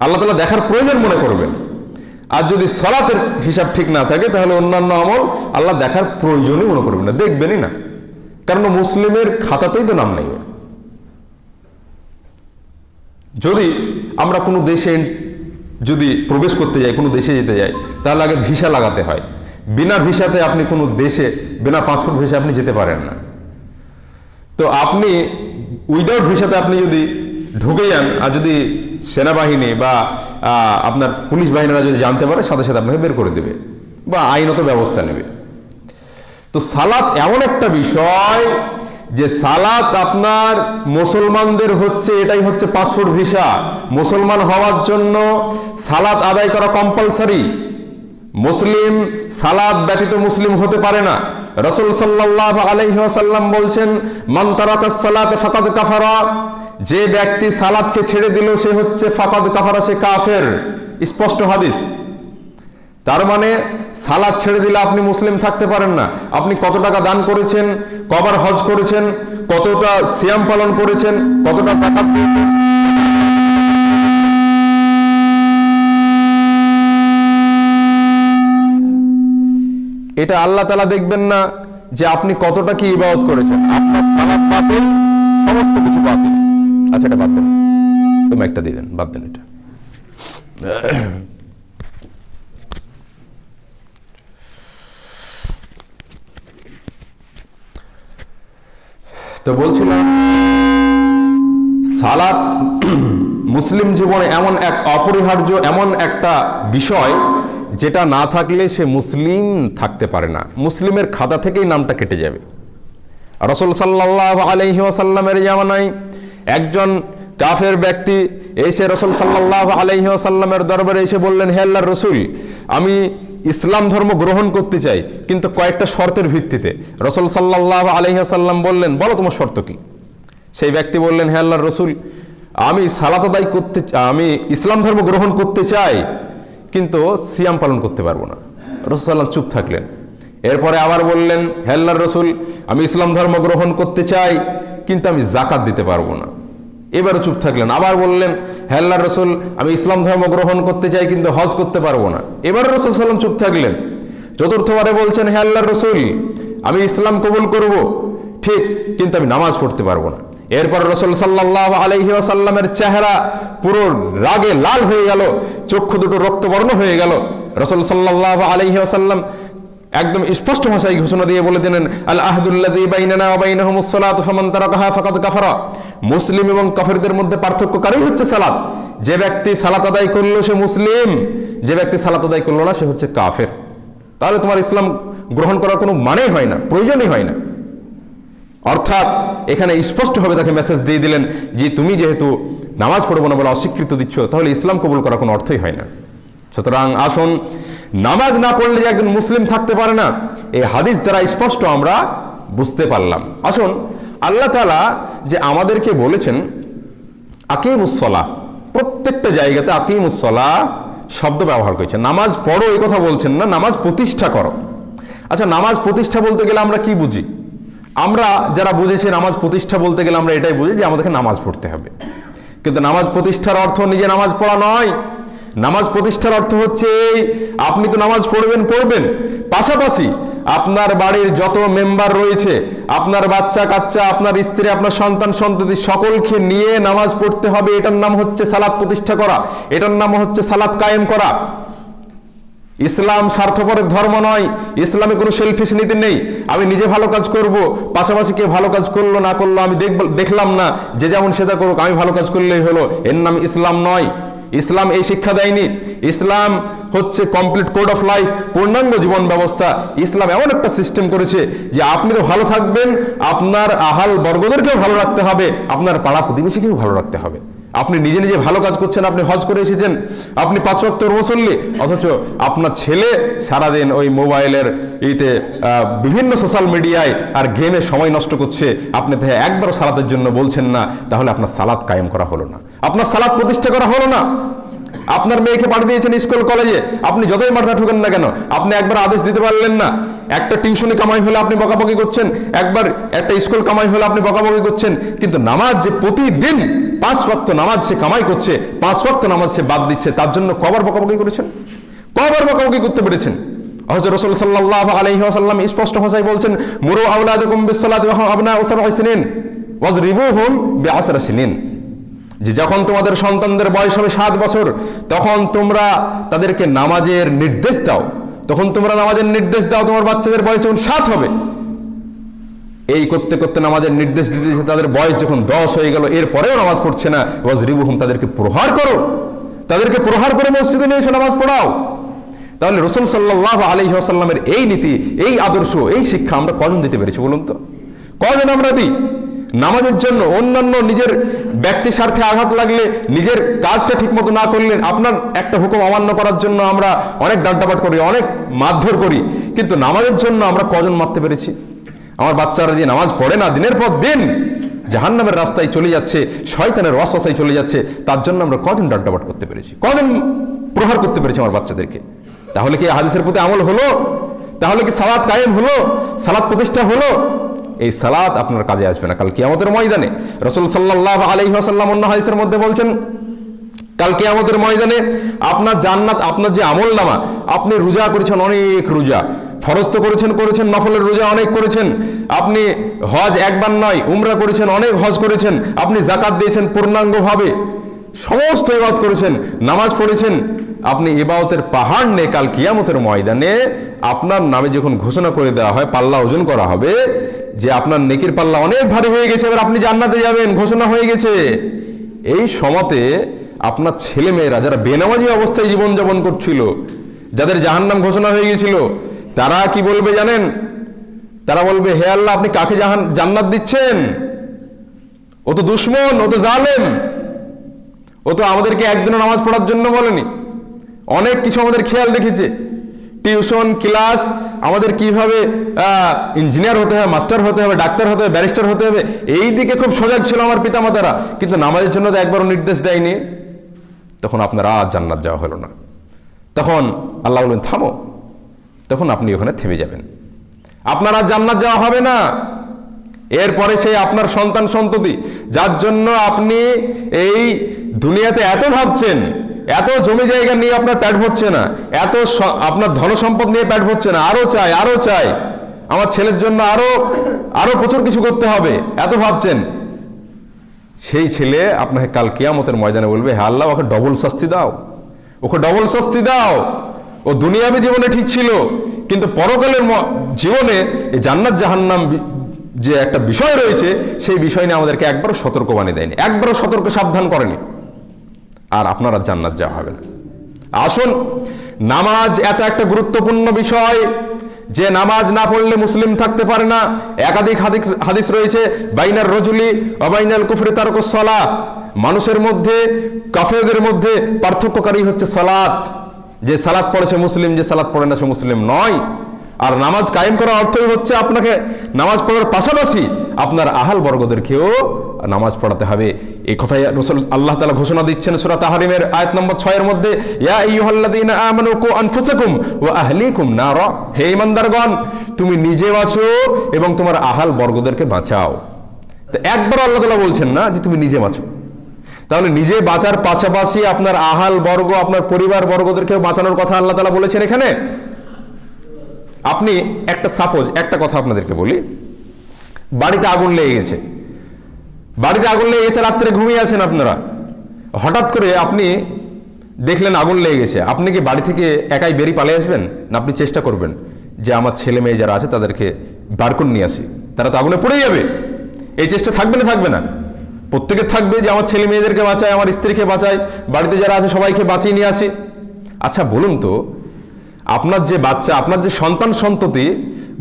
আল্লাহ তাআলা দেখার প্রয়োজন মনে করবেন। আর যদি সালাতের হিসাব ঠিক না থাকে তাহলে অন্যান্য আমল আল্লাহ দেখার প্রয়োজনই মনে করবেন না, দেখবেনই না, কারণ মুসলিমের খাতাতেই তো নাম নেই। যদি আমরা কোনো দেশে যদি প্রবেশ করতে যাই, কোনো দেশে যেতে যাই, তাহলে আগে ভিসা লাগাতে হয়। বিনা ভিসাতে আপনি কোনো দেশে, বিনা পাসপোর্ট ভিসা আপনি যেতে পারেন না। তো আপনি উইদাউট ভিসাতে আপনি যদি ঢুকে যান, আর যদি সেনাবাহিনী বা আপনার পুলিশ বাহিনীরা যদি জানতে পারে, সাথে সাথে আপনাকে বের করে দেবে বা আইনত ব্যবস্থা নেবে। তো সালাত এমন একটা বিষয় যে সালাত আপনার মুসলমানদের হচ্ছে, এটাই হচ্ছে পাসপোর্ট ভিসা। মুসলমান হওয়ার জন্য সালাত আদায় করা কম্পালসারি। মুসলিম সালাত ব্যতীত মুসলিম হতে পারে না। রাসূল সাল্লাল্লাহু আলাইহি ওয়াসাল্লাম বলছেন, মান তারাকাস সালাত ফাকাদ কাফারা, যে ব্যক্তি সালাতকে ছেড়ে দিল সে হচ্ছে ফাকাদ কাফারা, সে কাফের। স্পষ্ট হাদিস। তার মানে সালাত ছেড়ে দিলে আপনি মুসলিম থাকতে পারেন না। আপনি কত টাকা দান করেছেন, কবার হজ করেছেন, কতটা সিয়াম পালন করেছেন, কতটা যাকাত দিয়েছেন, এটা আল্লাহ তাআলা দেখবেন না যে আপনি কতটা কি ইবাদত করেছেন। আপনার সালাত বাতিল, সমস্ত কিছু বাতিল। আচ্ছা, এটা বাদ দেন, তুমি একটা দিয়ে দেন, বাদ দেন এটা। তো বলছিলাম সালাত মুসলিম জীবনে এমন এক অপরিহার্য, এমন একটা বিষয় যেটা না থাকলে সে মুসলিম থাকতে পারে না, মুসলিমের খাতা থেকেই নামটা কেটে যাবে। রাসূল সাল্লাল্লাহু আলাইহি ওয়াসাল্লামের জামানায় একজন কাফের ব্যক্তি এসে রাসূল সাল্লাল্লাহু আলাইহি ওয়াসাল্লামের দরবারে এসে বললেন, হে আল্লাহর রাসূল, আমি ইসলাম ধর্ম গ্রহণ করতে চাই, কিন্তু কয়েকটা শর্তের ভিত্তিতে। রাসূল সাল্লাল্লাহু আলাইহি ওয়াসাল্লাম বললেন, বলো তোমার শর্ত কি? সেই ব্যক্তি বললেন, হে আল্লাহর রাসূল, আমি সালাত আদায় করতে, আমি ইসলাম ধর্ম গ্রহণ করতে চাই, কিন্তু সিয়াম পালন করতে পারবো না। রাসূল সাল্লাল্লাহু চুপ থাকলেন। এরপরে আবার বললেন, হে আল্লাহর রাসূল, আমি ইসলাম ধর্ম গ্রহণ করতে চাই, কিন্তু আমি যাকাত দিতে পারবো না। এবারও চুপ থাকলেন। আবার বললেন, হে আল্লাহর রাসূল, আমি ইসলাম ধর্ম গ্রহণ করতে চাই, কিন্তু হজ করতে পারবো না। এবার রাসূল সাল্লাল্লাহু আলাইহি ওয়াসাল্লাম চুপ থাকলেন। চতুর্থবারে বলছেন, হে আল্লাহর রাসূল, আমি ইসলাম কবুল করব ঠিক, কিন্তু আমি নামাজ পড়তে পারবো না। এরপর রাসূল সাল্লাল্লাহু আলাইহি ওয়াসাল্লামের চেহারা পুরো রাগে লাল হয়ে গেল, চক্ষু দুটো রক্তবর্ণ হয়ে গেল। রাসূল সাল্লাল্লাহু আলাইহি ওয়াসাল্লাম একদম স্পষ্ট ভাষায় ঘোষণা দিয়ে বলে দিলেন, আল আহদুল্লাযী বাইনানা ওয়া বাইনাহুমুস সালাতু ফামান তারাকাহা ফাকাদ কাফারা। মুসলিম এবং কাফেরদের মধ্যে পার্থক্যকারী হচ্ছে সালাত। যে ব্যক্তি সালাত আদায় করলো সে মুসলিম, যে ব্যক্তি সালাত আদায় করলো না সে হচ্ছে কাফের। তাহলে তোমার ইসলাম গ্রহণ করার কোনো মানেই হয় না, প্রয়োজনই হয় না। অর্থাৎ এখানে স্পষ্টভাবে তাকে মেসেজ দিয়ে দিলেন যে তুমি যেহেতু নামাজ পড়বো না বলে অস্বীকৃতি দিচ্ছ, তাহলে ইসলাম কবুল করার কোনো অর্থই হয় না। সুতরাং আসুন, নামাজ না পড়লে যে একজন মুসলিম থাকতে পারে না, এই হাদিস দ্বারা স্পষ্ট আমরা বুঝতে পারলাম। আসুন, আল্লাহ তাআলা যে আমাদেরকে বলেছেন আকিমুস সালাহ, প্রত্যেকটা জায়গাতে আকিমুস সালাহ শব্দ ব্যবহার করেছেন। নামাজ পড়ো এই কথা বলছেন না, নামাজ প্রতিষ্ঠা করো। আচ্ছা, নামাজ প্রতিষ্ঠা বলতে গেলে আমরা কি বুঝি? আমরা যারা বুঝেছি নামাজ প্রতিষ্ঠা বলতে গেলে আমরা এটাই বুঝি যে আমাদেরকে নামাজ পড়তে হবে। কিন্তু নামাজ প্রতিষ্ঠার অর্থ নিজে নামাজ পড়া নয়। নামাজ প্রতিষ্ঠার অর্থ হচ্ছে আপনি তো নামাজ পড়বেন, পাশাপাশি আপনার বাড়ির যত মেম্বার রয়েছে, আপনার বাচ্চা কাচ্চা, আপনার স্ত্রী, আপনার সন্তান সন্ততি সকলকে নিয়ে নামাজ পড়তে হবে। এটার নাম হচ্ছে সালাত প্রতিষ্ঠা করা, এটার নাম হচ্ছে সালাত কায়েম করা। ইসলাম স্বার্থপরের ধর্ম নয়, ইসলামে কোনো সেলফিশ নীতি নেই। আমি নিজে ভালো কাজ করব, পাশাপাশি কে ভালো কাজ করলো না করলো আমি দেখলাম না, যে যেমন সেটা করুক, আমি ভালো কাজ করলেই হলো, এর নাম ইসলাম নয়। ইসলাম এই শিক্ষা দেয়নি। ইসলাম হচ্ছে কমপ্লিট কোড অফ লাইফ, পূর্ণাঙ্গ জীবন ব্যবস্থা। ইসলাম এমন একটা সিস্টেম করেছে যে আপনি তো ভালো থাকবেন, আপনার আহাল বর্গদেরকেও ভালো রাখতে হবে, আপনার পাড়া প্রতিবেশীকেও ভালো রাখতে হবে। আপনি নিজে নিজে ভালো কাজ করছেন, আপনি হজ করে এসেছেন, আপনি 5 ওয়াক্ত মুসল্লি, অথচ আপনার ছেলে সারাদিন ওই মোবাইলের বিভিন্ন সোশ্যাল মিডিয়ায় আর গেমে সময় নষ্ট করছে, আপনি তাই একবারও সালাতের জন্য বলছেন না, তাহলে আপনার সালাত কায়েম করা হলো না, আপনার সালাত প্রতিষ্ঠা করা হলো না। আপনার মেয়েকে পাঠিয়ে দিয়েছেন স্কুল কলেজে, আপনি যতই মাথা ঠুকেন না কেন, আপনি একবার আদেশ দিতে পারলেন না। একটা টিউশনি কামাই হলে আপনি বকাবকি করছেন, একবার একটা স্কুল কামাই হলে আপনি বকাবকি করছেন। কিন্তু নামাজ যে প্রতিদিন 5 ওয়াক্ত নামাজ সে কামাই করছে, 5 ওয়াক্ত নামাজ সে বাদ দিচ্ছে, তার জন্য কবার বকাবকি করেছেন, কবার বকাবকি করতে পেরেছেন? হযরত রাসূল সাল্লাল্লাহু আলাইহি ওয়াসাল্লাম স্পষ্ট ভাষায় বলছেন, মুরু আওলাদাকুম বিস-সালাতি ওয়া হুম আবনাউ 7 সিনিন ওয়াজরিবুহুম বি-10 সিনিন। যে যখন তোমাদের সন্তানদের বয়স হবে 7 বছর, তখন তোমরা তাদেরকে নামাজের নির্দেশ দাও, তখন তোমরা নামাজের নির্দেশ দাও তোমার বাচ্চাদের বয়স যখন 7 হবে। এই করতে করতে নামাজের নির্দেশ দিতে দিতে তাদের বয়স যখন 10 হয়ে গেল, এরপরেও নামাজ পড়ছে না, ওয়াজরিবুহুম, তাদেরকে প্রহার করো, তাদেরকে প্রহার করে মসজিদে নিয়ে এসে নামাজ পড়াও। তাহলে রাসূল সাল্লাল্লাহু আলাইহি ওয়াসাল্লামের এই নীতি, এই আদর্শ, এই শিক্ষা আমরা কজন দিতে পেরেছি বলুন তো? কজন আমরা দিই নামাজের জন্য? অন্যান্য নিজের ব্যক্তি স্বার্থে আঘাত লাগলে, নিজের কাজটা ঠিক মতো না করলে, আপনার একটা হুকুম অমান্য করার জন্য আমরা অনেক ডাঁটাপাট করি, অনেক মারধর করি, কিন্তু নামাজের জন্য আমরা কজন মারতে পেরেছি? আমার বাচ্চারা যে নামাজ পড়ে না, দিনের পর দিন জাহান্নামের রাস্তায় চলে যাচ্ছে, শয়তানের ওয়াসওয়াসায় চলে যাচ্ছে, তার জন্য আমরা কজন ডাঁটাপাট করতে পেরেছি, কজন প্রহার করতে পেরেছি আমার বাচ্চাদেরকে? তাহলে কি হাদিসের প্রতি আমল হলো? তাহলে কি সালাত কায়েম হলো? সালাত প্রতিষ্ঠা হলো? এই সালাত আপনার কাজে আসবে না কাল কিয়ামতের ময়দানে। রাসূল সাল্লাল্লাহু আলাইহি ওয়াসাল্লাম অন্য হাদিসের মধ্যে বলছেন, কাল কিয়ামতের ময়দানে আপনার জান্নাত, আপনার যে আমলনামা, আপনি রোজা করেছেন অনেক রোজা, ফরজ তো করেছেন, নফলের রোজা অনেক করেছেন, আপনি হজ একবার নয় উমরা করেছেন, অনেক হজ করেছেন, আপনি যাকাত দিয়েছেন পূর্ণাঙ্গভাবে, সমস্ত ইবাদত করেছেন, নামাজ পড়েছেন, আপনি ইবাদতের পাহাড় নিয়ে কাল কিয়ামতের ময়দানে আপনার নামে যখন ঘোষণা করে দেওয়া হয়, পাল্লা ওজন করা হবে যে আপনার নেকির পাল্লা অনেক ভারী হয়ে গেছে, এবার আপনি জান্নাতে যাবেন, ঘোষণা হয়ে গেছে। এই সময়তে আপনার ছেলে মেয়েরা যারা বেনামাজি অবস্থায় জীবনযাপন করছিল, যাদের জাহান্নাম ঘোষণা হয়ে গিয়েছিল, তারা কি বলবে জানেন? তারা বলবে, হে আল্লাহ, আপনি কাকে জান্নাত দিচ্ছেন? ও তো দুশমন, ও তো জালেম, ও তো আমাদেরকে একদিনও নামাজ পড়ার জন্য বলেনি, অনেক কিছু আমাদের খেয়াল রেখেছে, টিউশন ক্লাস, আমাদের কিভাবে ইঞ্জিনিয়ার হতে হবে, মাস্টার হতে হবে, ডাক্তার হতে হবে, ব্যারিস্টার হতে হবে, এই দিকে খুব সজাগ ছিল আমার পিতামাতারা, কিন্তু নামাজের জন্য তো একবারও নির্দেশ দেয়নি। তখন আপনার আর জান্নাত যাওয়া হলো না। তখন আল্লাহ বলবেন, থামো, তখন আপনি ওখানে থেমে যাবেন, আপনার আর জান্নাত যাওয়া হবে না। এরপরে সেই আপনার সন্তান সন্ততি, যার জন্য আপনি এই দুনিয়াতে এত ভাবছেন, এত জমি জায়গা নিয়ে আপনার পেট ভরছে না, এত আপনার ধন সম্পদ নিয়ে পেট ভরছে না, আরো চাই, আমার ছেলের জন্য আরো প্রচুর কিছু করতে হবে, এত ভাবছেন, সেই ছেলে আপনাকে কাল কিয়ামতের ময়দানে বলবে, হ্যাঁ আল্লাহ, ওকে ডবল শাস্তি দাও, ওকে ডবল শাস্তি দাও। ও দুনিয়াবী জীবনে ঠিক ছিল, কিন্তু পরকালের জীবনে এই জান্নাত জাহান্নাম যে একটা বিষয় রয়েছে, সেই বিষয় নিয়ে আমাদেরকে একবারও সতর্কবাণী দেয়নি, একবারও সতর্ক সাবধান করেনি। আর আপনারা জান্নাত যাওয়া হবে না। আসুন, নামাজ এত একটা গুরুত্বপূর্ণ বিষয় যে নামাজ না পড়লে মুসলিম থাকতে পারে না। একাধিক হাদিস রয়েছে, বাইনার রজুলি ওয়া বাইনাল কুফরি তারকুস সালাহ, মানুষের মধ্যে কাফেরদের মধ্যে পার্থক্যকারী হচ্ছে সালাত। যে সালাত পড়ে সে মুসলিম, যে সালাত পড়ে না সে মুসলিম নয়। আর নামাজ কায়েম করার অর্থই হচ্ছে আপনাকে নামাজ পড়ার পাশাপাশি আপনার আহাল বর্গদেরকেও নামাজ পড়াতে হবে। এই কথাই রাসূল আল্লাহ তাআলা ঘোষণা দিচ্ছেন সূরা তাহরিমের আয়াত নম্বর 6 এর মধ্যে, ইয়া আইয়ুহাল্লাযীনা আমানু কু আনফুসাকুম ওয়া আহলিকুম নারা, হে ঈমানদারগণ, তুমি নিজে বাঁচো এবং তোমার আহাল বর্গদেরকে বাঁচাও। তো একবার আল্লাহ তাআলা বলছেন না যে তুমি নিজে বাঁচো, তাহলে নিজে বাঁচার পাশাপাশি আপনার আহাল বর্গ, আপনার পরিবার বর্গদেরকেও বাঁচানোর কথা আল্লাহ তাআলা বলেছেন এখানে। আপনি একটা কথা আপনাদেরকে বলি, বাড়িতে আগুন লেগে গেছে, রাত্রে ঘুমিয়ে আছেন আপনারা, হঠাৎ করে আপনি দেখলেন আগুন লেগে গেছে, আপনি কি বাড়ি থেকে একাই বেরিয়ে পালিয়ে আসবেন? না আপনি চেষ্টা করবেন যে আমার ছেলে মেয়ে যারা আছে তাদেরকে বার করে নিয়ে আসি, তারা তো আগুনে পড়ে যাবে। এই চেষ্টা থাকবে না? থাকবে না? প্রত্যেকের থাকবে যে আমার ছেলে মেয়েদেরকে বাঁচায়, আমার স্ত্রীকে বাঁচায়, বাড়িতে যারা আছে সবাইকে বাঁচিয়ে নিয়ে আসি। আচ্ছা বলুন তো, আপনার যে বাচ্চা, আপনার যে সন্তান সন্ততি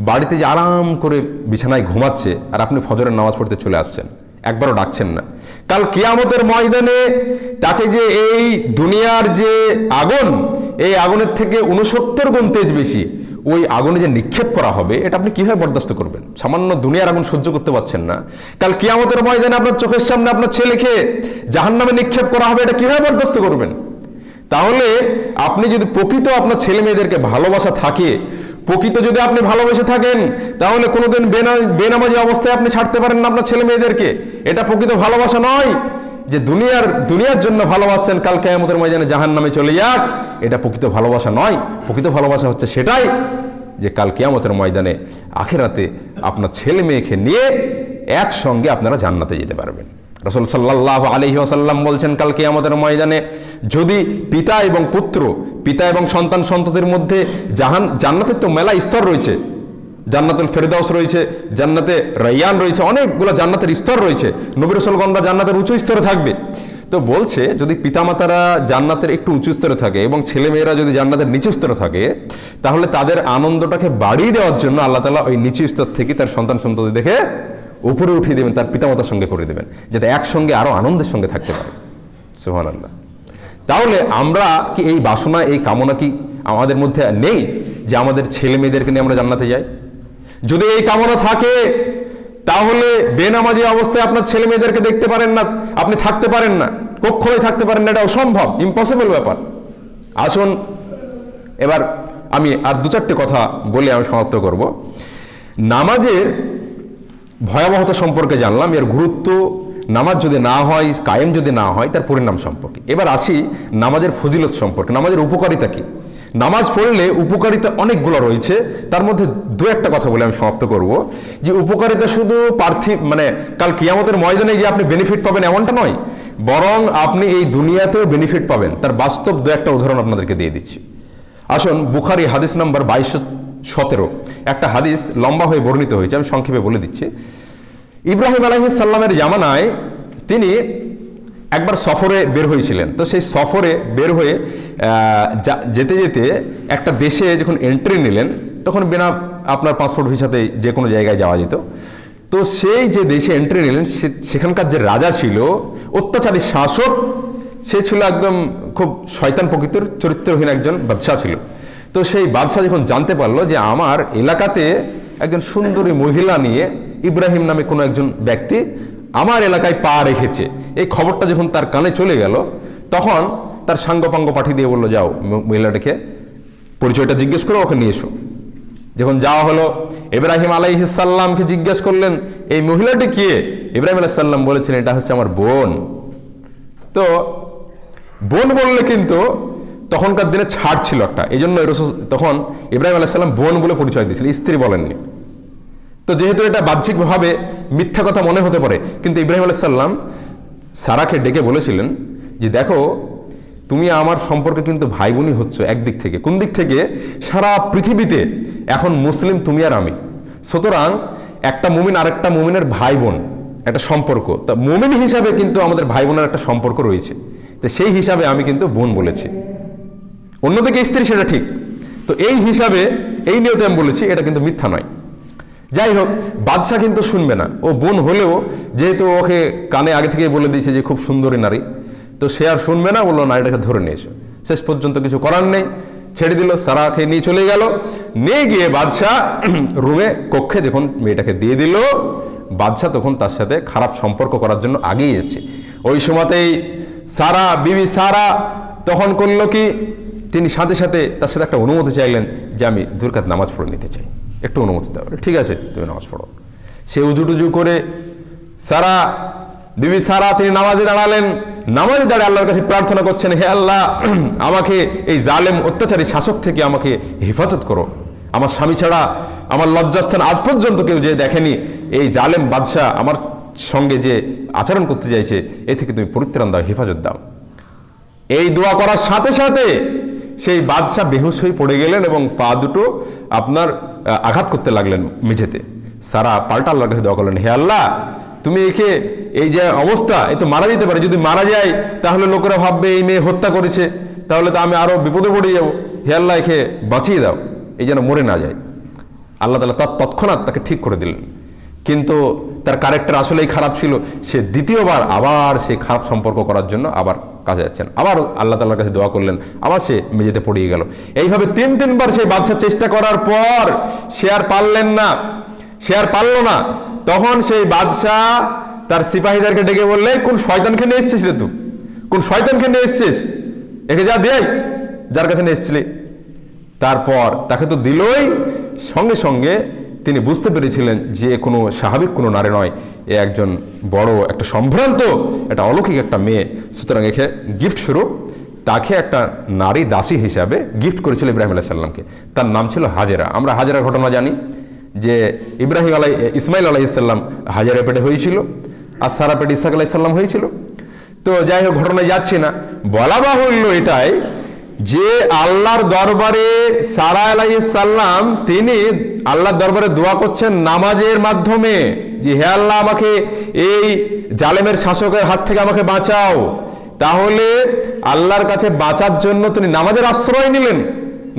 বাড়িতে যে আরাম করে বিছানায় ঘুমাচ্ছে, আর আপনি ফজরের নামাজ পড়তে চলে আসছেন, একবারও ডাকছেন না। কাল কিয়ামতের ময়দানে তাকে যে এই দুনিয়ার যে আগুন, এই আগুনের থেকে 69 গুণ তেজ বেশি ওই আগুনে যে নিক্ষেপ করা হবে, এটা আপনি কিভাবে বরদাস্ত করবেন? সামান্য দুনিয়ার আগুন সহ্য করতে পারছেন না, কাল কিয়ামতের ময়দানে আপনার চোখের সামনে আপনার ছেলেকে জাহান্নামে নিক্ষেপ করা হবে, এটা কিভাবে বরদাস্ত করবেন? তাহলে আপনি যদি প্রকৃত আপনার ছেলে মেয়েদেরকে ভালোবাসা থাকে, প্রকৃত যদি আপনি ভালোবেসে থাকেন, তাহলে কোনোদিন বেনামাজি অবস্থায় আপনি ছাড়তে পারেন না আপনার ছেলে মেয়েদেরকে। এটা প্রকৃত ভালোবাসা নয়। যে দুনিয়ার জন্য ভালোবাসছেন, কাল কিয়ামতের ময়দানে জাহান্নামে চলে যাক, এটা প্রকৃত ভালোবাসা নয়। প্রকৃত ভালোবাসা হচ্ছে সেটাই যে কাল কিয়ামতের ময়দানে আখিরাতে আপনার ছেলে মেয়েকে নিয়ে একসঙ্গে আপনারা জান্নাতে যেতে পারবেন। রাসূল সাল্লাল্লাহু আলাইহি ওয়াসাল্লাম বলছেন, কাল কিয়ামতের ময়দানে যদি পিতা এবং পুত্র, পিতা এবং সন্তান সন্ততির মধ্যে জান্নাতের তো মেলা স্তর রয়েছে, জান্নাতুল ফেরদাউস রয়েছে, জান্নাতে রাইয়ান রয়েছে, অনেকগুলো জান্নাতের স্তর রয়েছে। নবী রাসূলগণরা জান্নাতের উঁচু স্তরে থাকবে। তো বলছে যদি পিতামাতারা জান্নাতের একটু উঁচু স্তরে থাকে এবং ছেলেমেয়েরা যদি জান্নাতের নিচু স্তরে থাকে, তাহলে তাদের আনন্দটাকে বাড়িয়ে দেওয়ার জন্য আল্লাহ তাআলা ওই নিচু স্তর থেকে তার সন্তান সন্ততি দেখে উপরে উঠিয়ে দেবেন, তার পিতামাতার সঙ্গে করে দেবেন, যাতে একসঙ্গে আরো আনন্দের সঙ্গে থাকতে পারে। সুবহানাল্লাহ। তাহলে আমরা কি এই বাসনা, এই কামনা কি আমাদের মধ্যে নেই যে আমাদের ছেলে মেয়েদেরকে নিয়ে আমরা জান্নাতে যাই? যদি এই কামনা থাকে, তাহলে বেনামাজি অবস্থায় আপনার ছেলে মেয়েদেরকে দেখতে পারেন না, আপনি থাকতে পারেন না, কখনোই থাকতে পারেন না, এটা অসম্ভব, ইম্পসিবল ব্যাপার। আসুন এবার আমি আর 2-4টে কথা বলে আমি সমাপ্ত করব। নামাজের ভয়াবহতা সম্পর্কে জানলাম, এর গুরুত্ব, নামাজ যদি না হয়, কায়েম যদি না হয়, তার পরিণাম সম্পর্কে। এবার আসি নামাজের ফজিলত সম্পর্কে, নামাজের উপকারিতা কি। নামাজ পড়লে উপকারিতা অনেকগুলো রয়েছে, তার মধ্যে 2-একটা কথা বলে আমি সমাপ্ত করব। যে উপকারিতা শুধু কাল কিয়ামতের ময়দানে যে আপনি বেনিফিট পাবেন এমনটা নয়, বরং আপনি এই দুনিয়াতেও বেনিফিট পাবেন। তার বাস্তব 2-একটা উদাহরণ আপনাদেরকে দিয়ে দিচ্ছি। আসুন, বুখারী হাদিস নাম্বার 2217, একটা হাদিস লম্বা হয়ে বর্ণিত হয়েছে, আমি সংক্ষেপে বলে দিচ্ছি। ইব্রাহিম আলাইহিস সালামের জামানায় তিনি একবার সফরে বের হয়েছিলেন। তো সেই সফরে বের হয়ে যেতে যেতে একটা দেশে যখন এন্ট্রি নিলেন, তখন বিনা আপনার পাসপোর্ট ভিসাতে যে কোনো জায়গায় যাওয়া যেত। তো সেই যে দেশে এন্ট্রি নিলেন, সেখানকার যে রাজা ছিল, অত্যাচারী শাসক, সে ছিল একদম খুব শয়তান প্রকৃতির, চরিত্রহীন একজন বাদশাহ ছিল। তো সেই বাদশাহ যখন জানতে পারলো যে আমার এলাকাতে একজন সুন্দরী মহিলা নিয়ে ইব্রাহিম নামে কোনো একজন ব্যক্তি আমার এলাকায় পা রেখেছে, এই খবরটা যখন তার কানে চলে গেল, তখন তার সাঙ্গপাঙ্গ পাঠিয়ে দিয়ে বললো, যাও মহিলাটাকে পরিচয়টা জিজ্ঞেস করো, ওকে নিয়ে এসো। যখন যাওয়া হলো, ইব্রাহিম আলাইহিস সালামকে জিজ্ঞেস করলেন, এই মহিলাটি কে? ইব্রাহিম আলাইহিস সালাম বলেছেন, এটা হচ্ছে আমার বোন। তো বোন বললে কিন্তু তখনকার দিনে ছাড় ছিল একটা, এই জন্য তখন ইব্রাহিম আলাইহিস সালাম বোন বলে পরিচয় দিয়েছিলেন, স্ত্রী বলেননি। তো যেহেতু এটা বাহ্যিকভাবে মিথ্যা কথা মনে হতে পারে, কিন্তু ইব্রাহিম আলাইহিস সালাম সারাকে ডেকে বলেছিলেন যে দেখো, তুমি আমার সম্পর্কে কিন্তু ভাই বোনই হচ্ছ একদিক থেকে। কোন দিক থেকে? সারা পৃথিবীতে এখন মুসলিম তুমি আর আমি, সুতরাং একটা মুমিন আরেকটা মুমিনের ভাই বোন, একটা সম্পর্ক। তা মুমিন হিসাবে কিন্তু আমাদের ভাই বোনের একটা সম্পর্ক রয়েছে, তো সেই হিসাবে আমি কিন্তু বোন বলেছি। অন্যদিকে স্ত্রী, সেটা ঠিক। তো এই হিসাবে, এই নিয়তে আমি বলেছি, এটা কিন্তু মিথ্যা নয়। যাই হোক, বাদশাহ কিন্তু শুনবে না। ও বোন হলেও যেহেতু ওকে কানে আগে থেকে বলে দিয়েছে যে খুব সুন্দরী নারী, তো সে আর শুনবে না, বললো নারীটাকে ধরে নিয়ে এসো। শেষ পর্যন্ত কিছু করার নেই, ছেড়ে দিল। সারাকে নিয়ে চলে গেল। নিয়ে গিয়ে বাদশাহ রুমে, কক্ষে যখন মেয়েটাকে দিয়ে দিল, বাদশাহ তখন তার সাথে খারাপ সম্পর্ক করার জন্য আগেই এসেছে। ওই সময়তেই সারা, বিবি সারা তখন করলো কি, তিনি সাথে সাথে তার সাথে একটা অনুমতি চাইলেন যে আমি 2 রাকাত নামাজ পড়ে নিতে চাই, একটু অনুমতি দাও। ঠিক আছে, তুমি নামাজ পড়ো। সে উজু টুজু করে সারা, বিবি সারা, তিনি নামাজে দাঁড়ালেন। নামাজে দাঁড়িয়ে আল্লাহর কাছে প্রার্থনা করছেন, হে আল্লাহ, আমাকে এই জালেম অত্যাচারী শাসক থেকে আমাকে হেফাজত করো। আমার স্বামী ছাড়া আমার লজ্জাস্থান আজ পর্যন্ত কেউ যে দেখেনি। এই জালেম বাদশাহ আমার সঙ্গে যে আচরণ করতে চাইছে, এ থেকে তুমি পরিত্রাণ দাও, হেফাজত দাও। এই দোয়া করার সাথে সাথে সেই বাদশাহ বেহুশ হয়ে পড়ে গেলেন এবং পা দুটো আপনার আঘাত করতে লাগলেন মেঝেতে। সারা পাল্টা আল্লাহর কাছে দোয়া করলেন, হে আল্লাহ, তুমি একে, এই যে অবস্থা, এ তো মারা যেতে পারে। যদি মারা যায় তাহলে লোকেরা ভাববে এই মেয়ে হত্যা করেছে, তাহলে তো আমি আরো বিপদে পড়ে যাবো। হে আল্লাহ, একে বাঁচিয়ে দাও, এই যেন মরে না যায়। আল্লাহ তাআলা তৎক্ষণাৎ তাকে ঠিক করে দিলেন। কিন্তু তার ক্যারেক্টার আসলেই খারাপ ছিল। সে দ্বিতীয়বার আবার সেই খারাপ সম্পর্ক করার জন্য আবার কাজে যাচ্ছেন। আবার আল্লাহ তাআলার কাছে দোয়া করলেন, আবার সে মেঝেতে পড়িয়ে গেল। এইভাবে 3-3 বার সেই বাদশা চেষ্টা করার পর সে আর পারলেন না, সে আর পারল না। তখন সেই বাদশাহ তার সিপাহীদেরকে ডেকে বললে, কোন শয়তানকে নিয়ে এসছিস রে তুই? কোন শয়তানকে নিয়ে এসছিস? একে যা দেয়, যার কাছে নিয়ে এসছিলি। তারপর তাকে তো দিলই। সঙ্গে সঙ্গে তিনি বুঝতে পেরেছিলেন যে কোনো স্বাভাবিক কোনো নারী নয়, এ একজন বড় একটা সম্ভ্রান্ত, একটা অলৌকিক একটা মেয়ে। সুতরাং একে গিফট স্বরূপ তাকে একটা নারী দাসী হিসাবে গিফট করেছিল ইব্রাহিম আলাইহিস সালামকে। তার নাম ছিল হাজেরা। আমরা হাজেরার ঘটনা জানি যে ইসমাইল আলাইহিস সালাম হাজেরা পেটে হয়েছিল, আর সারা পেটে ইসহাক আলাইহিস সালাম হয়েছিল। তো যাই হোক, ঘটনায় যাচ্ছি না, বলা বাহুল্য এটাই যে আল্লাহর দরবারে সারা আলাইহিস সালাম তিনি আল্লাহর দরবারে দোয়া করছেন নামাজের মাধ্যমে, যে হে আল্লাহ, আমাকে এই জালেমের শাসকের হাত থেকে আমাকে বাঁচাও। তাহলে আল্লাহর কাছে বাঁচার জন্য তিনি নামাজের আশ্রয় নিলেন,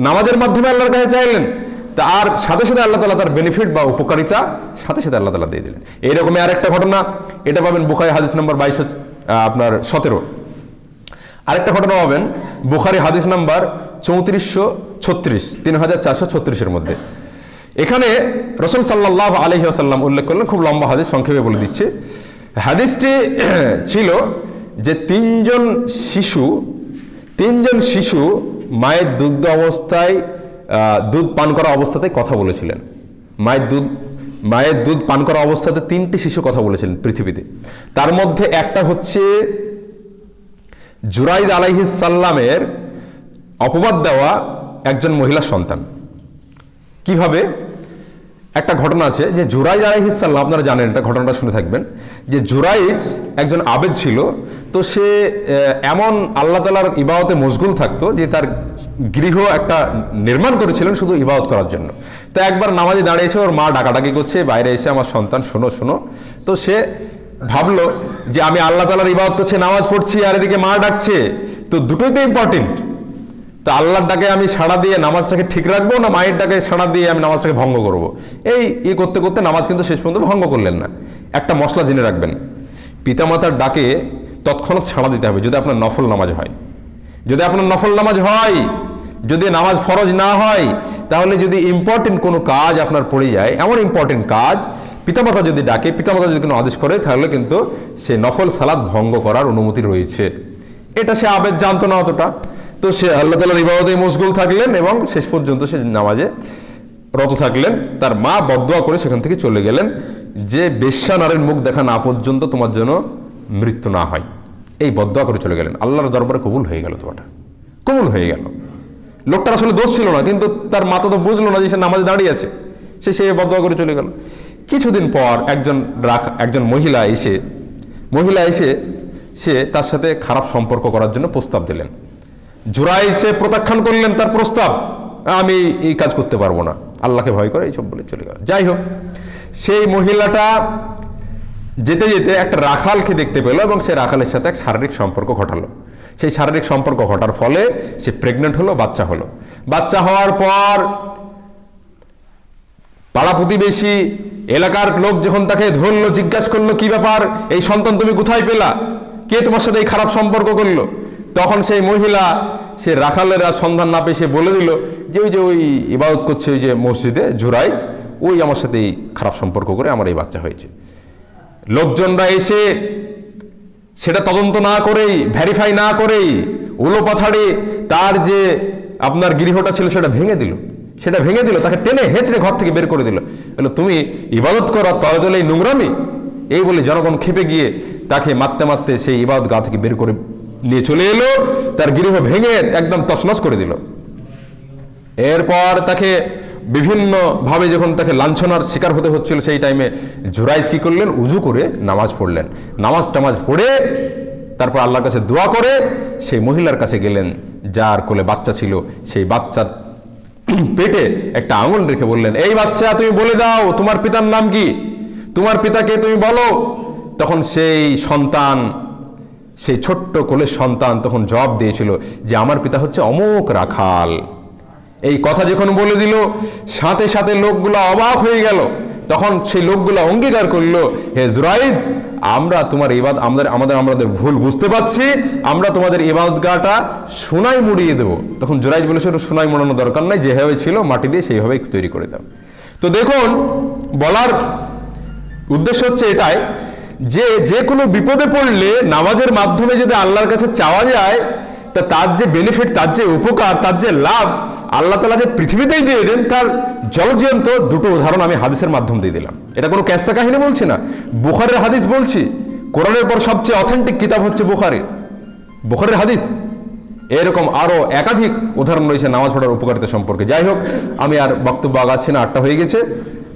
নামাজের মাধ্যমে আল্লাহর কাছে চাইলেন। তার সাথে সাথে আল্লাহ তাআলা তার বেনিফিট বা উপকারিতা সাথে সাথে আল্লাহ তাআলা দিয়ে দিলেন। এইরকমই আরেকটা ঘটনা, এটা পাবেন বুখারী হাদিস নম্বর 2217। আরেকটা ঘটনা পাবেন বুখারী হাদিস নাম্বার 3436, 3436 মধ্যে। এখানে রাসূল সাল্লাল্লাহু আলাইহি ওয়াসাল্লাম উল্লেখ করলেন, খুব লম্বা হাদিস, সংক্ষেপে বলে দিচ্ছে। হাদিসটি ছিল যে তিনজন শিশু মায়ের দুগ্ধ অবস্থায়, দুধ পান করা অবস্থাতেই কথা বলেছিলেন। মায়ের দুধ পান করা অবস্থাতে 3টি শিশু কথা বলেছিলেন পৃথিবীতে। তার মধ্যে একটা হচ্ছে জুরাইজ আলাইহিস সালামের অপবাদ দেওয়া একজন মহিলা সন্তান। কিভাবে? একটা ঘটনা আছে যে জুরাইজ আলাইহিস সালাম, আপনারা জানেন এটা, ঘটনাটা শুনে থাকবেন, যে জুরাইজ একজন আবেদ ছিল। তো সে এমন আল্লাহ তাআলার ইবাদতে মশগুল থাকতো যে তার গৃহ একটা নির্মাণ করেছিলেন শুধু ইবাদত করার জন্য। তো একবার নামাজে দাঁড়িয়েছে, ওর মা ডাকাডাকি করছে বাইরে এসে, আমার সন্তান শোনো শোনো। তো সে ভাবলো যে আমি আল্লাহ তাআলার ইবাদত করছি, নামাজ পড়ছি, আর এদিকে মা ডাকছে, তো দুটোই তো ইম্পর্টেন্ট। তো আল্লাহর ডাকে আমি সাড়া দিয়ে নামাজটাকে ঠিক রাখবো, না মায়ের ডাকে সাড়া দিয়ে আমি নামাজটাকে ভঙ্গ করব? এই করতে করতে নামাজ কিন্তু শেষ পর্যন্ত ভঙ্গ করলেন না। একটা মশলা জেনে রাখবেন, পিতামাতার ডাকে তৎক্ষণাৎ সাড়া দিতে হবে যদি আপনার নফল নামাজ হয়। যদি নামাজ ফরজ না হয়, তাহলে যদি ইম্পর্টেন্ট কোনো কাজ আপনার পড়ে যায়, এমন ইম্পর্টেন্ট কাজ, পিতামাতা যদি ডাকে, পিতামাতা যদি কোনো আদেশ করে, তাহলে কিন্তু সে নফল সালাত ভঙ্গ করার অনুমতি রয়েছে। এটা সে আবেদ জানতো না অতটা। তো সে আল্লাহ তাআলার ইবাদতে মশগুল থাকলেন এবং শেষ পর্যন্ত সে নামাজে রত থাকলেন। তার মা বদদোয়া করে সেখান থেকে চলে গেলেন যে বেশ্যা নারীর মুখ দেখা না পর্যন্ত তোমার জন্য মৃত্যু না হয়, এই বদদোয়া করে চলে গেলেন। আল্লাহর দরবারে কবুল হয়ে গেল, তোমাটা কবুল হয়ে গেল। লোকটার আসলে দোষ ছিল না, কিন্তু তার মাতা তো বুঝলো না যে সে নামাজে দাঁড়িয়ে আছে, সে বদদোয়া করে চলে গেল। কিছুদিন পর একজন মহিলা এসে সে তার সাথে খারাপ সম্পর্ক করার জন্য প্রস্তাব দিলেন। জুরাইজ সে প্রত্যাখ্যান করলেন তার প্রস্তাব, আমি এই কাজ করতে পারবো না, আল্লাহকে ভয় করে এইসব বলে চলে গেল। যাই হোক, সেই মহিলাটা যেতে যেতে একটা রাখালকে দেখতে পেল এবং সেই রাখালের সাথে এক শারীরিক সম্পর্ক ঘটালো। সেই শারীরিক সম্পর্ক ঘটার ফলে সে প্রেগনেন্ট হলো, বাচ্চা হলো। বাচ্চা হওয়ার পর পাড়া প্রতিবেশী এলাকার লোক যখন তাকে ধরলো, জিজ্ঞাসা করলো কি ব্যাপার, এই সন্তান তুমি কোথায় পেলা, কে তোমার সাথে এই খারাপ সম্পর্ক করলো, তখন সেই মহিলা সে রাখালেরা সন্ধান না পেয়ে সে বলে দিল যে ওই ইবাদত করছে ওই যে মসজিদে জুরাইজ, ওই আমার সাথে এই খারাপ সম্পর্ক করে আমার এই বাচ্চা হয়েছে। লোকজনরা এসে সেটা তদন্ত না করেই, ভেরিফাই না করেই উলোপাথাড়ি তার যে আপনার গৃহটা ছিল সেটা ভেঙে দিল, তাকে টেনে হেঁচড়ে ঘর থেকে বের করে দিল। বললো তুমি ইবাদত করো তলে তলে এই নোংরামি, এই বলে জনগণ খেপে গিয়ে তাকে মারতে মারতে সেই ইবাদত গা থেকে বের করে নিয়ে চলে এলো, তার গৃহ ভেঙে একদম তছনছ করে দিল। এরপর তাকে বিভিন্ন ভাবে যখন তাকে লাঞ্ছনার শিকার হতে হচ্ছিল, সেই টাইমে জুরাইজ কি করলেন, উজু করে নামাজ পড়লেন। নামাজ টামাজ পড়ে তারপর আল্লাহর কাছে দোয়া করে সেই মহিলার কাছে গেলেন যার কোলে বাচ্চা ছিল। সেই বাচ্চার পেটে একটা আঙুল রেখে বললেন, এই বাচ্চা তুমি বলে দাও তোমার পিতার নাম কি, তোমার পিতাকে তুমি বলো। তখন সেই সন্তান, সেই ছোট্ট কোলের সন্তান তখন জবাব দিয়েছিল যে আমার পিতা হচ্ছে অমুক রাখাল। এই কথা যখন বলে দিল, সাথে সাথে লোকগুলো অবাক হয়ে গেল। তখন সেই লোকগুলো অঙ্গীকার করলো, হে জুরাইজ, আমরা তোমার আমাদের ভুল বুঝতে পারছি, আমরা তোমাদের ইবাদতগাহটা সোনায় মুড়িয়ে দেবো। তখন জুরাইজ বলেছিল সোনায় মোড়ানোর দরকার নাই, যেভাবে ছিল মাটি দিয়ে সেইভাবেই তৈরি করে দাও। তো দেখুন, বলার উদ্দেশ্য হচ্ছে এটাই যে কোনো বিপদে পড়লে নামাজের মাধ্যমে যদি আল্লাহর কাছে চাওয়া যায়, তা তার যে বেনিফিট, তার যে উপকার, তার যে লাভ আল্লাহ তাআলা যে পৃথিবীতেই দিয়ে দেন, তার জলজীবন্ত দুটো উদাহরণ আমি হাদিসের মাধ্যম দিয়ে দিলাম। এটা কোনো ক্যাসা কাহিনী বলছি না, বুখারীর হাদিস বলছি। কোরআনের পর সবচেয়ে অথেন্টিক কিতাব হচ্ছে বুখারীর হাদিস। এরকম আরো একাধিক উদাহরণ রয়েছে নামাজ পড়ার উপকারিতা সম্পর্কে। যাই হোক, আমি আর বক্তব্য আগাচ্ছি না, 8টা হয়ে গেছে,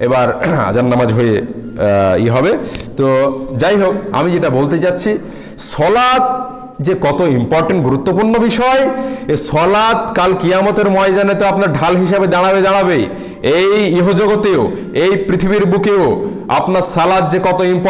এবার আজান নামাজ হয়ে হবে। তো যাই হোক, আমি যেটা বলতে যাচ্ছি, সলাত যে কত ইম্পর্টেন্ট গুরুত্বপূর্ণ বিষয়, এই সলাত কাল কিয়ামতের ময়দানে তো আপনার ঢাল হিসাবে দাঁড়াবে। এই ইহজগতেও, এই পৃথিবীর বুকেও আপনার সালাত যে কত ইম্পর্টেন্ট